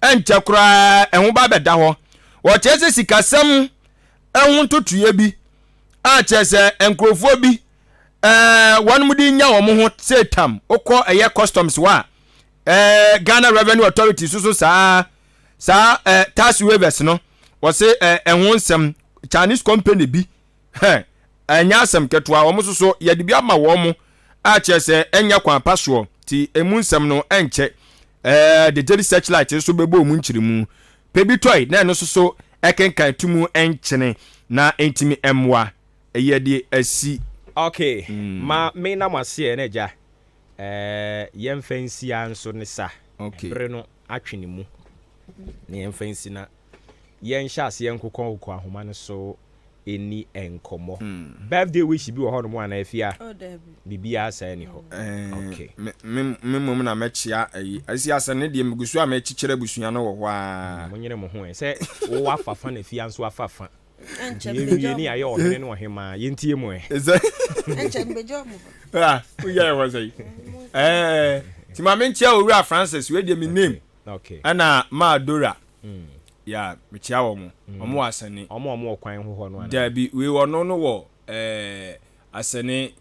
enchekura ehun ba beda ho wo chese sikasem ehun totuye bi a chese enkrofo bi one mudi nya wo mo ho setam okọ eye customs wa Ghana Revenue Authority so sa tax waivers no was say ehun nsem Chinese company bi anya asem ketwa wo so so ye de bi ama wo mo a chese enya kwan paso ti emu nsem no enche the daily searchlight so bebo mu nkyirimu pebi toy na no so ekenkan tumu enchene na entimi emwa eye de asi okay ma me na mwase na ja yemfansi anso ne sa okay bre no atwene mu ne yemfansi na yenhyase yenkokon ahoma ne so eni enkomo birthday wish bi wo ho no mu ana afia bibia asa ni ho okay memo na mechia asi asa ne de megusu a mechikere busua no wo ho a monyere mo ho se wo afafa na afia nso afafa enche ni ayo ne no hema yentie mu enche mbejo mu uya was ti ma menchia owura Francis we de me name okay ana Madora ya mechia wo mo omo asane omo okwan ho no ana dabi we wono no wo asane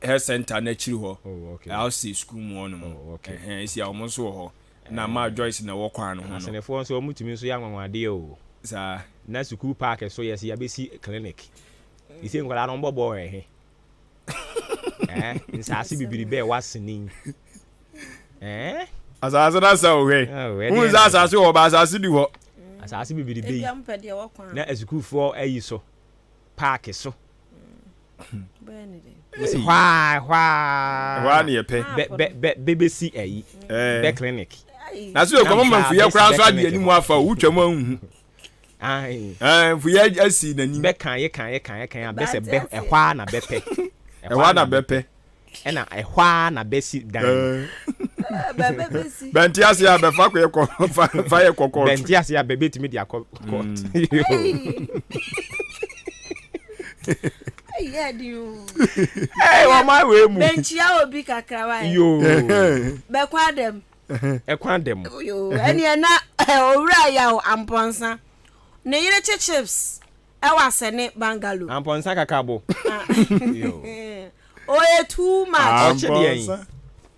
health center na chiri ho LC school mu ono mo isi a omo so ho na ma Joyce na wo kwan no ho asane fo so omutumi so ya nwanwade o sa na school park so yes ya besi clinic isi nkwala no mbobo nsasi bibiri be wasini asase na sa owe hu za asase wo ba asase di ho asase bibiri be na school for ayi so park so hwa ni epe bebesi ayi be clinic na so ko mo fu ye kra so ade animu afa wutwa mu anhu fu ye asi na ni be kan ye abese be ehwa na bepe ehwa na bepe ena ehwa na besi dan benti ase ya be fa ko ye ko fa ye kokot benti ase ya bebe timi dia court yeah dio wa my we mu benchi ya obi kakra wa yo be kwa dem yo eni na owura ya amponsa ne yire chips e wa sene bangalo amponsa kakabo yo oye too much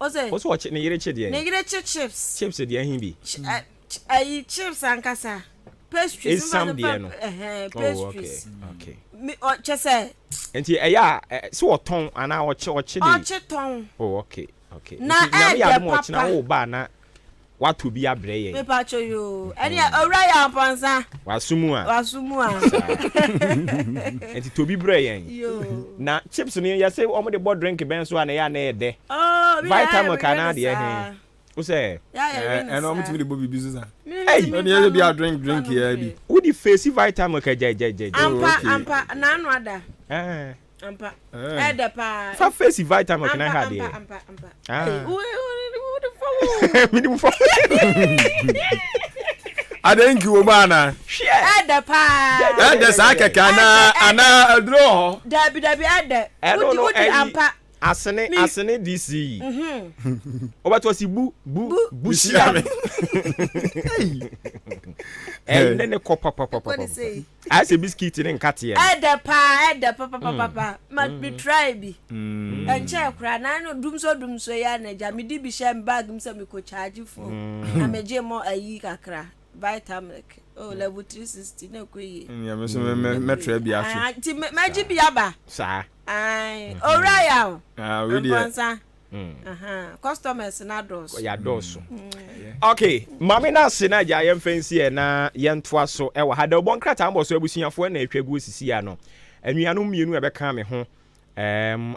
Oso watch ne yire chede ne yire chips de ahin bi ai chips ankasa pastries. It's some dear no. Pastries. Okay. Me chese. Enti eya so oton ana oche ni. Oche ton. Oh okay. Na e ya papa. Na wo ba na watu bi abre ye. Me pa cho yo. Eni owra ya ampansa. Wasumu a. Enti tobi bre yen. Yo. Na chips no ya say omo de board drink ben so ana ya na e de. Oh, vitamin kana de he. Wo say and I'm to the Bobby business. Hey, when you be a drink here be. Who the face vitamin ka je. Ampa na no ada. Ampa. Ede pa. Fa face vitamin kana ha de. Ampa. Minimum for. I think you man. Ede pa. Ede sa keka ana draw. Dabi ede. Udi ampa. Asene DC. Obato si bu shia. Eh nene ko papa. I say biscuit in nkate ya. Ede pa. Ma be try bi. Enche kra na no dumso ya na ja me di bi share bag me say me ko charge phone. Na me je mo ayi kakra. Vitamin. Oh level 360 na ko yi. Ya me so me try bi afi. Ah, ti me ji bi aba. Sa. Ai, Oriya. We dey. Customers na dos. Ya dos. Okay, mama na se na ja yem fancy e na yentoa so e wa hada obon krata ambo so abusuafo na atwagu osisi ya no. Anuanu mienu e be kan me ho.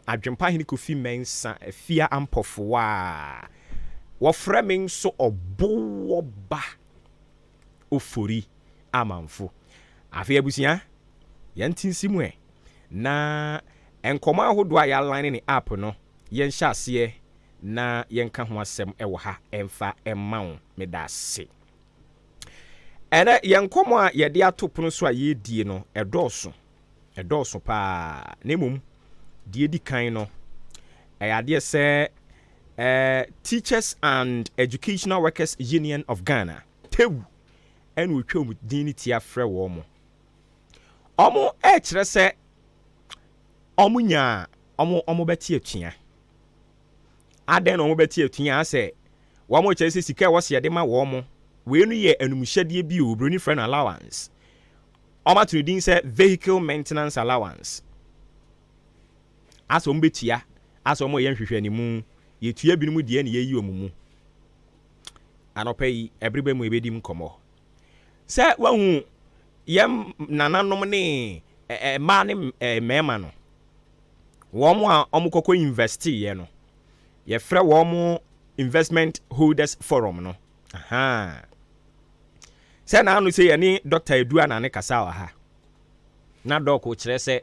Adwempa hini kofi mensa afia ampofo wa. Wo frame so obo ba. Ofori amanfo. Afia abusia yentinsi mu e na enkoma ahodo a ya line ni app no yen hyase na yen ka ho asem e wo ha emfa emma wo medase ene yen komo a ye de atopono so a ye die no edoso pa nemum die di kan no ade se Teachers and Educational Workers Union of Ghana tewu en wo twom diniti afre wo mo omo kire se omunya omo beti atua aden omo beti atua ase wo mo kire se sika wo se de ma wo mo we nu ye anumuhyade bi o broni friend allowance omo to din se vehicle maintenance allowance aso mbetia aso mo ye nhwehwe ni mu ye tua bi mu de na ye yi omumu anopai ebribe mu ebedi mkomo se wahu yem nananom ne ma ne mema no womo a omukoko invest ye no ye frɛ womo investment holders forum no se na anu se ye ni Dr. Edua na ne kasa wa ha na doc o kire se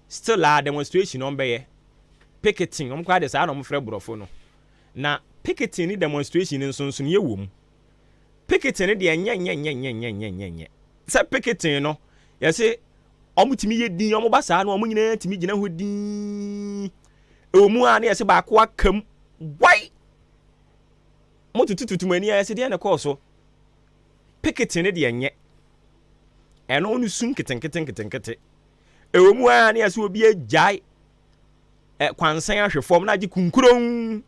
still a demonstration on beye picketing omkwa de sa na omfrɛ borofo no na picketing ni demonstration nso ye wom picketing ni de nye se picketing no ye se omutimi ye din omo basa na omo nyina timi gina ho din omu a na ye se ba ko akam wai motututu mani ye se de na call so picketing ni de nye eno onu sum keten omu a na ye se obi ajai kwansan ahwefom na agi kunkuron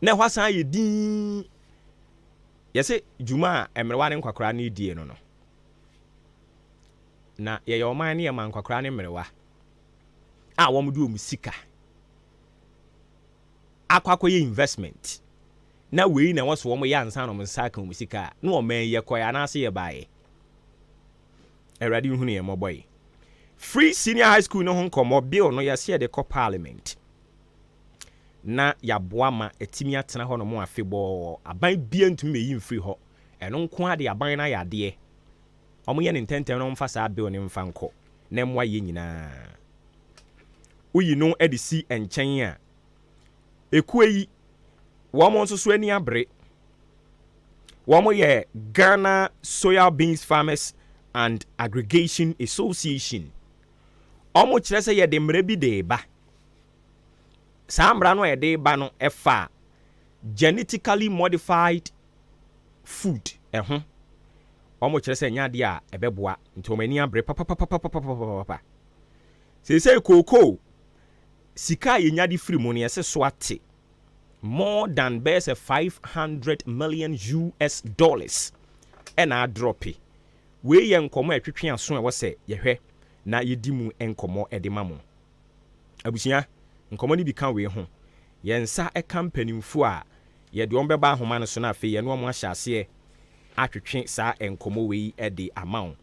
na hwasan ye din ye se juma emrewa ne nkwakora na die no na ye yoman ne ye man kwakora ne mrewa a wo mdu omusika akwakoye investment na wei na wo so wo ye ansan no msaka omusika na wo man ye koya na ase ye baaye eradi hu ne ye moboy free senior high school no honkomo bill no ye se de ko parliament na yaboa ma etimi atena ho no mo afebo aban bia ntumi meyi mfiri ho eno nko ade aban na yade omo ye ntentem no mfa saa bill ne mfa nko na mwa ye nyina uyi no edisi enchen a ekueyi wo mo nso so ani abre wo mo ye Ghana Soya Beans Farmers and Aggregation Association omo kire se ye de mra bi de ba Sambra no ede ba no efa genetically modified food omo kire se nya de a ebeboa ntomani abre papa se koko sika ye nya de free money ese so ate more than base $500 million and a drop we yɛ nkɔmmɔ ɛtwetwe aso ɛwɔ sɛ yɛhwɛ na yɛdi mu nkɔmmɔ ɛde ma mo abusua nkɔmmɔ no bi ka wei ho yɛnsa ɛka mpanimfo a yɛde wɔn bɛba ahoma no so na afei yɛne wɔn ahyɛ aseɛ atwetwe saa nkɔmmɔ wei ɛde ama wo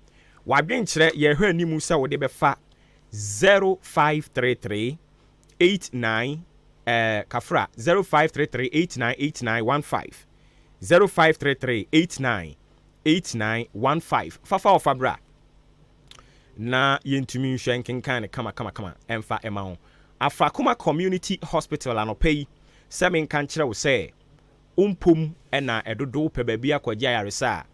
wadwenkyerɛ yɛhwɛ anim sɛ wode bɛfa 0533 89 kafra 0533898915 0533898915 fafa ofa bra na yentumi nhwɛ nkenkan ne kama ɛmfa ɛma ho Afrakuma Community Hospital anɔpɛ sɛ menka nkyerɛ wo sɛ umpum ɛna ɛdodo pɛ baabi akɔgye ayaresa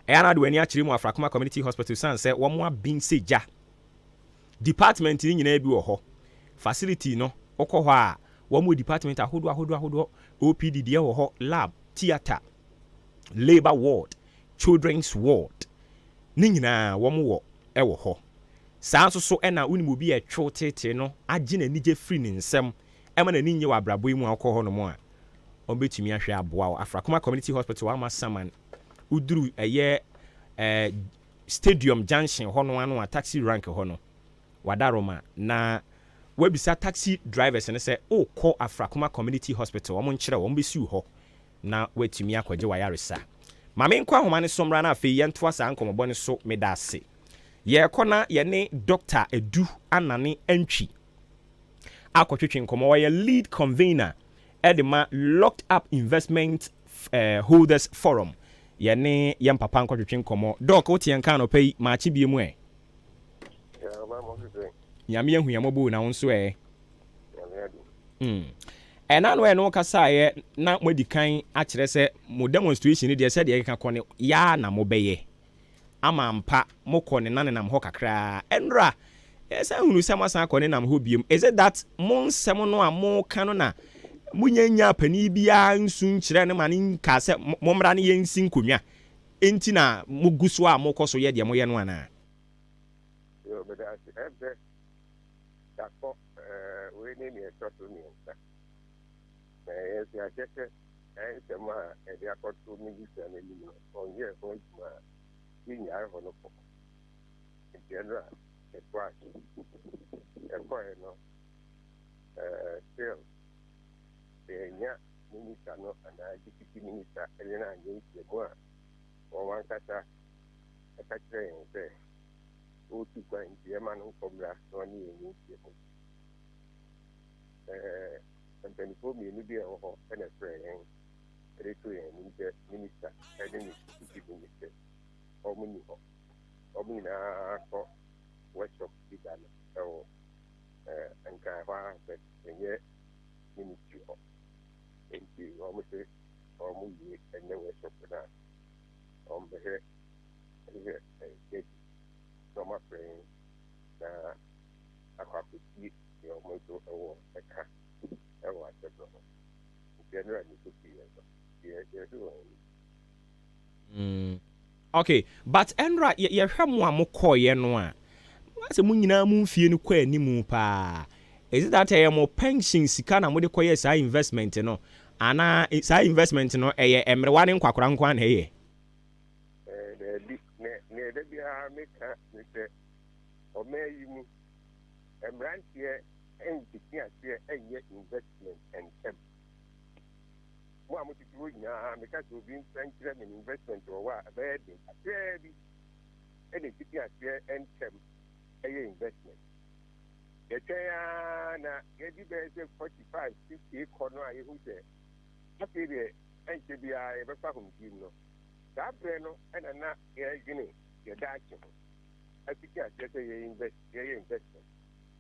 ɛyɛ na de wani akyerɛ mu Afrakuma Community Hospital san sɛ wɔn abin sɛ gya department ni nyinaa bi wɔ hɔ facility no wokɔ hɔ a wɔn department ahodoɔ OPD deɛ wɔ hɔ lab theater labor ward children's ward ne nyinaa wɔn wɔ ɛwɔ hɔ saa nso so ɛna wonim obi ɛtwo tete no agye n'ani gye firi ne nsɛm ɛma n'ani nye wɔ abrabɔ yi mu a wokɔ hɔ no mu a ɔmbɛtumi ahwɛ aboa wo Afrakuma Community Hospital ama saman uduru ɛyɛ stadium junction hɔ no ano a taxi rank hɔ no wadaroma na wabisa taxi drivers ne sɛ kɔ Afrakuma Community Hospital wɔn nkyerɛ wɔn bɛsiw hɔ na watumi akɔgye wayaresa maame nkɔ ahoma ne somra na afei yɛntoa saa nkɔmmɔbɔ ne so meda ase yɛkɔ na yɛne Dr. Edu Anane Entwi akɔtwetwe nkɔmmɔ wɔyɛ lead convener ɛde ma Locked Up Investment Holders Forum yɛne yɛn papa nkɔtwetwe nkɔmmɔ doc wote yɛn ka no pɛ yi maakye bie mu nyame ahu yɛ mɔbɔ na wo nso ɛna no ɛno kasaeɛ na moadi kan akyerɛ sɛ mo demonstration deɛ sɛdeɛ ɛkeka kɔ ne yaa na mobɛyɛ ama mpa mokɔ ne nanenam hɔ kakraa ɛnra ɛsɛ hunu sɛ masan akɔ ne nam hɔ biem is it that mo nsɛm no a moka no na munyanya pani biara nsu nkyerɛ ne ma ne nka sɛ mommra ne yɛnsi nkonnwa enti na mogu so a mokɔ so yɛ deɛ moyɛ no anaa we need a short to me. Yes, I just said, the man, and they are called 2 minutes and on here, going to my senior on the phone. In general, it's right. And for still, the minister, and I deputy minister, and I need the more. Or one kata, a factory and say, who to go in the man who come last 1 year. And then for me, maybe a whole and a friend, minister, and then it's minister, or Omina workshop began, so and Kawa, but yet ministry and you almost say, or movie, and then workshop for that. The head, so my friend, I have to see. Okay, but Enra, yɛhwɛ mo a mokɔɔyɛ no a sɛ mo nyinaa mo mfie no kɔ animu paa is it that ɛyɛ mo pension sika na mode kɔyɛ saa investment no ana saa investment no ɛyɛ mmerewa ne nkwakora nkwa na ɛyɛ ne da bia meka ne sɛ ɔma yi mu mmeranteɛ ɛntiki aseɛ ɛnyɛ investment ɛntɛm mo a motete hɔ nyinaa meka sɛ obi mfa nkyerɛ me investment wɔ hɔ a ɛbɛyɛ den aseɛ bi ɛne tiki aseɛ ɛntɛm ɛyɛ investment yɛtwɛn a na yɛdi bɛyɛ sɛ 45 50 kɔ no a yɛhu sɛ afei deɛ ɛnkyɛ biara yɛbɛfa homdiem no saa berɛ no ɛna na yɛadwene yɛda akye ho atiki aseɛ sɛ yɛyɛ investment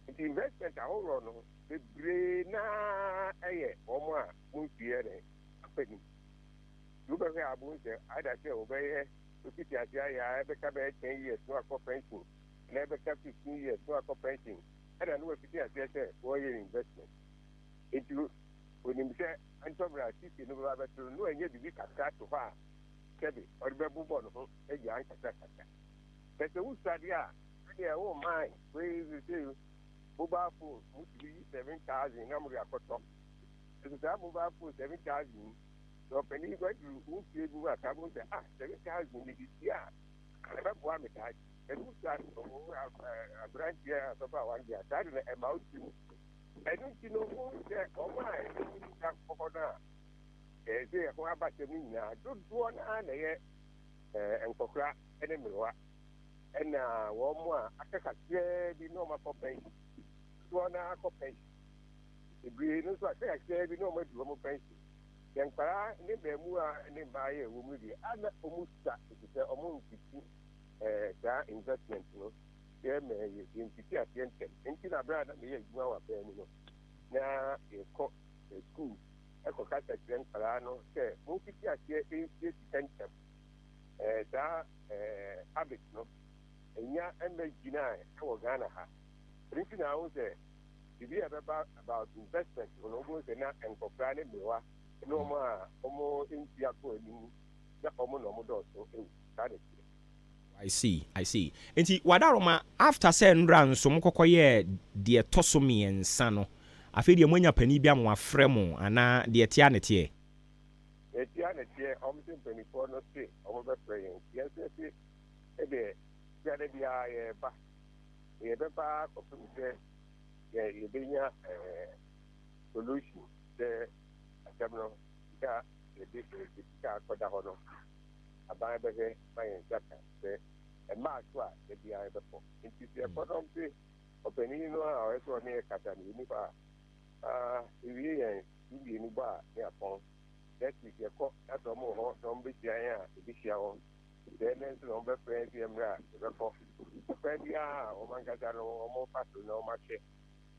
nti investment ahoroɔ no bebree naa ɛyɛ wɔn a monsuɛ ne apani wobɛhwɛ abo sɛ ada sɛ wobɛyɛ ofiti ase ayɛ a ɛbɛka bɛyɛ 10 years no akɔ pension na ɛbɛka 15 years no akɔ pension ɛna ne wafiti aseɛ sɛ wɔyɛ investment nti onim sɛ ntɔmmerɛ asisi no bɛba bɛtoro no ɛnyɛ biribi kakra to hɔ a sɛbe ɔde bɛbobɔ no ho agya ankasakasa sɛ sɛ wosuadeɛ a ɛdeɛ wo man wei mobile phone, which be 7,000, number of cotton. If it's a mobile phone, 7,000, so penny going to move people at 7,000 this year. ɛbɛboa me daa ɛnu sa aberanteɛ bɛba one day saa de no ɛma wo tim ɛno nti no wo sɛ ɔmo a ɛno nka kɔkɔ no a ɛsɛ ɛho abakyɛ no nyinaa dodoɔ no a na ɛyɛ nkɔkora ne mmerewa ɛna wɔn mo a akɛkasɛɛ bi na ɔmo akɔ pension dodoɔ no akɔ pension ebire no nso akɛkasɛɛ bi na ɔmo adu ɔmo pension yɛn nkwaraa ne mmaamua ne mmaayɛ ɛwɔ mu deɛ ana ɔmo sa efisɛ ɔmo nkiti saa investment no yɛ mɛ yɛ nkiti aseɛ ntɛm nti na abira na meyɛ adwuma wɔ abɛn mu no na yɛkɔ school ɛkɔ kasa kyerɛ nkwaraa no sɛ mo nkiti aseɛ nsie sika ntɛm saa habit no enya ɛmɛ gyina ɛwɔ Ghana ha nti na ahu sɛ bibi a bɛba about investment no ɔmo sɛ na nkɔkora ne mmerewa ne ɔmo a ɔmo nti akɔ anim na ɔmo na ɔmo dɔɔso ewu saa de kyerɛ. I see. Nti wadaroma after sɛ nra nso mo kɔkɔ yɛ deɛ tɔ so mmiɛnsa no afei deɛ moanya pani bi ama wafrɛ mo anaa deɛ tia ne teɛ. Etia ne teɛ ɔmo sɛ mpanimfoɔ no se ɔmo bɛfrɛ yɛn yɛn sɛ se ɛdeɛ biara biara yɛba yɛbɛba kɔfam sɛ yɛbɛnya solution sɛ asɛm no sika yɛde sika akɔda hɔ no aban bɛhwɛ ma yɛn nsa ka sɛ mmaa so a yɛbiara bɛfɔ nti sɛ ɛkɔdɔm se ɔpanin no a ɔyɛ sɛ ɔne yɛ kasa no yɛni hɔ a ewie yɛn mmienu bɔ a ne apɔn next week yɛkɔ na sɛ ɔmo wɔ hɔ na ɔmo bɛhyia yɛn a ɛbɛhyia wɔn sɛ ɛnɛ nso na ɔmo bɛfrɛ yɛn sɛ mmerɛ a yɛbɛkɔ ɔfrɛ biara a ɔmo ankasa no ɔmo fa so na ɔmo ahwɛ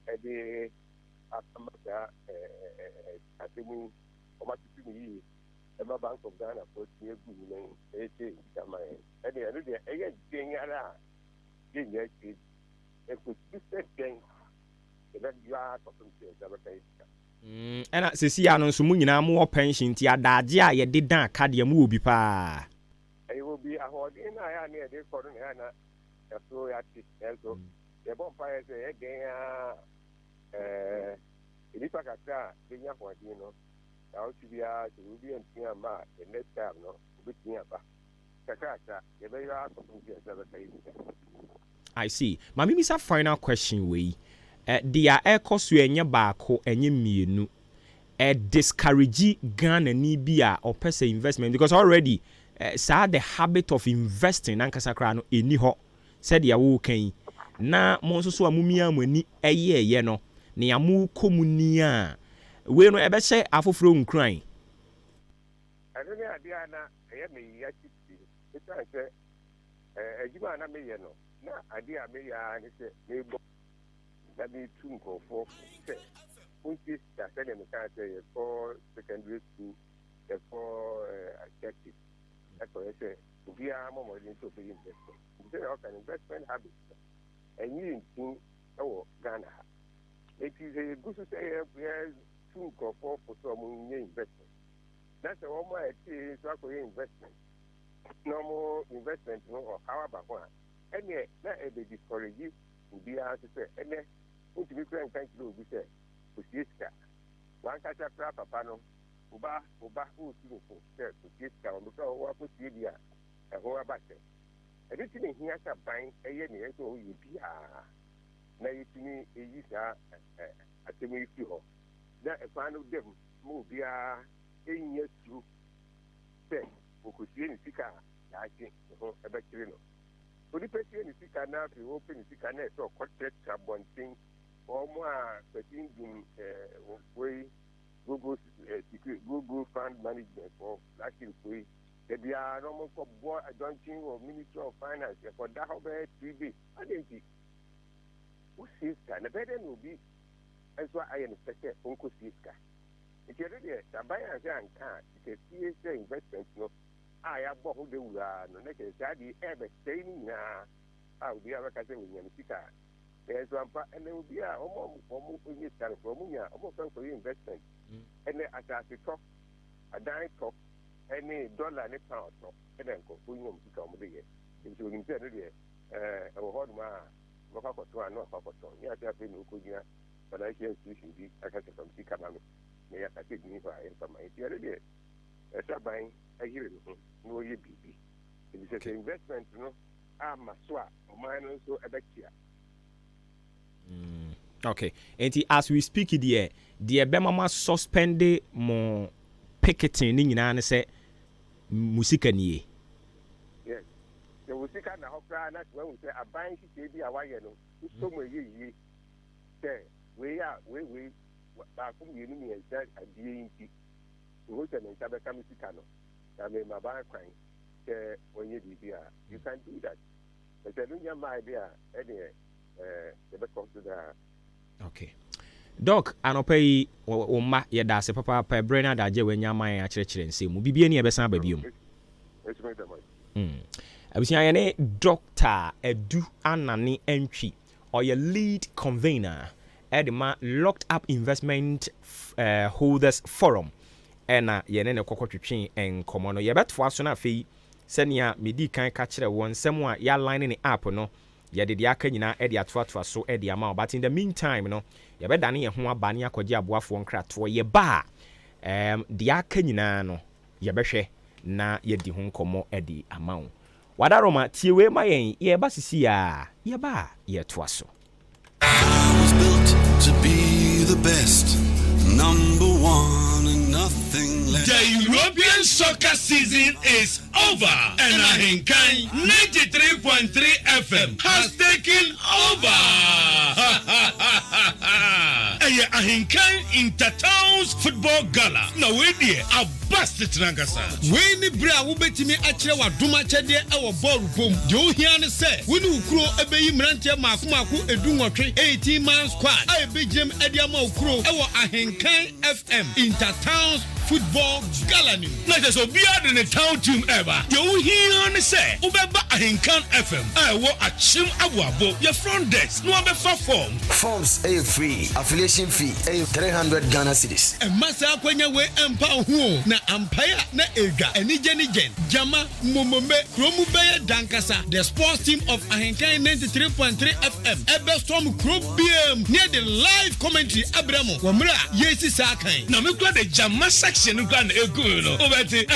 ɛde ama saa asɛm yi ɔmo atutu no yie ɛma Bank of Ghana fo tie gu mu nan ɛyɛ kama yɛn ɛde ɛno deɛ ɛyɛ den ara a yɛnyɛ akyire ɛkɔsi sɛ dɛn yɛbɛdua akɔfam sɛ yɛbɛka yɛ sika. Ɛna sesi ya no nso mu nyinaa mo wɔ pension nti adagye a yɛde dan aka deɛ mo wɔ bi paa. Ɛyɛ wɔ bi ahoɔden na ayɛ a ne yɛde kɔ no na yɛ na yɛso yɛate ɛnso yɛbɔ mpa yɛ sɛ yɛden a nnipa kakra a bɛnya ahoɔden no na wotu biara sɛ wobi antumi amma a the next time no wobɛtumi aba kakrakra yɛbɛyɛ akɔfom sɛ yɛbɛka yɛ sika. I see. Ma mimisa final question wei. Dia ɛkɔ so ɛnyɛ baako ɛnyɛ mmienu discourage Ghana ni bi a ɔpɛ sɛ investment because already saa the habit of investing nankasa kra no ɛni hɔ sɛdeɛ wo kan na mo nso so a mo mia mo ani ɛyɛ no ne ya mo kɔmu ni a we no ɛbɛhyɛ afoforo nkran. Ɛno ne adeɛ na ɛyɛ me yɛ titi ɛtan sɛ adwuma na meyɛ no na adeɛ a meyɛ a ne sɛ mebɔ na metu nkɔfoɔ sɛ wontie sika sɛdeɛ meka sɛ yɛkɔ secondary school yɛkɔ objective ɛkɔyɛ sɛ obiara mmɔmmɔden sɛ ɔbɛyɛ investment nti sɛ ɔka investment habit ɛnyɛ ntin ɛwɔ Ghana ha ɛnti sɛ yɛgu so sɛ yɛtu nkɔfoɔ fo sɛ ɔmo nyɛ investment na sɛ wɔn a ɛte so akɔyɛ investment na ɔmo investment no ɔhaw aba ho a ɛneɛ na ɛbɛdiscourage obiara nso sɛ ɛnɛ wotumi kura nka nkyerɛ obi sɛ osie sika wankasa kura papa no woba wotu no fo sɛ osie sika wɔn bɛka wɔwɔ akɔsie bi a ɛho aba kyɛ ɛde ti ne hia sɛ ban ɛyɛ ne ɛsɛ ɔyɛ biara na yɛtumi ɛyi saa asɛm yi firi hɔ na ɛkwan no dɛm ma obiara ɛnyɛ suro sɛ ɔkɔsie ne sika a yɛagye ne ho ɛbɛkyere no onipa tie ne sika na afei wɔpɛ ne sika na ɛsɛ ɔkɔkyerɛkyerɛ abɔnten wɔn a pɛtin dum wei Google fund management for lacking free ebiara na wɔn kɔ bɔ adɔnten wɔ Ministry of Finance ɛkɔda hɔ bɛyɛ 3 days adeɛ wosie sika na bɛyɛ dɛ na obi nso ayɛ ne pɛ sɛ ɔnkɔsie sika nti ɛde deɛ daban a sɛ anka a sikasie sɛ investment no a yɛabɔ ho dawura no na kyerɛ saa deɛ ɛbɛsɛe no nyinaa a obiara bɛka sɛ wɔnya ne sika ɛnso ampa ɛnɛ obi a ɔmo ɔnyɛ sika no ɔmo nya ɔmo fɛ nkɔyɛ investment ɛnɛ asase tɔ adan tɔ ɛne dollar ne pound tɔ ɛnɛ nkɔfo nyɛ ɔmo sika ɔmo de yɛ nti onim sɛ no deɛ ɛwɔ hɔ nom a ɔbɛkɔ akɔtɔ a na ɔkɔ akɔtɔ nyɛ ase afei na ɔkɔgyina financial institution bi aka sɛ fam sika ma me na yɛaka sɛ gyini hɔ a yɛmfa ma nti ɛno deɛ ɛsɛ aban ayere ne ho na ɔyɛ biribi It is an investment, you know. Maswa, mine also a bekia. Okay. And as we speak here, the Bemama suspended more picketing in an say Musikani. Yes. The Musika and Hopra, that's when we say a bank is a wayano, so many years. We are, back from the enemy and said, a DNT. Who can Tabaka Musicano? I mean, my bank crying. When you can do that. But I don't have my idea. Anyway, the back of the. Okay. Doc, anopay o ma ye da se papa pa brainer da je wanya man a kire nsem bibie ne e be san ba biom. Abusia ye ne Dr. Edu Anani Entry or your lead convener at the Locked Up Investment Holders Forum. Ena ye ne kokotwetwe en komo no ye betwa so na afei senia medi kan ka kire won sem a ya line ne app no ye de aka nyina e de atoatoa so e de ama but in the meantime no ye be dane ye ho abane akogye aboafo nkrato ye ba de aka nyina no ye behwe na ye di ho komo e de ama wo wadaroma tie we ma yen ye ba sisi ya ye ba ye toa so. To be the best, number one and nothing less. The European soccer season is over, and Ahenkan 93.3 FM has taken over. Ahenkan Intertowns Football Gala. Now we there a bust it Nangasa. When the bra will bet me actually what Adwuma-Adwuma our ball boom. You hear me say, when you grow a baby Mrantia Makumaku Eduma 18 man squad. I be Jim Ediamo Crow our Ahenkan FM Intertowns Football Gala. Let us be in the town team ever. You hear me say, Ubeba Ahenkan FM. I will achim Abuabo. Your front desk, no other form. Forms a free, affiliation fee, a 300 Ghana cedis. And Master Kwenya we empower who na Empire na Ega, and Nigen, Jama, Mumumbe, Kromube Dankasa, the sports team of Ahenkan 93.3 FM, Ebestom Group BM, near the live commentary Abramo, Wamra, Yesi Sakai. Now, we got the Jama section, we got a good over the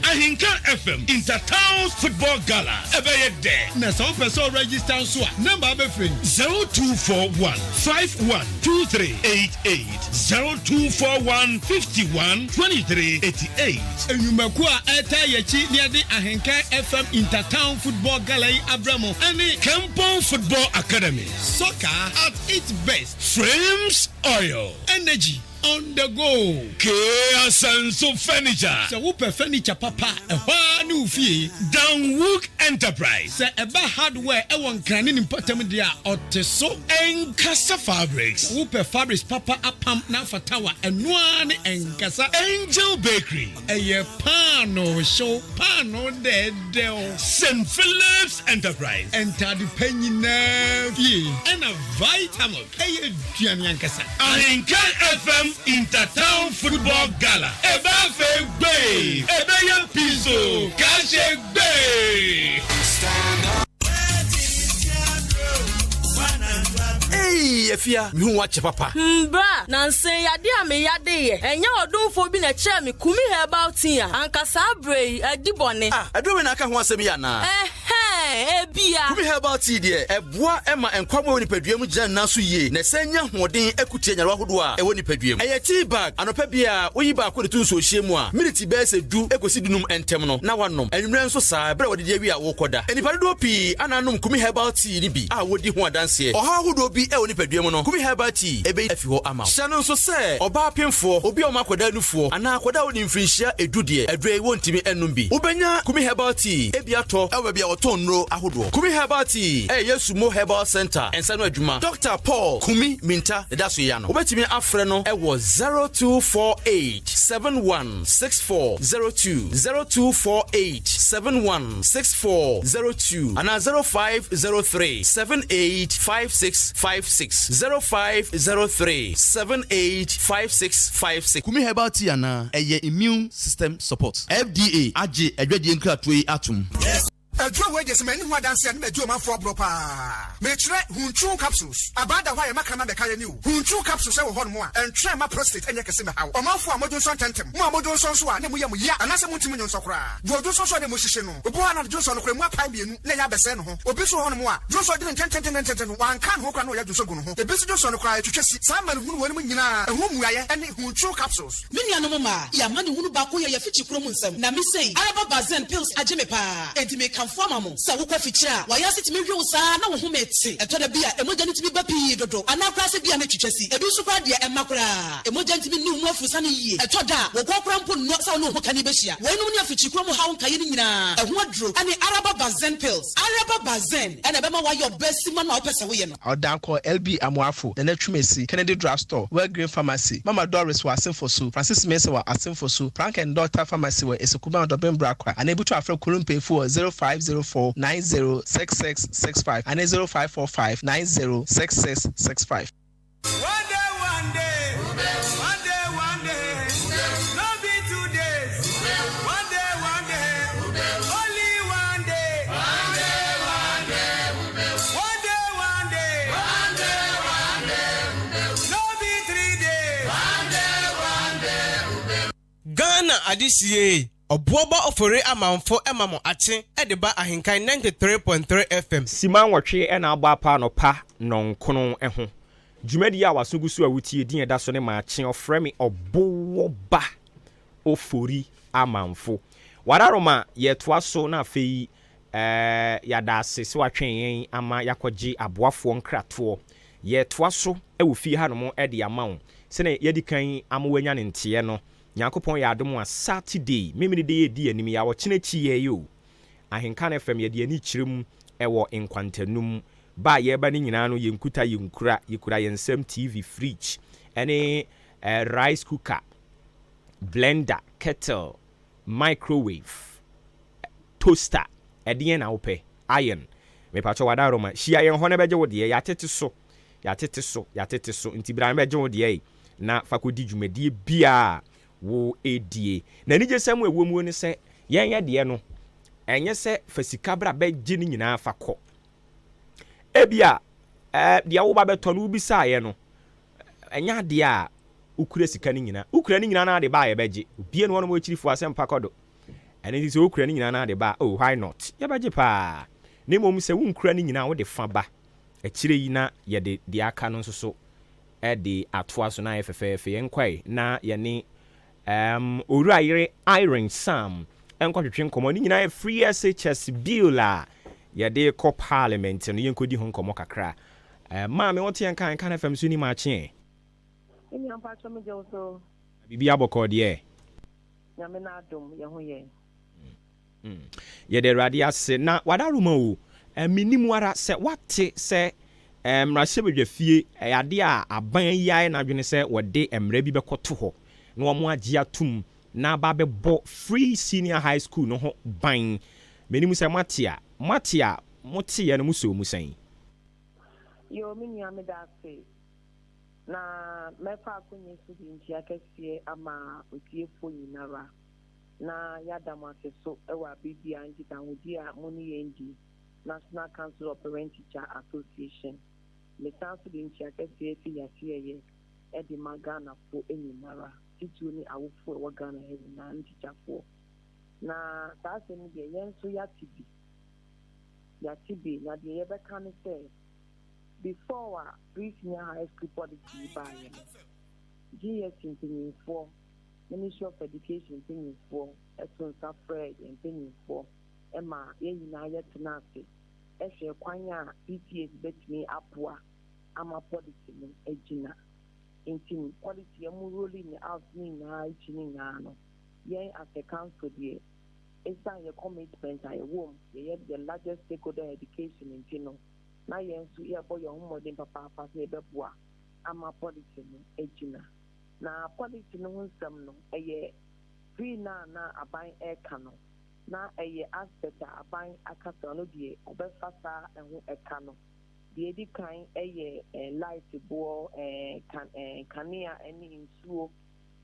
Ahenkan FM Intertowns Football Gala. Ebeye there. Na some person register so number be free 0241 512388 0241 51 2388. Enyumaku a eta yechi near the Ahenkan FM Intertown Football Gala Abramo and Kempon Football Academy. Soccer at its best. Frames Oil. Energy on the go. Asanso Furniture. So whoop furniture papa a new fee. Downwook Enterprise. Say eba hardware e won kranin important dia oteso Enkasa Fabrics. Whoop fabrics papa apam na fatawa enwane enkasa Angel Bakery. Eye pano show pano de St. Philip's Enterprise. Enter the penyina fee. And a vitamin. Eye duani enkasa. Ahenkan FM Intertown Football Gala. Eba fe bay. Eba ya piso. Kashe bay. Stand up. Hey, Efia, me who watch papa. Bra, Nancy, yade a me yade ye. Enya odunfo bi na che me kumi herbal tea. Ankasa brei adibone. I don't when I can want me na. Ebia. Kumi herbal tea there. Eboa ema enkwamo woni paduam gyan na so ye. Na sanya hoden ekutie nyarwa hodo a woni paduam. Eye tea bag anopa bia oyi ba ko de tun so hye mu a. Minute be se du ekosi dunum entem no. Na wanom. Enwure nso saa bra wode de wi a wo koda. Enipa do pi ananom kumi herbal tea ni bi. A wodi ho adanse. Oha hodo bi e woni paduam no. Kumi herbal tea ebe afi ho ama. Sano nso se oba pemfo obi o makoda nufuo ana akoda woni mfinhia edu de adre wontimi enum bi. Ubenya kumi herbal tea ebi ato e bia oton nro ahodo. Kumi herbal tea Yesumo Herbal Center ensano adwuma. Dr. Paul Kumi Minta daso ya no. Obetimi afre no e wo 0248 716402 0248 716402 ana 0503 785656 0503 785656. Kumi herbal tea ana eye immune system support. FDA age adwade nkratoyi atum. adwo we just many ho dance and adwo man for bro pa me try hunchu capsules abada why maka na be kare ni o hunchu capsules e wo hon mo a and try my prostate enye kese me hawo o man for amodun so tentem mo amodun so a ne mo yam ya anase mo ntimi nyonso kora do so de mo hihye no obo ana do so no kora mu apai bienu na ya bese no ho obi so hon mo a do so de tenten wan kan ho kora no ya do so gu no ho ebi so do so no kora twetwesi sa man hunu woni mo nyina ehu muaye ene hunchu capsules menia no ma ya man hunu ba ko ye fichi kuro mu nsam na me sei araba bazen pills ageme pa enti me kan forma mo sa wo kwa fichi a wa ya sitimi hwe wo sa na wo ho meti eto da bia emoja nitimi ba pi dodo ana kra se bia na twetwesi ebi so kra de emakra emoja nitimi ni mu afusa ne yie eto da wo kwa kra mpo no sa no ho kani be hia wo no ne afichi kuro mu ha won kaye ni nyina eho adro ane araba bazen pills araba bazen ene be ma wa your best man na opese wo ye no odan ko LB Amuafo na Twumesi Kennedy Drugstore Well Green Pharmacy Mama Doris wa Asenfosu Francis Mensah wa Asenfosu Frank and Doctor Pharmacy wa Esekuba Dobem Brakwa and able to afre Kurumpe for 0504 906665 and 0545 906665. One day. No be 2 days. One day. Only one day. One day. No be 3 days. One day. Ghana adisiye. Obuoba ofore amanfo emamo ache edeba ahenkan 93.3 FM. Siman watwe na agba pa no pa nonkono eho. Dwumadi a wasogusu a wutie din eda so ne maache ofre me obuoba ofori amanfo. Wararoma yetoa so na afei yada asese watwen yen ama yakogye aboafo nkrato. Yetoa so ewofie hanom e de amawo. Sene yedikan amowanya ne ntie no. Nyankopon ya adom a Saturday memini de yedi anim ya wo kyenechi ye yo Ahenkan FM ye de ani kyerem ewo nkwantanum ba ye ba ne nyina no yenkuta yekura yensem TV fridge ene rice cooker blender kettle microwave toaster edien na ope iron me pa cho wada roma hia yen ho ne beje wo de ya tete so ntibira ne beje wo de na fakodi dwumadi bia wo edie na nije sem ewom ne se yen ye de no enye se fasika bra be gi ni nyina fakọ ebia de wo ba beto no ubisa ye no enya de a ukure sika ni nyina na de ba ye beje obie no mo chirifo asem pakodo ene ti se ukure ni nyina na de ba oh why not ye beje pa ne mom se wunkura ni nyina wo de fa ba akire yi na ye de aka no so e de atoa so na ye fefefe ye nkwai na ye ni Uriah Iron Sam enkotwetwe nkomo ni nyina free SHS bill a ye de ko parliament no yenkodi ho nkomo kakra ma me wote Ahenkan FM so ni ma che eni ampa cho me je so bibi aboko de nyame na adom ye ho ye ye de radio ase na wadaruma o minimu ara se wate se mrahye bedwafie ade a aban yae na dwene se wode emra bi bekoto ho na omo agye atum na ba bebo free senior high school no ho ban menimu se matia motie no muso musan yo mini ameda se na mefa akonye su di ntia kese ama otiefo nyinara na yadama se so ewa bibia ngita hodi a moni yendi National Council of Parent Teacher Association le tansu di ntia kese fi yasiye edi magana fo enyinara titu ni awufo wa Ghana he na teacher fo na taase ni de yen so yatibi na de yebe kan say before pre-senior high school policy by GS intending for Ministry of Education intending for Eson Safred intending for Emma yina yet nase ehwe kwanya PTA betimi apua ama policy no ejina intin policy emu rolling out ni na ichini na no yen as a council there is that your commitment I wom ye the largest stakeholder education in Tino na yen so ye boy your modern papa say beboa ama policy no ejina na policy no nsam no eye free na aban e kano na eye aspect aban akasa no die obefasa ehu eka no the edi kan eye light bo kania eni nsuo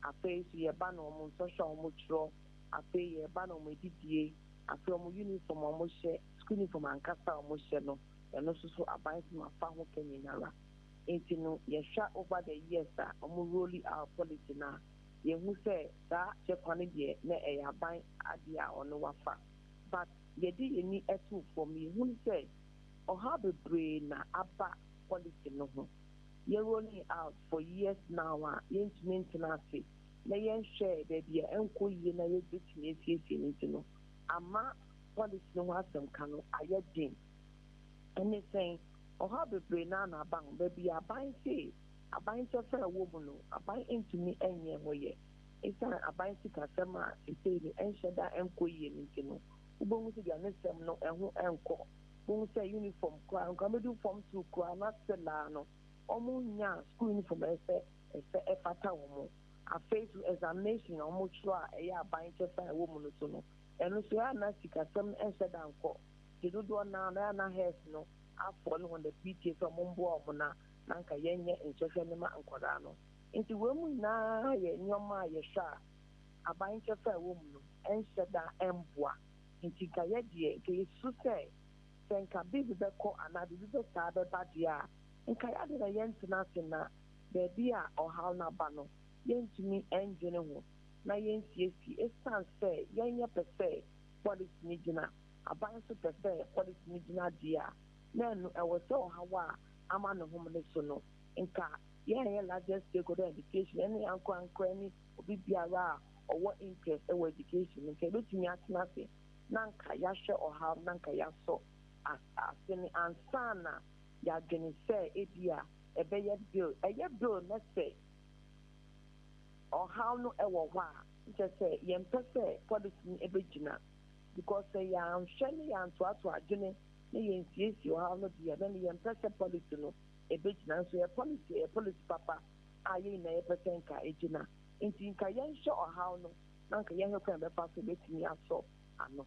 afi so ye ba no mo social mo tro afi ye ba no mo didie afi mo uniform mo hye school uniform ankasa ɔmo hyɛ no ɛno nso so aban so ma fa ho kanyinara nti no yɛhwɛ over the years a ɔmo rolling out policy na yɛhu sɛ saa kyɛkwa no deɛ na ɛyɛ aban adeɛ a ɔno wafa but yɛde yɛni ɛto fam yɛhu sɛ ɔha bebree na aba policy no ho yɛ rolling out for years now a yɛntumi ntena ase na yɛnhwɛ baabi a ɛnkɔ yie na yɛbɛtumi asiesie no nti no ama policy no ho asɛm ka no ayɛ den ɛne sɛn ɔha bebree na aba ho baabi aban se aban kyɛfa ɛwɔ mu no aban ntumi ɛnyɛ ho yɛ ɛsiane aban sikasɛm a sesei no ɛnhyɛ da ɛnkɔ yie no nti no wobɛhu sɛ deɛ ne sɛm no ɛho ɛnkɔ wobɛhu sɛ uniform koraa nkamɛdu fam to koraa na selaa no ɔmo nya school uniform ɛsɛ ɛfata wɔ mo afei so examination a ɔmo kyerɛ a ɛyɛ aban kyɛfa ɛwɔ mu no so no ɛno so yɛ ana sikasɛm no ɛnhyɛ da nkɔ de dodoɔ naa na ana health no afɔ no wɔn the PTA sɛ ɔmo mboa ɔmo na nka yɛnyɛ nkyɛhwɛ ne ma nkwadaa no nti wɔn mu nyinaa yɛ nneɛma a yɛhwɛ a aban kyɛfa ɛwɔ mu no ɛnhyɛ da ɛmboa nti nka yɛ deɛ nka yɛsu sɛ nka bibi bɛkɔ anaa bibi bɛsaa bɛba deɛ a nka yɛade na yɛntena ase na baabi a ɔhaw no aba no yɛntumi ɛndwene ho na yɛnsiesie ɛsiane sɛ yɛnyɛ pɛ sɛ policy no gyina aban nso pɛ sɛ policy no gyina deɛ a na ɛno ɛwɔ sɛ ɔhaw a ama ne hom ne so no nka yɛnyɛ largest stakeholder education ɛne ankorankora ne obi biara a ɔwɔ interest ɛwɔ education nka yɛbɛtumi atena ase na nka yɛahwɛ ɔhaw na nka yɛasɔ ase ne ansa na yɛadwene sɛ ebi a ɛbɛyɛ bill ɛyɛ bill na sɛ ɔhaw no ɛwɔ hɔ a nkyɛ sɛ yɛmpɛ sɛ policy no ɛbɛgyina because sɛ yɛanhwɛ ne yɛantoato adwene na yɛnsiesie ɔhaw no deɛ na yɛmpɛ sɛ policy no ɛbɛgyina nso yɛ policy papa a yɛn nyinaa yɛpɛ sɛ nka ɛgyina nti nka yɛnhwɛ ɔhaw no na nka yɛnhwɛ kwan bɛfa so bɛtumi asɔ ano.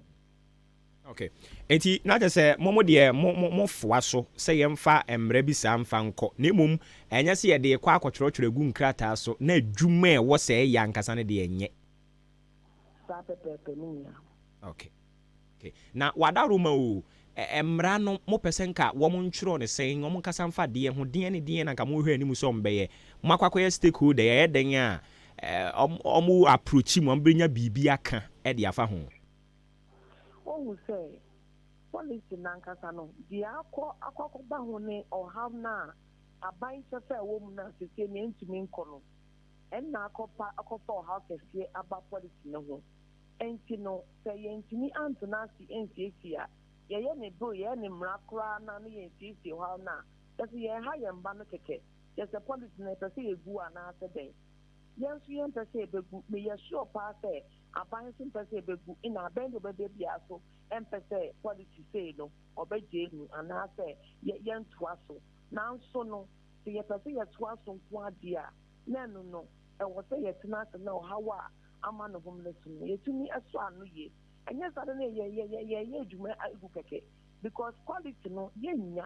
Okay. Enti na kyerɛ sɛ mo deɛ mo foa so sɛ yɛmfa mmerɛ bi saa mfa nkɔ na mmom ɛnyɛ sɛ yɛde kɔ akɔtwerɛtwerɛ gu nkrataa so na adwuma ɛwɔ sɛ ɛyɛ ankasa no deɛ ɛnyɛ. Saa pɛpɛɛpɛ no nyinaa. Okay. Na wadaroma o mmara no mo pɛ sɛ nka wɔn ntwerɛ ne sɛn wɔn nkasa mfa deɛ ho deɛ ne deɛ na nka mo hwɛ anim sɛ ɔmbɛyɛ mo akɔkɔyɛ stakeholder yɛyɛ den a ɔmo approach mo ɔmbɛnya biribi aka ɛde afa ho. Ohu sɛ policy nankasa no deɛ akɔba ho ne ɔhaw na aban kyɛfa ɛwɔ mu na sese ne ntumi nkɔ no ɛnna akɔfa ɔhaw kɛseɛ aba policy no ho ɛnti no sɛ yɛntumi antena ase ɛnsiesie a yɛyɛ ne bill yɛyɛ ne mmara koraa na ne yɛnsiesie ɔhaw no a yɛsɛ yɛha yɛn mba no kɛkɛ yɛsɛ policy no yɛpɛ sɛ yɛgu anaasɛ dɛn yɛn nso yɛmpɛ sɛ yɛbɛgu meyɛ sure paa sɛ aban nso mpɛ sɛ yɛbɛgu ina abɛn de ɔbɛbɛ bia so ɛmpɛ sɛ policy sei no ɔbɛgye enu anaasɛ yɛntoa so nanso no sɛ yɛpɛ sɛ yɛtoa so nko adeɛ a na ɛno no ɛwɔ sɛ yɛtena ase na ɔhaw a ama ne hom no so no yɛtumi ɛso ano yie ɛnyɛ saa de no yɛyɛ adwuma agu kɛkɛ because quality no yɛnnya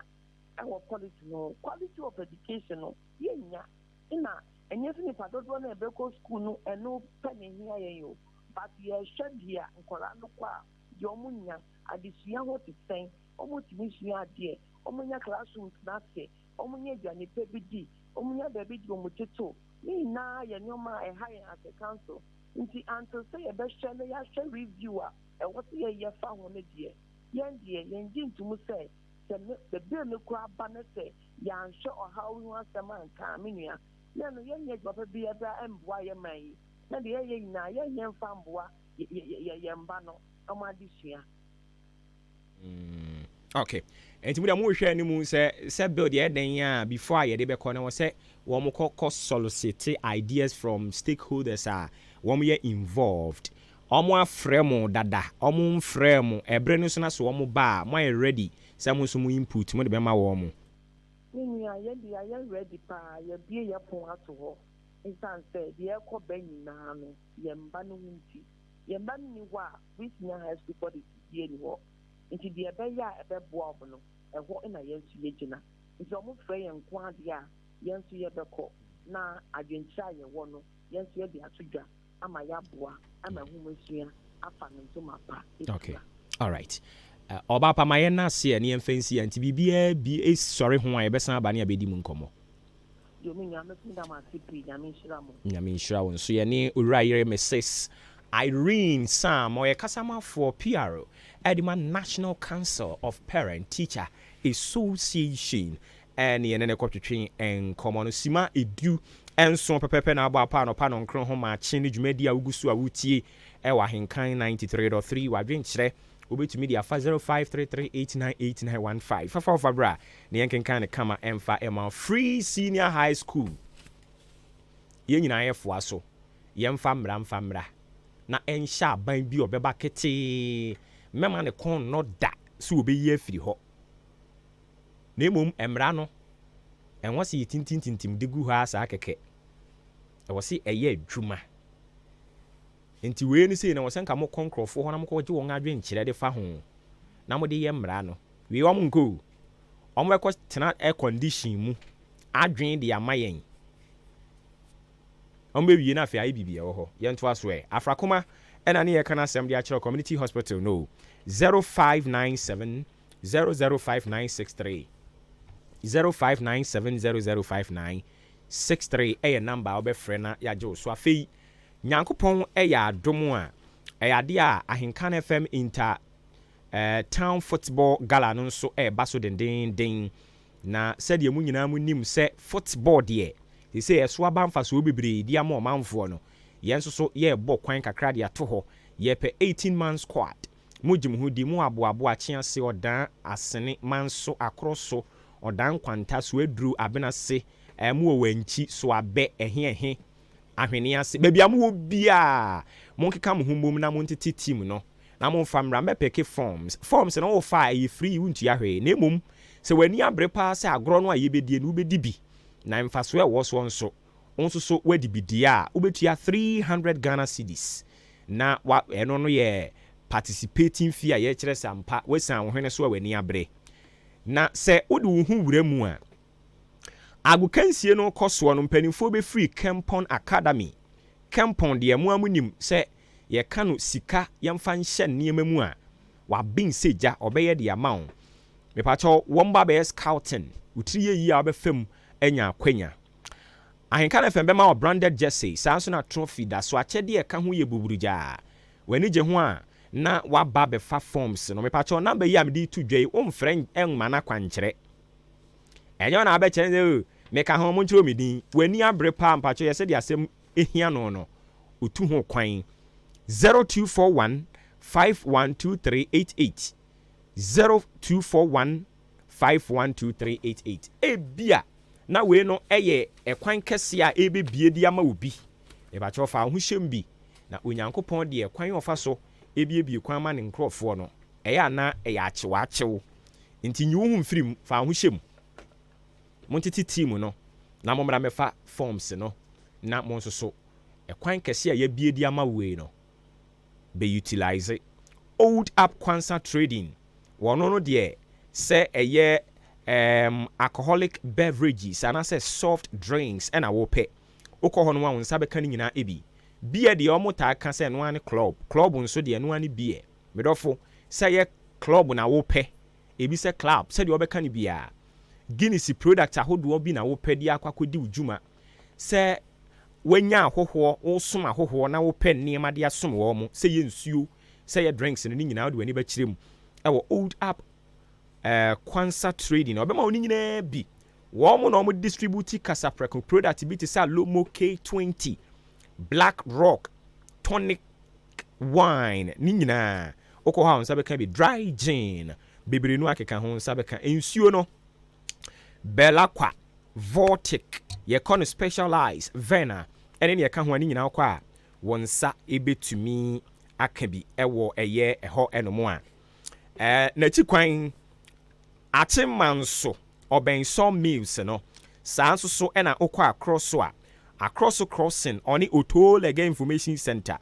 ɛwɔ policy no quality of education no yɛnnya ina ɛnyɛ sɛ nipa dodoɔ no ɛbɛkɔ school no ɛno pɛ ne hia yɛn o but yɛhwɛ deɛ nkwadaa no kɔ a deɛ ɔmo nya adesua ho te sɛn ɔmo tumi sua adeɛ ɔmo nya classroom tena ase ɔmo nya aduane pɛ bi di ɔmo nya baabi di ɔmo teto ne nyinaa yɛ nneɛma a ɛha yɛn as a council nti anto sɛ yɛbɛhwɛ no yɛahwɛ review a ɛwɔ sɛ yɛyɛ fa ho no deɛ yɛngye ntom sɛ bɛbee no koraa ba no sɛ yɛanhwɛ ɔhaw ho asɛm anka me nua na no yɛnyɛ adwuma bi ɛbra ɛmboa yɛ man yi na deɛ yɛyɛ nyinaa yɛnyɛ mfa mboa yɛ mba no ɔmo adesua. Okay. Enti mo da mo hwɛ anim sɛ build yɛ den a before a yɛde bɛkɔ na wɔ sɛ wɔn kɔ solicit ideas from stakeholders a wɔn yɛ involved. Ɔmo afrɛ mo dada, ɔmo mfrɛ mo ɛbrɛ no so na so wɔn ba a mo ayɛ ready sɛ mo nso mo input mo de bɛma wɔn mo. Ne nua yɛ ready paa yɛbie yɛ pon ato hɔ nsan sɛ deɛ ɛkɔ bɛ nyinaa no yɛmba no ho nti yɛmba no ni hɔ a senior high school body tie ni hɔ nti deɛ ɛbɛyɛ a ɛbɛboa ɔmo no ɛhɔ na yɛn nso yɛgyina nti ɔmo frɛ yɛn nko adeɛ a yɛn nso yɛbɛkɔ na adwenkyerɛ a yɛwɔ no yɛn nso yɛde ato dwa ama yɛaboa ama ho masua afa no nso mapa. Okay. All right. Oba pa maye na se ne mfansi anti bibia bi esori ho a yebesa aba ne abedi mu nkomo. Nyame nhyira wo nso ye ne owura yere Mrs. Irene Sam or Kasama for PRO Edema National Council of Parent Teacher Association and the Nenekotri and Common Sima Edu and so pepe na ba pa no nkron ho ma chini dwumadi awugusu awutie Ewa Ahenkan 93.3 wadwen kyerɛ obetumi dia 0533898915 fafa bra ne yenkenkan ne kama emfa ema free senior high school yen nyina yefo so yemfa mra na ensha ban bi obeba kete mema ne kon no da so obeyi afiri ho na emom emra no enwo se tintintintim de gu ha asa keke ewo se eye adwuma enti we ni sei na wo senka mo konkrofo ho na mo ko gye won adwen kyerɛ de fa ho na mo de ye mra no we wo nko omo ekɔ tena air condition mu adwen de amayen omo wie na afia ibibia wo ho ye nto aso afrakoma ena ne ye kana asem de akere community hospital no 0597 005963 0597005963 eye number obefre na yaje so afei Nyankopon eya adom a eyade a Ahenkan FM inter town football gala no so baso den na said ye mu nyina mu nim se football de he say eso abamfa so bebre di ama omanfo no yenso so ye bo kwan kakra de ato ho ye pe 18 man squad mujim hu di mu aboabo akye ase odan asene manso akroso odan kwanta so aduru abenase mu owanchi so abe ehe ahwene ase bebia mo bia mo keka mo humbom na mo ntete team no na mo famra mepeke forms na wo fa e free wuntu ahwe na emom se wani abre pa se agro no ayebedie no ubedi bi na mfaso e wo so nso so wadi bidia ubetua 300 Ghana cedis na wa eno no ye participating fee a ye kire sampa wesan wo hwene so wani abre na se wode wo hu wura mu a agukansie no koso no mpanimfo be free Kempon Academy Kempon de mu amunim se ye kanu sika yemfa nhye niema mu a wa bin seja obeye de amount me pacho womba be scouting utiriye yi a obefam anya akwanya Ahenkan FM be ma branded jersey sanso na trophy da so akyede ye ka ho ye buburuja wani je ho a na wa ba be fa forms no me pacho number yi am di to dwai o mfren enma na kwankyere enyo na abe kyere me ka ho mo ntiro medin wani abre pa mpacho ye se de asem ehia no otu ho kwan 0241 512388 0241 512388 ebia na we no eye ekwan kese a ebebie di ama obi e ba chofa ho hyem bi na onyankopon de ekwan ofa so ebiebie kwan ma ne nkrofo no eya na eya achewa achewo nti nyi wo hu mfirim fa ho hyem montiti team no na momra mefa forms no na monso so ekwan kese a yabie di ama we no be utilize old up Kwanza trading wono no de se eye alcoholic beverages and say soft drinks and a wope okoho no won sabe kan nyina ebi beer de omota ka se no ane club nso de no ane beer medofo say ye club na wope ebi se club se de obeka ne bia Guinness product ahodo bi na wope de akwakodi ujuma se wanya ahoho osom ahoho na wope niema de asom wo mo se ye nsuo se ye drinks ne nyina wo de wani ba kirem ewo old up Kwanza trading obema oni nyina bi wo mo na mo distribute Casapreco product bi te sa Lomo K20 Black Rock tonic wine ni nyina okọ ha onsa beka bi dry gin bebre nu akeka ho onsa beka ensuo no Belaqua Vortic ye kon specialized Vena ene ne ka ho ani nyina okọ a wonsa ebetumi akabi ewo eye eho enomo a na ti kwan Atimanso Obenso Mills no sanso so ena okwa across crossing on the Otolega Information Center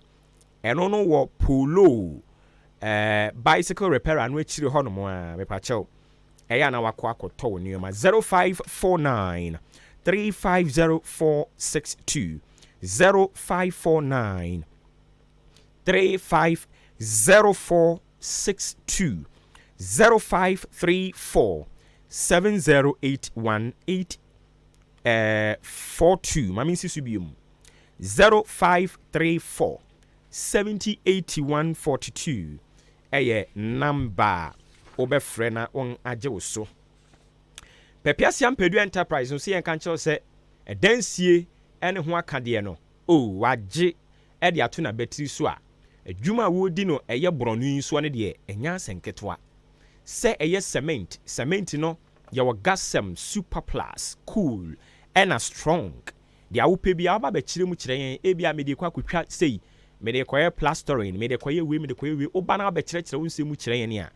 eno no wo polo bicycle repair anu chiri ho no mo a me pa chew eya na wakọ akoto ni ma 0549 350462 0549 350462 0534 708142. Mami Sisubium 0534 708142. Eye number obefre na on agye wo so. Pepiasia Mpedu Enterprise no se yen kan kyerɛ sɛ ɛdansie ɛne ho akade no. O wagye ɛde ato na battery so a adwuma a wodi no ɛyɛ brɔno yi so ne de ɛnya asenketwa. Sɛ ɛyɛ cement no yɛwɔ gasem super plus cool ɛna strong. De awopɛ bi aba bɛkyerɛ mu kyerɛ yɛn ebia mede kwa kotwa sei mede kɔyɛ plastering mede kɔyɛ we oba na bɛkyerɛkyerɛ wo nsɛm mu kyerɛ yɛn ne a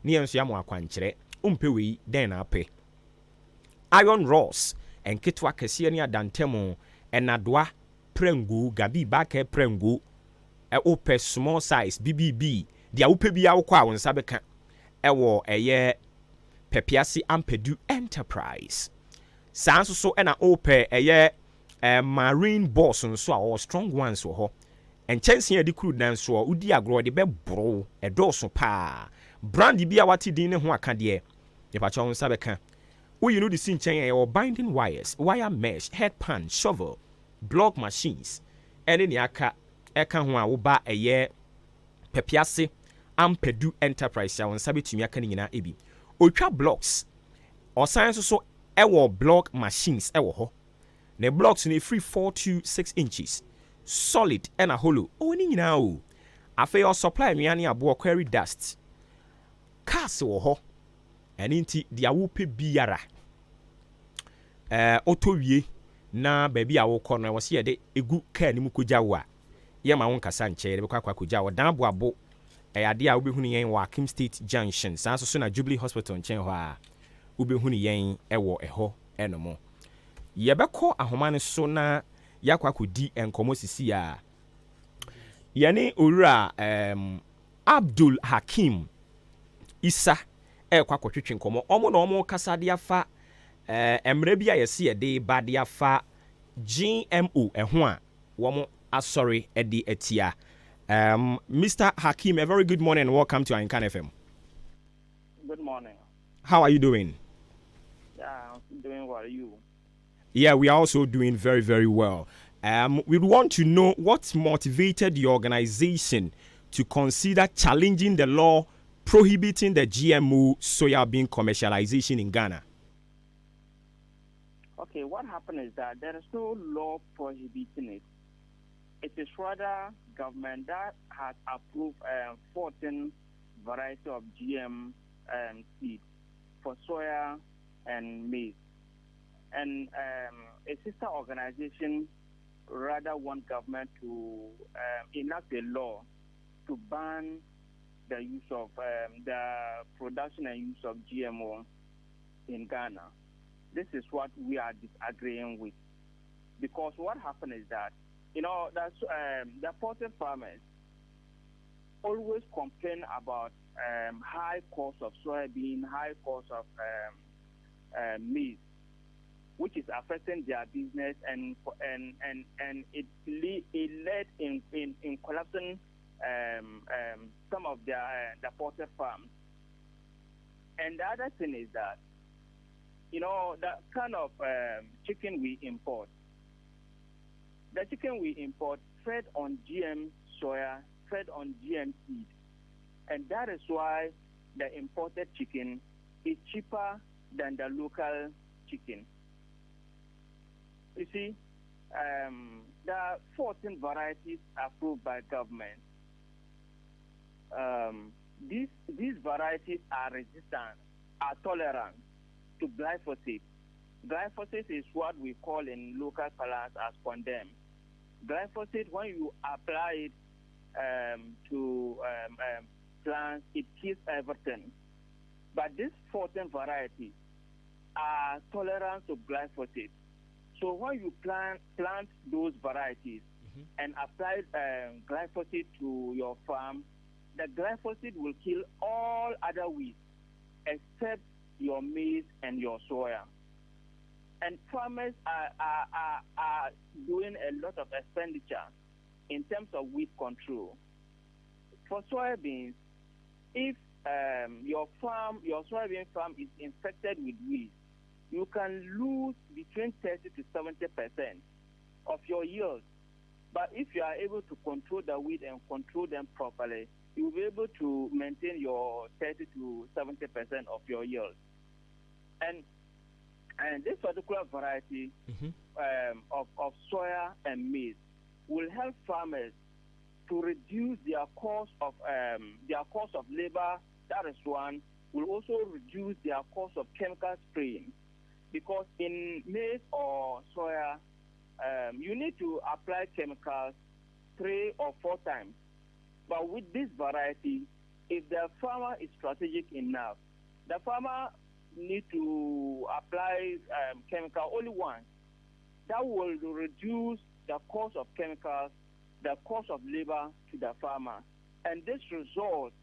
ne yɛn so yɛ mo akwankyerɛ umpɛ we den na apɛ iron rods enketwa kɛseɛ ne adantɛmo ɛnadoa prengu gabi baakɛ prengu opɛ small size bbb de awopɛ bi awokɔ a wo nsa bɛka ɛwɔ ɛyɛ Pepiasi Ampedu Enterprise. Saa nso so ɛna opɛ ɛyɛ marine boss nso a strong ones wɔ hɔ. Nkyɛnse a de crude nan so a udi agro de bɛboro ɛdɔɔso paa. Brand bi a wate din ne ho akadeɛ. Nipakyɛ wo nsa bɛka. Woyi no de si nkyɛn ɛwɔ binding wires, wire mesh, headpan, shovel, block machines. Ɛne ne aka ɛka ho a woba ɛyɛ Pepiasi Ampedu Enterprise a wo nsa betumi aka ne nyinaa ebi. Otwa blocks osan so ewo block machines ewo ho ne blocks ne free 4 to 6 inches solid and a hollow oni nyina o afei o supply nnuane abo quarry dust cars wo ho eni nti dia wo pe biara otowie na baabi a wo kɔ no wo se ye de egu car ni mu kogya wo a ye ma won kasa nche de bekwa kogya wo dan abo ade a wobɛhunu yɛn wɔ Akim State Junction saa so na Jubilee Hospital nkyɛn hɔ a wobɛhunu yɛn ɛwɔ ɛhɔ ɛnomo yɛbɛkɔ ahoma no so na yakɔ akɔdi nkɔmmɔ sisi a yɛne owura Abdul Hakim Isa ɛkɔ akɔtwetwe nkɔmmɔ ɔmo na ɔmo kasa de afa mmerɛ bi a yɛse yɛde ba de afa GMO ɛho a wɔmo asɔre ɛde atia. Mr. Hakim, a very good morning and welcome to Ahenkan FM. Good morning. How are you doing? Yeah, I'm doing well. Are you? Yeah, we are also doing very, very well. We want to know what motivated the organization to consider challenging the law prohibiting the GMO soya bean commercialization in Ghana. Okay, what happened is that there is no law prohibiting it. It is rather government that has approved 14 varieties of GM seed for soya and maize. And a sister organization rather want government to enact a law to ban the use of the production and use of GMO in Ghana. This is what we are disagreeing with. Because what happened is that that's the poultry farmers always complain about high cost of soybean, high cost of maize, which is affecting their business and it led in collapsing some of the poultry farms. And the other thing is that the kind of chicken we import. The chicken we import fed on GM soya, fed on GM seed. And that is why the imported chicken is cheaper than the local chicken. You see, there are 14 varieties approved by government. These varieties are resistant, are tolerant to glyphosate. Glyphosate is what we call in local parlance as condemned. Glyphosate, when you apply it to plants, it kills everything. But these 14 varieties are tolerant to glyphosate. So when you plant those varieties and apply glyphosate to your farm, the glyphosate will kill all other weeds except your maize and your soya. And farmers are doing a lot of expenditure in terms of weed control. For soybeans, if your soybean farm is infected with weeds, you can lose between 30 to 70% of your yield. But if you are able to control the weed and control them properly, you'll be able to maintain your 30 to 70% of your yield. And this particular variety of soya and maize will help farmers to reduce their cost of labor. That is one. Will also reduce their cost of chemical spraying, because in maize or soya, you need to apply chemicals 3 or 4 times. But with this variety, if the farmer is strategic enough, the farmer need to apply chemical only once. That will reduce the cost of chemicals, the cost of labor to the farmer, and this results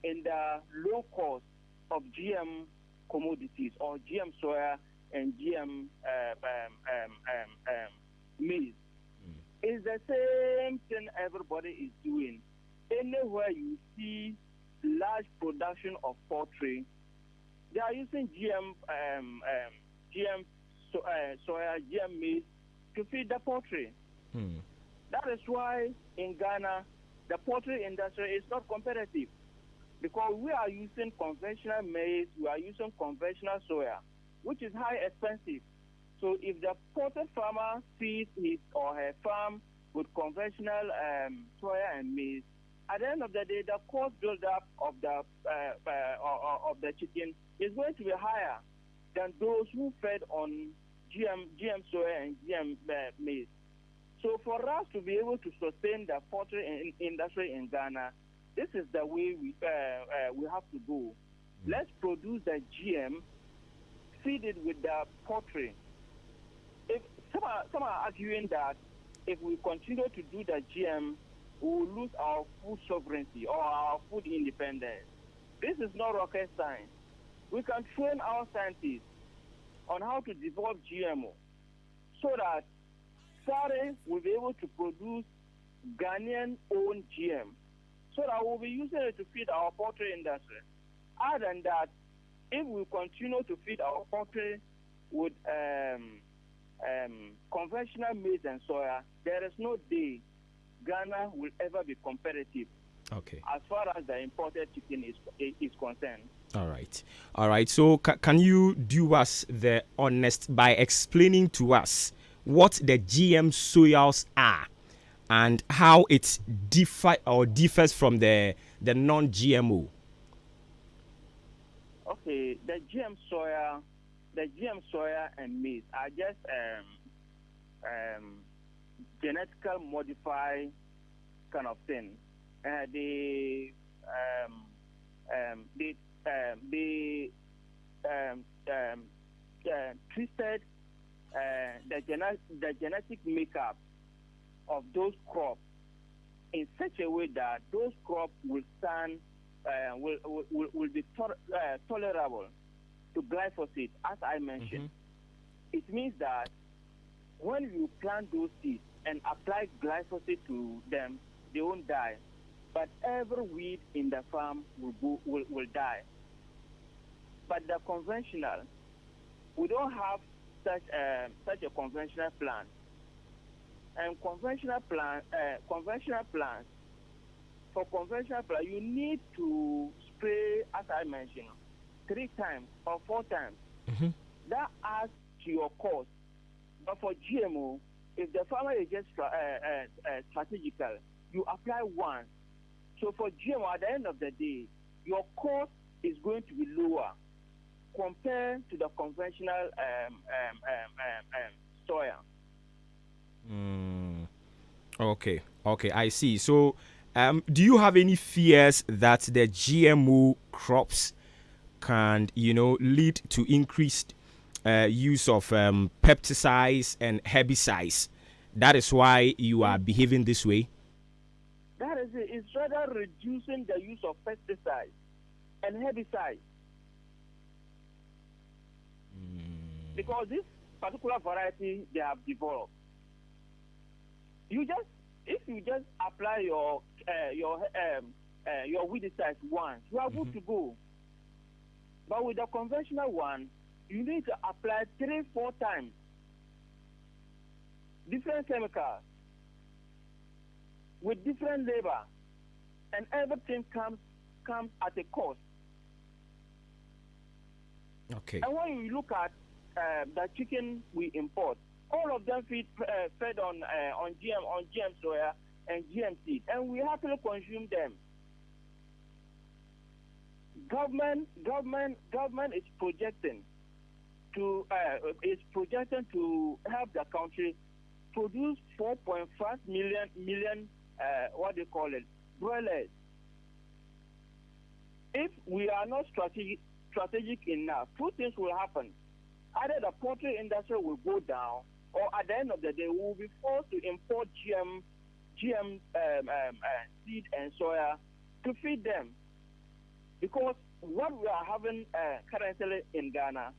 in the low cost of GM commodities or GM soya and GM maize. It's the same thing everybody is doing. Anywhere you see large production of poultry, they are using GM soya, GM maize to feed the poultry. That is why in Ghana, the poultry industry is not competitive, because we are using conventional maize, we are using conventional soya, which is high expensive. So if the poultry farmer feeds his or her farm with conventional soya and maize, at the end of the day, the cost build-up of the chicken is going to be higher than those who fed on GM soya and GM maize. So for us to be able to sustain the poultry industry in Ghana, this is the way we have to go. Let's produce the GM, feed it with the poultry. If some are arguing that if we continue to do the GM, we will lose our food sovereignty or our food independence. This is not rocket science. We can train our scientists on how to develop GMO so that SARE will be able to produce Ghanaian-owned GM, so that we'll be using it to feed our poultry industry. Other than that, if we continue to feed our poultry with conventional maize and soya, there is no day Ghana will ever be competitive. Okay. As far as the imported chicken is concerned. All right. So can you do us the honest by explaining to us what the GM soyas are and how it differs from the non-GMO? Okay, the GM soya and maize are just genetically modified kind of thing. They twisted the genetic makeup of those crops in such a way that those crops will stand will be tolerable to glyphosate, as I mentioned. It means that when you plant those seeds and apply glyphosate to them, they won't die. But every weed in the farm will die. But the conventional, we don't have such a conventional plant. And conventional plants, you need to spray, as I mentioned, 3 times or 4 times. That adds to your cost. But for GMO, if the farmer is just strategical, you apply once. So for GMO, at the end of the day, your cost is going to be lower compared to the conventional soya. Okay, I see. So, do you have any fears that the GMO crops can, lead to increased use of pesticides and herbicides? That is why you are behaving this way? That is it. It's rather reducing the use of pesticides and herbicides. Because this particular variety they have developed, if you just apply your your weedicides once, you are good to go. But with the conventional one, you need to apply 3-4 times. Different chemicals, with different labor, and everything comes at a cost. Okay. And when you look at the chicken we import, all of them fed on GM soya and GM seed, and we happily consume them. Government is projecting to help the country produce 4.5 million broilers. If we are not strategic enough, two things will happen. Either the poultry industry will go down, or at the end of the day, we will be forced to import GM seed and soya to feed them. Because what we are having currently in Ghana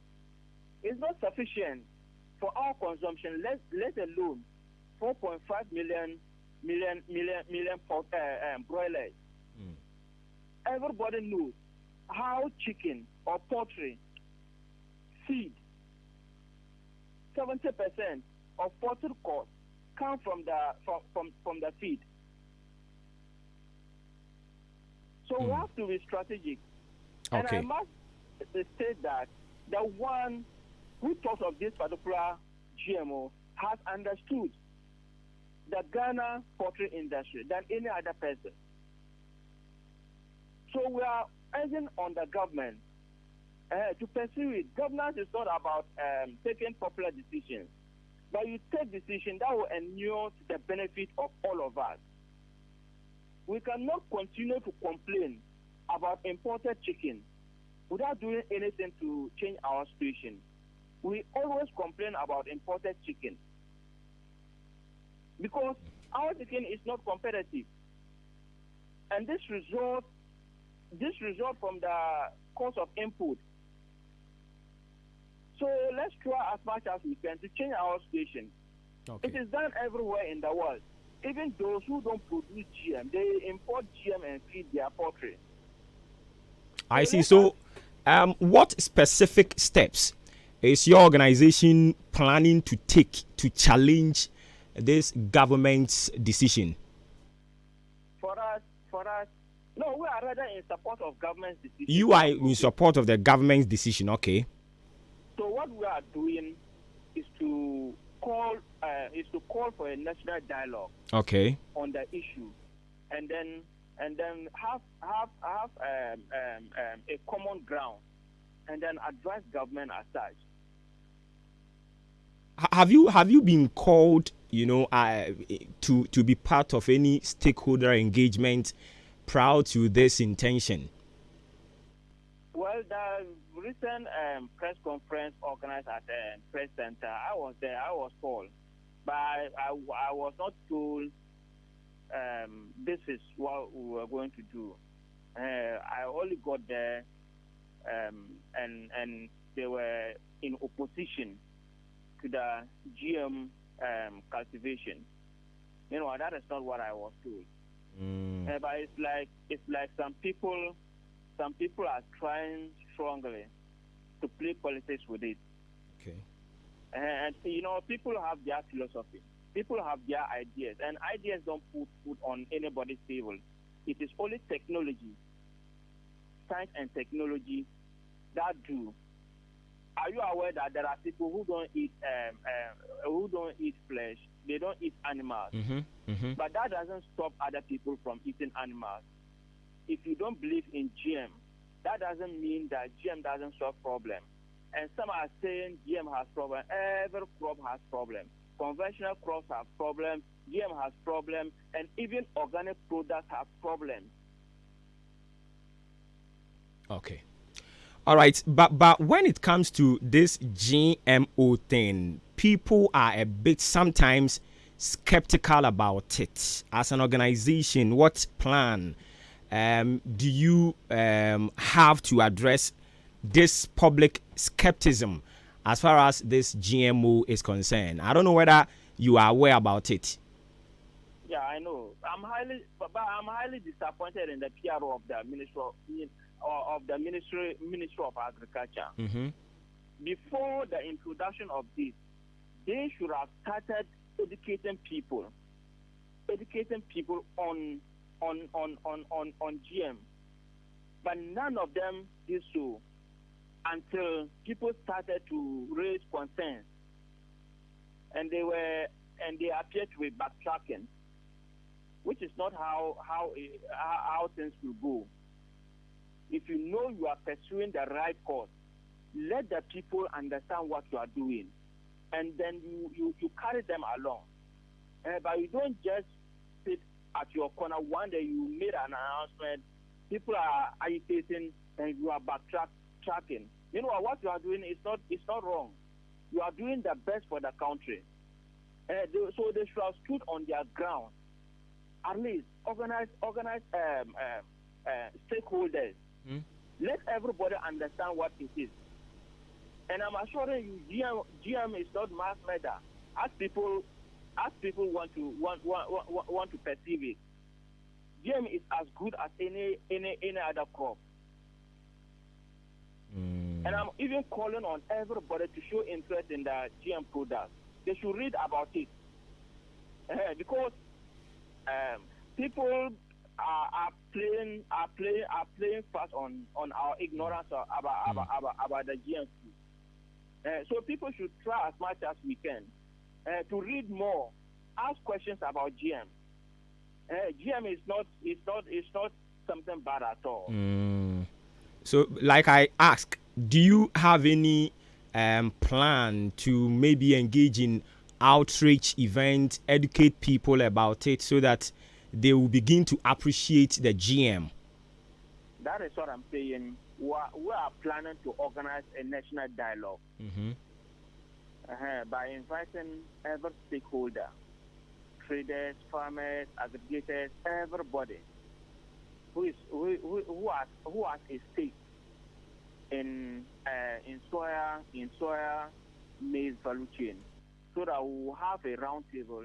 is not sufficient for our consumption, let alone 4.5 million broilers. Everybody knows how chicken or poultry feed 70% of poultry costs come from the feed. So we have to be strategic. And I must state that the one who thought of this particular GMO has understood the Ghana poultry industry than any other person. So we are urging on the government to pursue it. Governance is not about taking popular decisions, but you take decisions that will inure to the benefit of all of us. We cannot continue to complain about imported chicken without doing anything to change our situation. We always complain about imported chicken because our chicken is not competitive, and this result from the cost of input. So let's try as much as we can to change our situation. Okay. It is done everywhere in the world. Even those who don't produce GM, they import GM and feed their poultry. I see. So, what specific steps is your organization planning to take to challenge this government's decision? For us, no, we are rather in support of government's decision. You are in support of the government's decision, okay? So what we are doing is to call for a national dialogue, okay, on the issue, and then have a common ground, and then advise government as such. Have you been called, to be part of any stakeholder engagement prior to this intention? Well, the recent press conference organized at the press center, I was there. I was called, but I was not told this is what we were going to do. I only got there, and they were in opposition to the GM cultivation. That is not what I was told. But it's like some people are trying strongly to play politics with it. Okay. And people have their philosophy. People have their ideas, and ideas don't put food on anybody's table. It is only technology, science and technology that do. Are you aware that there are people who don't eat flesh? They don't eat animals. But that doesn't stop other people from eating animals. If you don't believe in GM, that doesn't mean that GM doesn't solve problems. And some are saying GM has problems. Every crop has problems. Conventional crops have problems. GM has problems, and even organic products have problems. Okay. All right, but when it comes to this GMO thing, people are a bit sometimes skeptical about it. As an organization, what plan do you have to address this public skepticism as far as this GMO is concerned? I don't know whether you are aware about it. Yeah, I know. I'm highly disappointed in the PRO of the Ministry of Agriculture. Mm-hmm. Before the introduction of this, they should have started educating people on GM. But none of them did so until people started to raise concerns, and they appeared to be backtracking, which is not how things will go. If you know you are pursuing the right cause, let the people understand what you are doing, and then you carry them along. But you don't just sit at your corner. One day you made an announcement, people are agitating, and you are backtracking. You know what you are doing is not wrong. You are doing the best for the country. So they should have stood on their ground. At least organize stakeholders. Let everybody understand what it is. And I'm assuring you, GM is not mass murder, as people want to perceive it. GM is as good as any other crop. And I'm even calling on everybody to show interest in the GM product. They should read about it, because people are playing fast on our ignorance about the GM food. So people should try as much as we can to read more, ask questions about GM. GM is not something bad at all. So, like I asked, do you have any plan to maybe engage in outreach events, educate people about it, so that they will begin to appreciate the GM? That is what I'm saying. We are planning to organize a national dialogue by inviting every stakeholder, traders, farmers, aggregators, everybody who has a stake in soya maize value chain, so that we will have a round table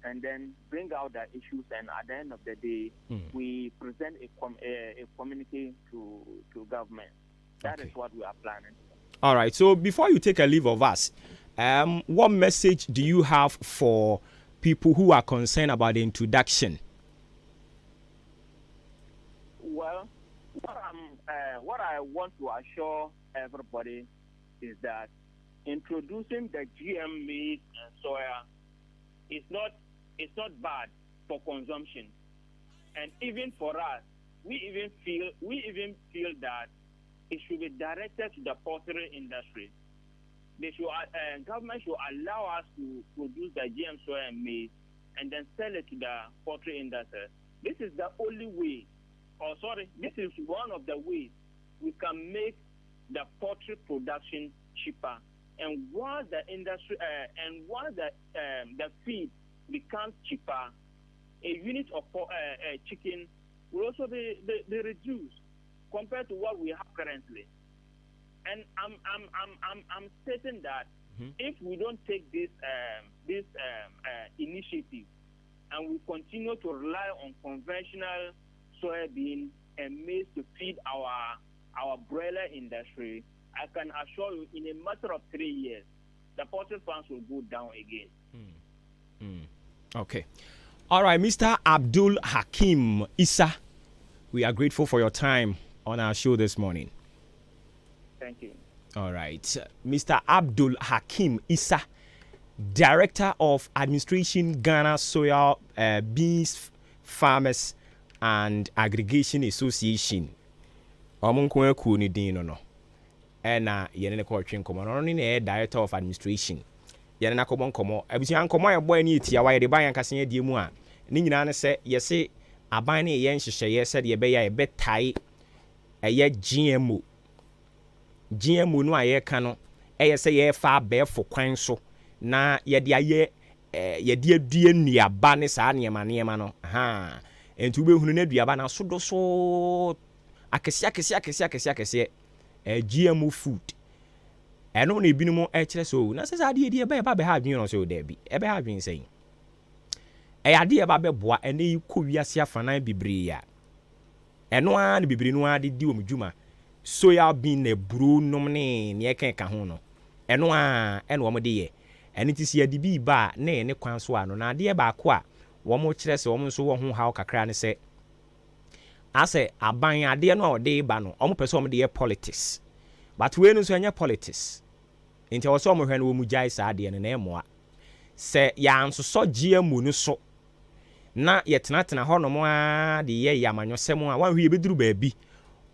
and then bring out the issues, and at the end of the day, we present a communique to government. That is what we are planning. All right. So before you take a leave of us, what message do you have for people who are concerned about the introduction? Well, what I want to assure everybody is that introducing the GM maize and soya is not bad for consumption, and even for us, we even feel that it should be directed to the poultry industry. They should government should allow us to produce the GM soya and maize and then sell it to the poultry industry. This is the only way, this is one of the ways we can make the poultry production cheaper. And once the industry the feed becomes cheaper, a unit of chicken will also be reduced compared to what we have currently. And I'm stating that if we don't take this initiative and we continue to rely on conventional soybean and maize to feed our broiler industry, I can assure you, in a matter of 3 years, the poultry farms will go down again. Okay. All right, Mr. Abdul Hakim Issa, we are grateful for your time on our show this morning. Thank you. All right. Mr. Abdul Hakim Issa, Director of Administration, Ghana Soya Beans Farmers and Aggregation Association. Omunko ku ni din no. Na yene ne ko twen komo no ne Director of Administration. Yene na komo nkomo abusia nkomo ya boy ni etia wa ye de ban yankase ye die mu a ni nyina ne se yese aban ne ye nhyehyɛ ye se de be ya ye betai eye GMO no a ye ka no eye se ye fa abefo kwan so na ye de aye ye de adue nnuaba ne saa niema no ha entu be hunu na aduaba na so do so akese GMO food eno na ebinu mo e kire so na se ade edi e ba ha adwin no so there bi e ba ha adwin sei ade e ba beboa ene yi ko wiase afanan bibre ya eno a ne bibre no ade di omdwuma soya bean na buru nom ne ka ho no eno a ene wo de ye ene ti si ade bi ba na ene kwan so ano na ade ba ko a wo mo kire se wo mo so wo ho hawo kakra ne se ase aban ade no ode ba no wo mo pese wo mo de ye politics but we no so anya politics nti wo so mo hwe no wo mu jai sa ade ne na emoa se ya nso so GMO no so na yetena ho no mo a de ye yamanyosem a wan hwe ye beduru baabi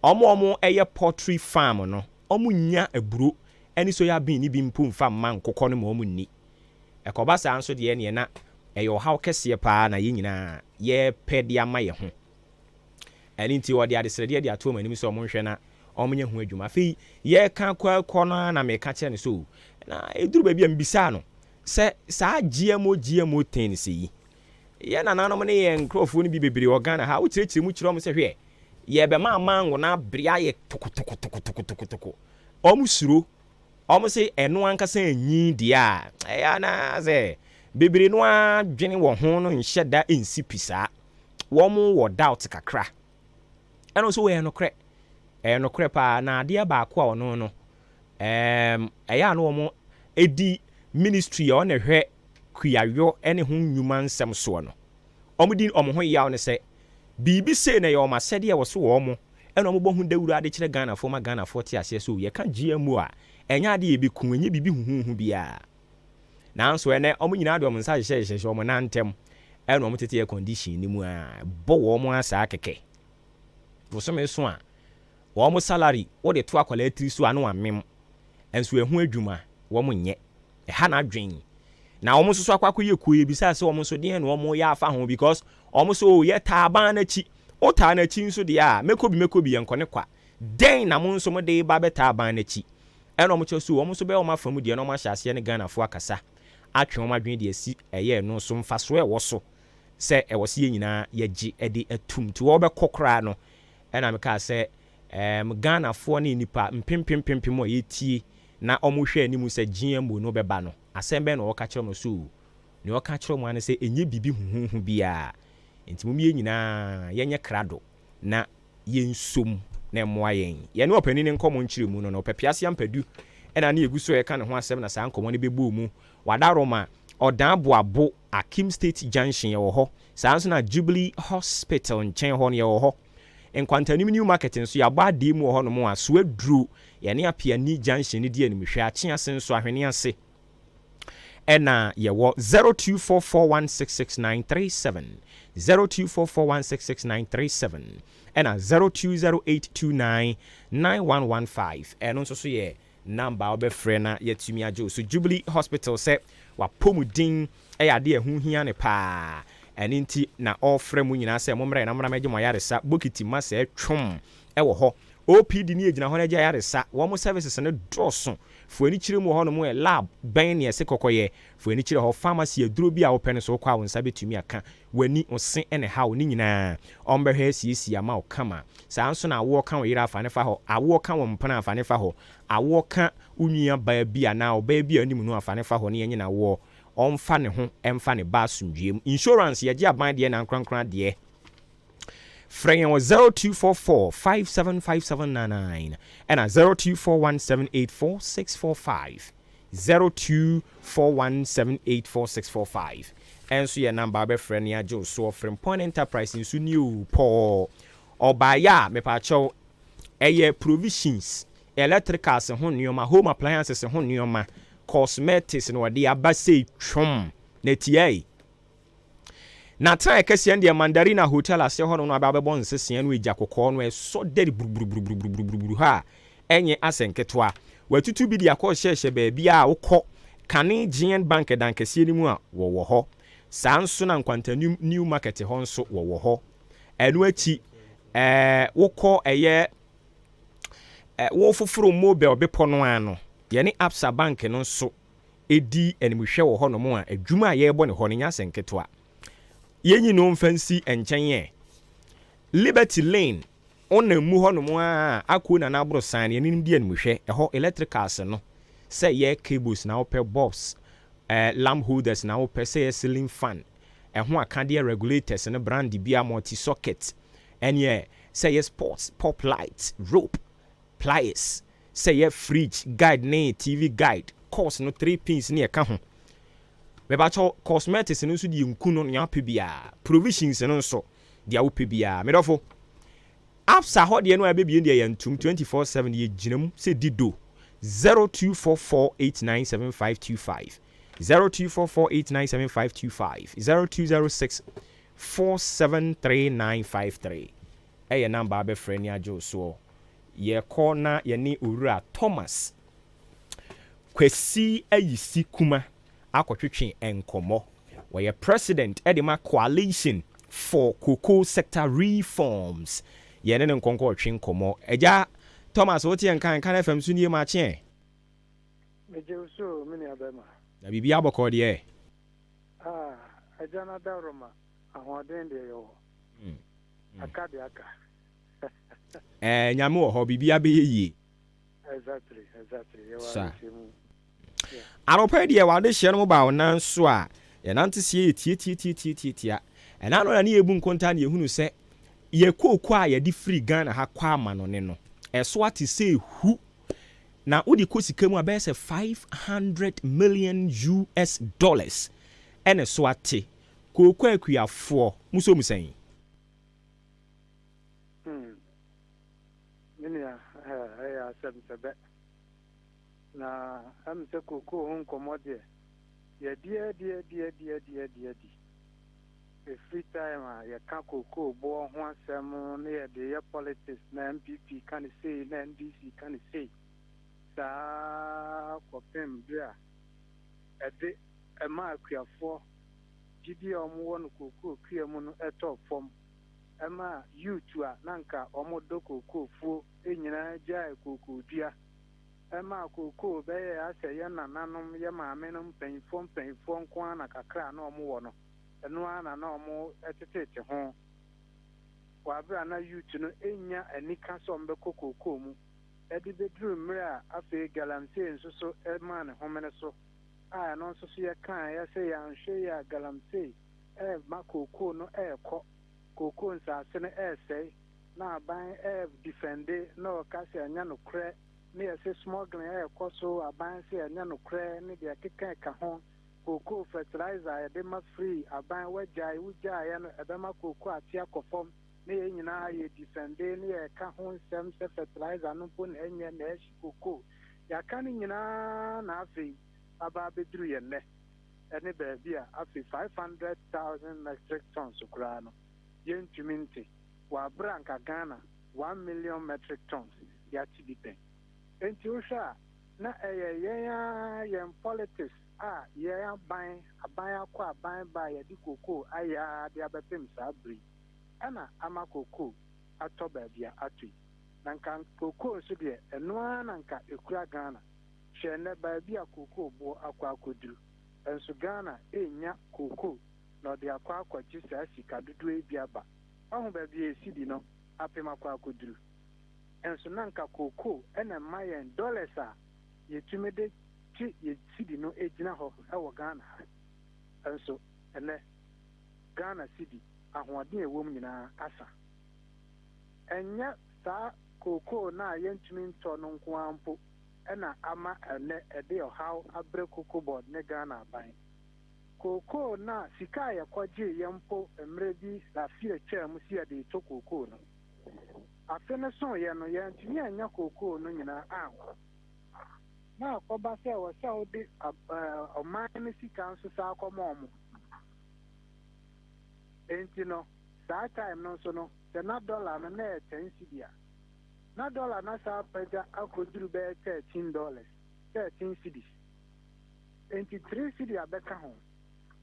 omo eye poultry farm no omo nya aburo eni so ya bin ni bi mpu mfa man kokko no mo ni ekoba sa anso de ye ne na eyo haw kese pa na ye nyina ye pede ama ye ho eni nti wo de adesrede de ato manim so omo hwe na omo nya hu adwuma fi ye ka kwa na me ka che ne so na eduru baabi am bisa no se sa GMO ten se yi ye na nanom ne ye nkrofo ni bi bebre organ ha wo kirechire mu kire omo se hwe ye be ma mango na bria ye toko omo suro omo se eno ankasa anyi dia ya na ze bebre no adwene wo ho no nhye ensi pisa wo mo wo doubt kakra eno so we no kre pa na ade ba ko a ono no eya no wo edi ministry on hwe kuyayo ene ho nnwuma nsem so no omudin omho yaw ne se bibi se na ye omasede ye wo so wo mo ene ombo hu dawuru ade kire Ghana fo ma Ghana fo ti ase so ye ka GMO a enya ade ye bi kun enye bibi huhu bia na nso ene omo nyina ade omo nsa hye omo na ntem ene omo tete ye condition ni mu a bo wo mo asa akeke wo so me so a wo mo salary wo de to akwala 3 so anu amem enso ehu adwuma wo mo nye ha na adwen na omo so akwakọ ye kuye bisa se omo so de no omo ya afa ho because omo so ye taaban na chi o taa na chi nso de a mekobi yenkone kwa den na mo nso mo de ba be taaban na chi eno omo cho so omo so be omo afamu de no omo ahyase ne Ghana fo akasa atwe omo adwen de asi eye no so mfa so e wo so se e wo se ye nyina ye gi ede atum to wo be kokra no ena me ka se Ghana fo ne nipa mpempempempem o ye tie na omo hwe animu se GMO no beba no asembe no woka kire mo so ne woka kire mo ane se enye bibi huhu bia enti mo mie nyina yenye krado na yensom na moa yen ye ne opani ne nkomo nkire mu no opepiase ampadu ena na eguso ye ka ne ho asem na sa nkomo ne bebo mu wadaroma odan boabo Akim State Junction ye wo ho sa nso na Jubilee Hospital nchen ho ne ye wo ho enkwantanim new market nso ya ba de mu ho no mo aso aduru ye ne apia ni junction ne die ne mhwe ache ase nso ahwene ase ena ye wo 0244166937 0244166937 ena 0208299115 eno nso so ye number obefre na yetumi ajo so Jubilee Hospital se wa pomudin eyade ehu hia ne pa eninti na ofre mu nyina se momre na mra meje mo yaresa bokiti ma se twom ewo ho OPD ni ejina ho na je yaresa wo mo services ne droso fuani kire mu ho no mo lab ben ne se kokoye fuani kire ho pharmacy aduro bi a wo pene so kwa wo nsa betumi aka wani osen ene ha wo ni nyina ombehwe siesi ama wo kama sa nso na awo ka wo yira afa ne fa ho awo ka wo mpana afa ne fa ho awo ka unua ba bi ana oba bi animu no afa ne fa ho ne nyina wo omfa ne ho emfa ne ba asumdwem insurance ye aban de na nkrankran de Frame was 0244575799 and 0241784645 0241784645 and so your number be friend ya Joe so from Point Enterprise in new Paul or by ya me pacho eye provisions electricals ho nyoma home appliances ho nyoma cosmetics no de abase twom na tie na try kese ndi Mandarina Hotel ase ho no ababebo nsese no eja kokko no so deri buruburu ha enye asenketwa watutu bi dia ko hyehye ba bia wokọ kane GN Bank dankese ni mu a wo ho sanso na nkwanta new market ho nso wo ho enu achi wokọ eye wo foforo mobile bepo no ano ye ni Absa Bank no nso edi enimhwe wo ho no mu a adwuma ye ebo ne ho ne nya asenketwa yenyi no mfansi enchenye Liberty Lane ona mu ho no mo a akọ na na abro san ye nim die enimhwe eho electricals no say ye cables na open bulbs lamp holders na open say ceiling fan ɛho akadeɛ regulators ne brand bia multi socket ɛne say yes sports pop light rope pliers say yes fridge guide ne TV guide course no 3 pins ne ɛka ho mebacho cosmetics no so di nku no nya pe bia provisions no so dia wo pe bia medofo apps a ho de no abebie de yantum 24/7 ye ginam se dido 0244897525 0244897525 0206473953 eye number abefre ni ajo so ye call na ye ni owura Thomas Kwesi ayisi kuma akotwetwe enkomo where president edema coalition for cocoa sector reforms ye ne nkonko otwe nkomo eja Thomas wotie kan FM so nie ma che meje so mini abema na bibia aboko de eja na daroma ahoden de yo akade aka nyame wo ho bibia be yie exactly sa aropa de wa de hye no ba wona nso a ye nante sie tie ena no na ne ebu nkonta na ehunu se ye kooko a ye di free Ghana ha kwa ama no ne no eso ati se hu na udi ko sika mu abese $500 million ene so ati kooko akuafo muso musan minia sebe na am se kooko hon komode ye die free time ya ka kooko bo ho asem na ye de ya politics na MPP kan say na NDC kan say sa kopem bia ede ema akuafo gidi omo no kooko kuamu no etop form ema youth a nanka omo do kooko fu enyina jai kooko dua ema kooko be ya ase ya nananom ya maame no mpanfo nko na kakra na omo wo no eno ana na omo etetete ho wa bra na youth no enya anika so mbe kooko mu edi bedroom mra afi galamsey nso so ema ne homene so a no nso so ya kan ya se ya nhwe ya galamsey ma kooko no kooko nsase no sei na aban defende no kase anya no kre ne ya se smuggling so aban se anya no kre ne de keka ka ho kooko fertilizer ya de ma free aban wajai ya no edema kooko atia kofom ne ye nyina ye defende ne ye ka ho nsem se fertilizer no po na enye na eshi kooko ya ka ne nyina na afi aba bedru ye ne ene ba bia afi 500,000 metric tons kura no yentuminti wa branka Ghana 1 million metric tons ya tidipen enti usha na ye politics ye aban akwa aban ba ye di kooko aya de abepem sabri ana ama kooko atoba bia atui nanka kooko so de eno ananka ekura Ghana hwene ba bia kooko bo akwa akoduru enso Ghana enya kooko na de akwa jisa sika dudu ebiaba ahu ba bia esidi no apema akwa akoduru enso nanka kooko ena mayen dollars a yetumede ti yesidi no ejina ho ewo Ghana enso ene Ghana city ahoɔden ewom nyinaa asa enya saa kooko na yentumi ntɔ no nko ampo ɛna ama ene ede ɔhaw abre kooko board ne Ghana ban kooko na sika ya kwaje yempo emre bi la fie kyɛ mu si ade to kooko no afe ne so ye no yentumi anya kooko no nyinaa anko na akɔba sɛ wɔ sɛ wode ɔman ne sika nso saa akɔma ɔmo enti no saa time no so no sɛ na dollar no na 10 cedi na dollar na saa pagya akoduru bɛyɛ $13 13 cedis enti 3 cedi abɛka ho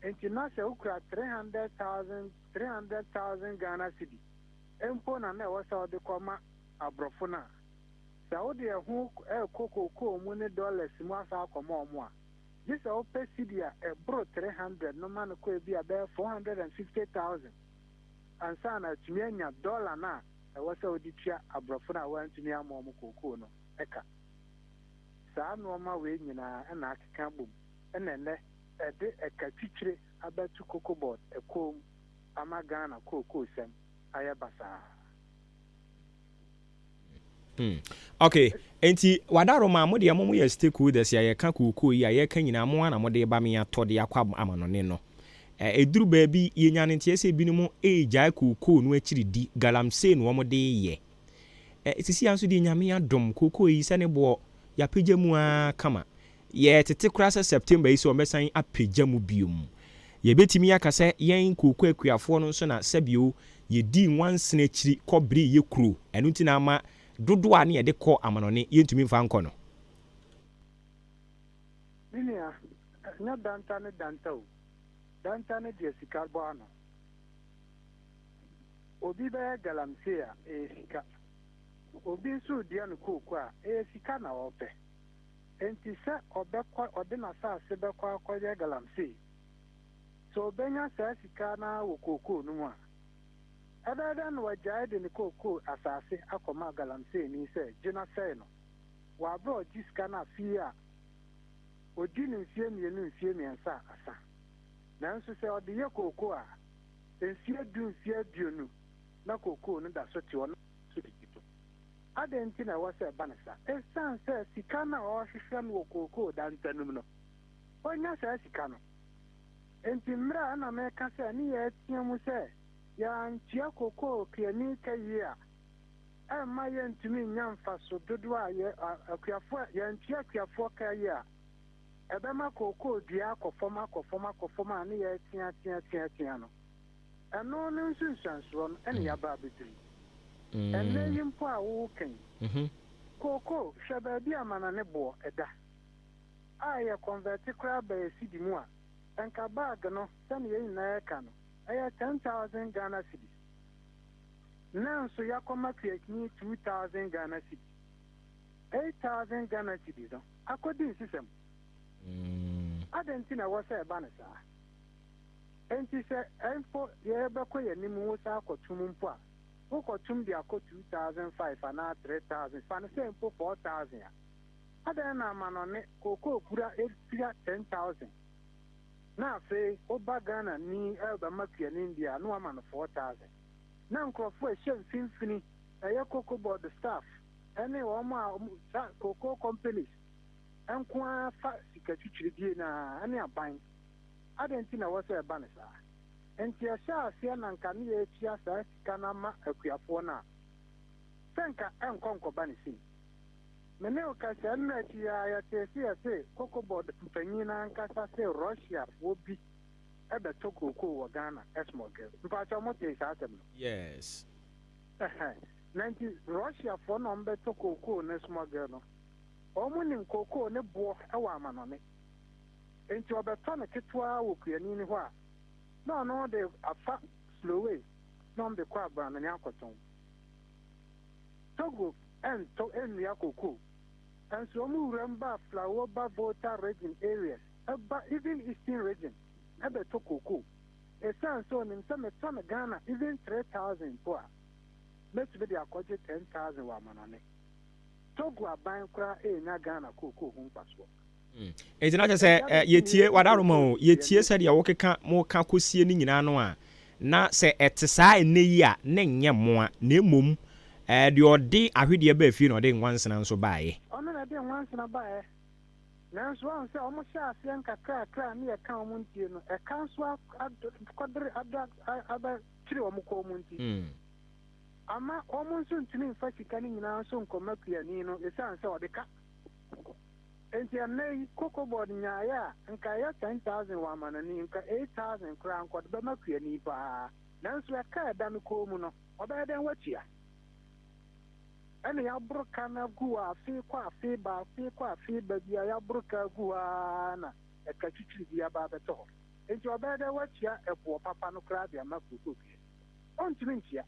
enti na sɛ ukura 300,000 Ghana cedi empo na ɛwɔ sɛ wode kɔma abrɔfo na sɛ wode ɛho kooko mu ne dollars mu asa akɔma ɔmo a gye sɛ wopɛ cedi a ɛboro 300 no ma no kɔ bi a bɛyɛ 450,000 ansa na atumi anya dollar na ɛwɔ sɛ wode tua abrɔfo na wantumi ama ɔmo kooko no ɛka saa nneɛma wei nyinaa ɛna akeka bom ɛna ɛnɛ ɛde ɛka twitwire abetu cocoa board ekom amagana cocoa sem ayabasa. Okay, enti wadaro ma mo de amomo ye stakeholders ya ye ka kuku ya ye ka nyina mo ana mo de ba me atode akwa amanone no. Eduru ba bi ye nyane ntie se binumu eja kuku no akiridi galamsey no mo de ye. Sisi anso de nyame adom kuku yi se ne bo ya pagya mu kama. Ye tete krasa September yi so mesan apagya mu biom. Ye betimi akase yen kuku akuafo no so na sabio ye di nwanse na chiri kobri ye kuro. Enu nti na ama dodo a ne yede kɔ amanone yentumi mfa nkɔ no. Linia nya danta ne danta o. Danta ne de sika bo ano. Obi be galamsey a sika. Obi nso dia no koku a sika na ope. Enti se obekɔ ode na sa se bekɔ akɔje galamsey. So benya sa sika na wo koku no mu a. Other no wajai de koko asase akoma galamsey ni se jina say no wa bro jiska na fia odi ni fie mienu fie miensa asa nanso se odi ye koko a enfie du fie duonu na koko no da so ti ono so dikito adenti na wa se banasa esan se sika na o hwehwe no koko da ntanum no onya se sika no enti mra na me ka se ni ye tiamu se ya ntia koko piani kayia ma ye ntumi nyamfa so dodo a ye akuafo ya ntia akuafo kayia ebema koko dua akofoma ne ye tia no eno ne nsunsanso no ene ya ba bediri ene yimpo a wo ken koko hweba bi amana ne bo eda a ye convert kra ba esidi mu a enka bag no sane ye na eka no 10,000 Ghana cedis. Now, so ya come create me 2,000 Ghana cedis. 8,000 Ghana cedis. According to system. I didn't think I was a banasa. And she said, and for the Ebaco and Nimusa got 2 months. Who got 2,005 and now 3,000. Fan the same for 4,000. I don't know, man on it. Coco put 10,000. Na fe oba Ghana ni elba makia in India no man 4,000. Na nkrofo ehye finfini eye cocoa board staff ene wo ma cocoa companies enkwa fa sikatwitwiri na ene aban adenti na wo se eba ne sa enti asha asia na nka ne ye tia sa sika na ma akuafo na senka enkonko ba ne sin mene okasa na tia ya tesi ase cocoa board mpanyina nkasa se Russia obi ebe to cocoa wo Ghana esmogel mpacha mo te sa atem. Yes. 90 Russia for no mbe to cocoa na smogel no omo nim cocoa ne bo ewa amanone enti obeto na ketwa wo kuani ni ho a no de afa slow way no mbe kwa ba na akoton Togo and to enria cocoa. And so remember flower Volta region areas, even eastern region, ebe to cocoa. A son in some ton of Ghana, even 3,000 poor. Let's be the accord 10,000 woman on it. Togo a buying cry na Ghana cocoa home passport. It's not to say, ye tear what I know, ye tear said ya walk more cancosi in Yanoa. Na say at the side near, neng yamwa, ne mum. The odi ahwede be fi no de nwanse na nso baaye ono na de nwanse na baaye na nso an se omo sha ase nkakra na ye kan omo ntie no e kan so kodre ada tiri omo ko omo ntie ama omo nso ntini mfa sika ni nyina nso nkomakua ni no e san se odi ka enti anai cocoa board nyaaya nka ya 10,000 wa manani nka 8,000 kra nkod be makua ni ba na nso e ka da no ko mu no obeden watia ene ya bruka na guwa fi kwa fi ba bia ya bruka guwa na e ka chichi bia ba beto enti obede wachia epo papa no kra bia makuku ontimi ntia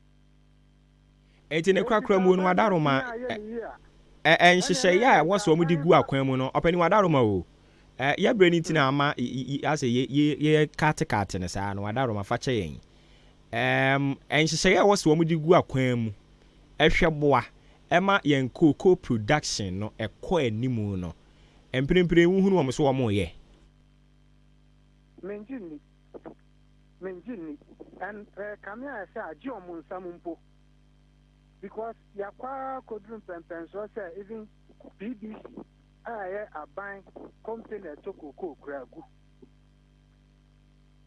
enti ne krakra mu no wadaro ma enhyehyɛ ya wɔso mu di gu akwan mu no opani wadaro ma o ya brani tina ama ase ye kate ne saa no wadaro ma fa kye yen enhyehyɛ ya wɔso mu di gu akwan mu ehwɛ boa ema yen cocoa production no ekɔ animu no empirempire hunu wo so wo mo ye menjini menjini and kamia say aji omo nsamumpo because yakwa kodrun pempen so say even BBC aye aban company to koko kragu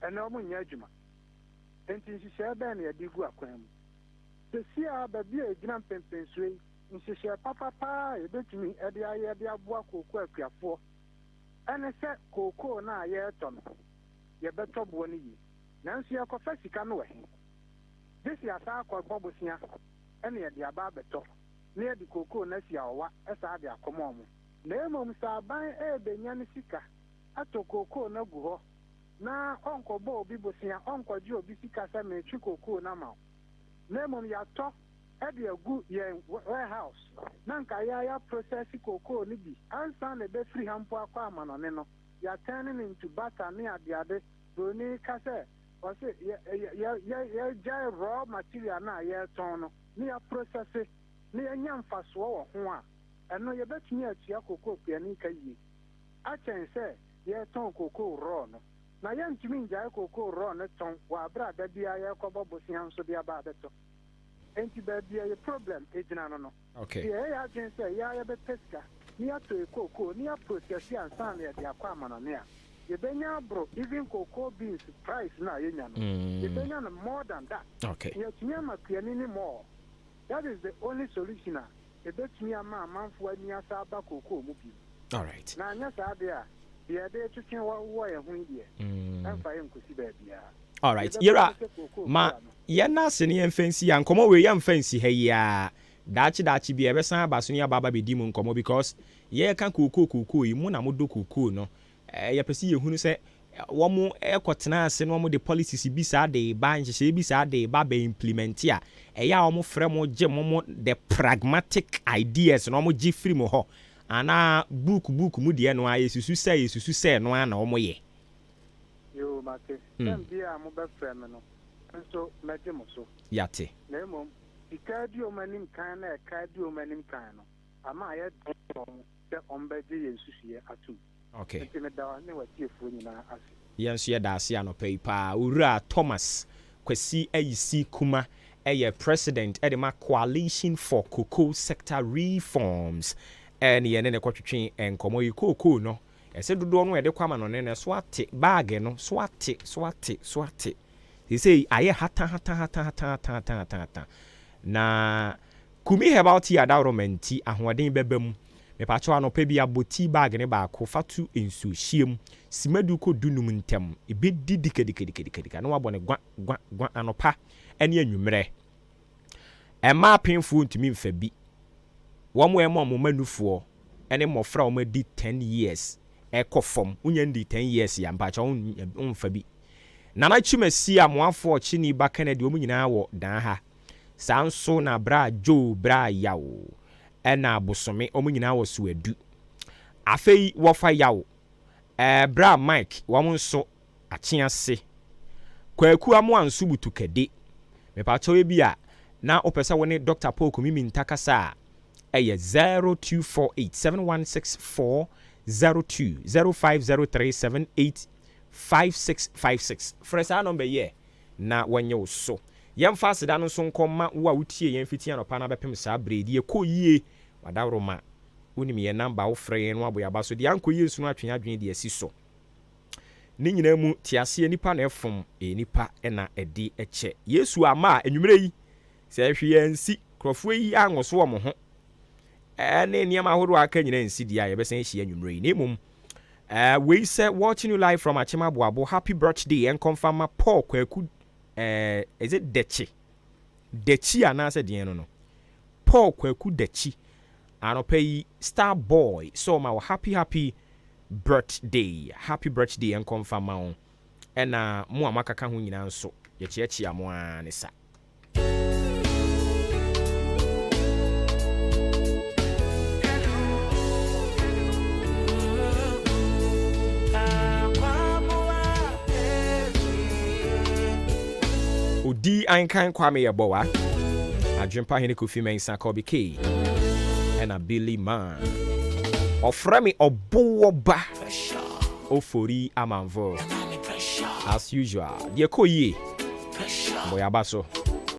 and omo nya adwuma enti nhihye ba na yadigu akwan mu se sia ba bia egina pempen so nhihye papa ebetumi ede aye de aboa koko akuafo ene se koko na aye to no ye beto bo ni yi nanso ye kofa sika no we this ya sa akọ bobosia ene ye de aba beto na ye de koko na sia owa esa de akomo mo na emom sa ban ebenya ni sika ato koko na gu ho na onko bo obi bosia onko ji obi sika sa mechi koko na ma na emom ya to ede agu ye warehouse na nka ya process koko ni bi ansa na be free hampo akwa amanone no ya turning into butter ni ade broni kase o se ya raw material na ya ton no ni ya process ni anya mfaso wo ho a eno ye betumi atua koko piani kayi a chen se ye ton koko raw no na ya ntumi nja koko raw no ton wa bra da bia ya kobo bosia nso bia ba beto enti ba bia ye problem ejina no okay ya chen se ya be pesca ni ya to koko ni ya process ya nsan ya de akwa manone a ye benya bro even cocoa beans price na yenya no ye benya no more than that okay ye tunya makiani ni more that is the only solution a ye betunya ma manfo ani asa aba cocoa mu bi all right na anya sa de a ye de twetwe wo ye hu die amfa ye nkosi ba bia all right yera ma ye na se ne yemfansi ya nkomo we yemfansi ha ya dachi bi ebe san abaso ni ababa be di mu nkomo because ye kan cocoa yi mu na mo do cocoa no ya pesi ye hunu se wo mu ekotena ase no mo de policies bi sa de ba nhye bi sa de ba be implement ya ya wo mu frɛ mo gye mo the pragmatic ideas no mo gye free mo ho ana book mu de no ayesusu se no ana wo mo ye yo mate dem bia mo be frɛ me no nso meje mo so yate na emom ikadio manim kan na ikadio manim kan no ama ye don se ombeje yesusu ye atu okay yenso ye da ase anopai pa owura Thomas Kwasi ayisi kuma president edema coalition for cocoa sector reforms and ye ne kwatwetwe enkomo yi cocoa no ese dodo no ede kwama no ne so ate bag no so ate he say aye hata na kumi about ya environment ahoden bebam me pa cho anopa bi aboti bag ne ba ko fatu ensu hiem simadu ko dunum ntem ebe didika no wabone gwa anopa ene anwumre ema penfu ntumi mfa bi wo mo manufo ene mofra wo di 10 years ekofom unya ndi 10 years ya mpa cho mfa bi nana chimasi amoafo chini ba Kennedy wo nyina wo dan ha sanso na bra jo bra yawo ena abosome omunyina wo so adu afei wo fa yawo bra Mike wo nso achiase kwaku amu ansu butukade me pa chowe bia na opesa woni Dr. Paul Komimi ntakasa eye 0248716402 0503785656 fresa number ye na wanye so yemfa seda no so nkoma wo a wutie yemfiti anopa na bepem sa bredi ekoyie wadawroma unim ye number wo frɛ no aboyaba so de ankoyie su no atwen adwen de asi so ne nyina mu tiase nipa na efom nipa na edi eche Yesu ama enwumere yi se hwe yansi krofo yi anwoso wo mo ho ne niam ahodo aka nyina nsi dia ye besen hye enwumere yi nemum we say watching you live from Achima Boabo. Happy birthday and confirm Paul Kwaku is it Dechi anase de no Paul Kwaku Dechi anopai Star Boy so my happy birthday and confirm ma ena mo amaka ka ho nyina nso ye chiachi amo anisa Odi Ankan Kwame Yebowa Adwempa hene Kofi Mensa Kobe K and a Billy Man Ofremi Oboba Ofori Amanvo as usual. Dear Koye, Boyabaso.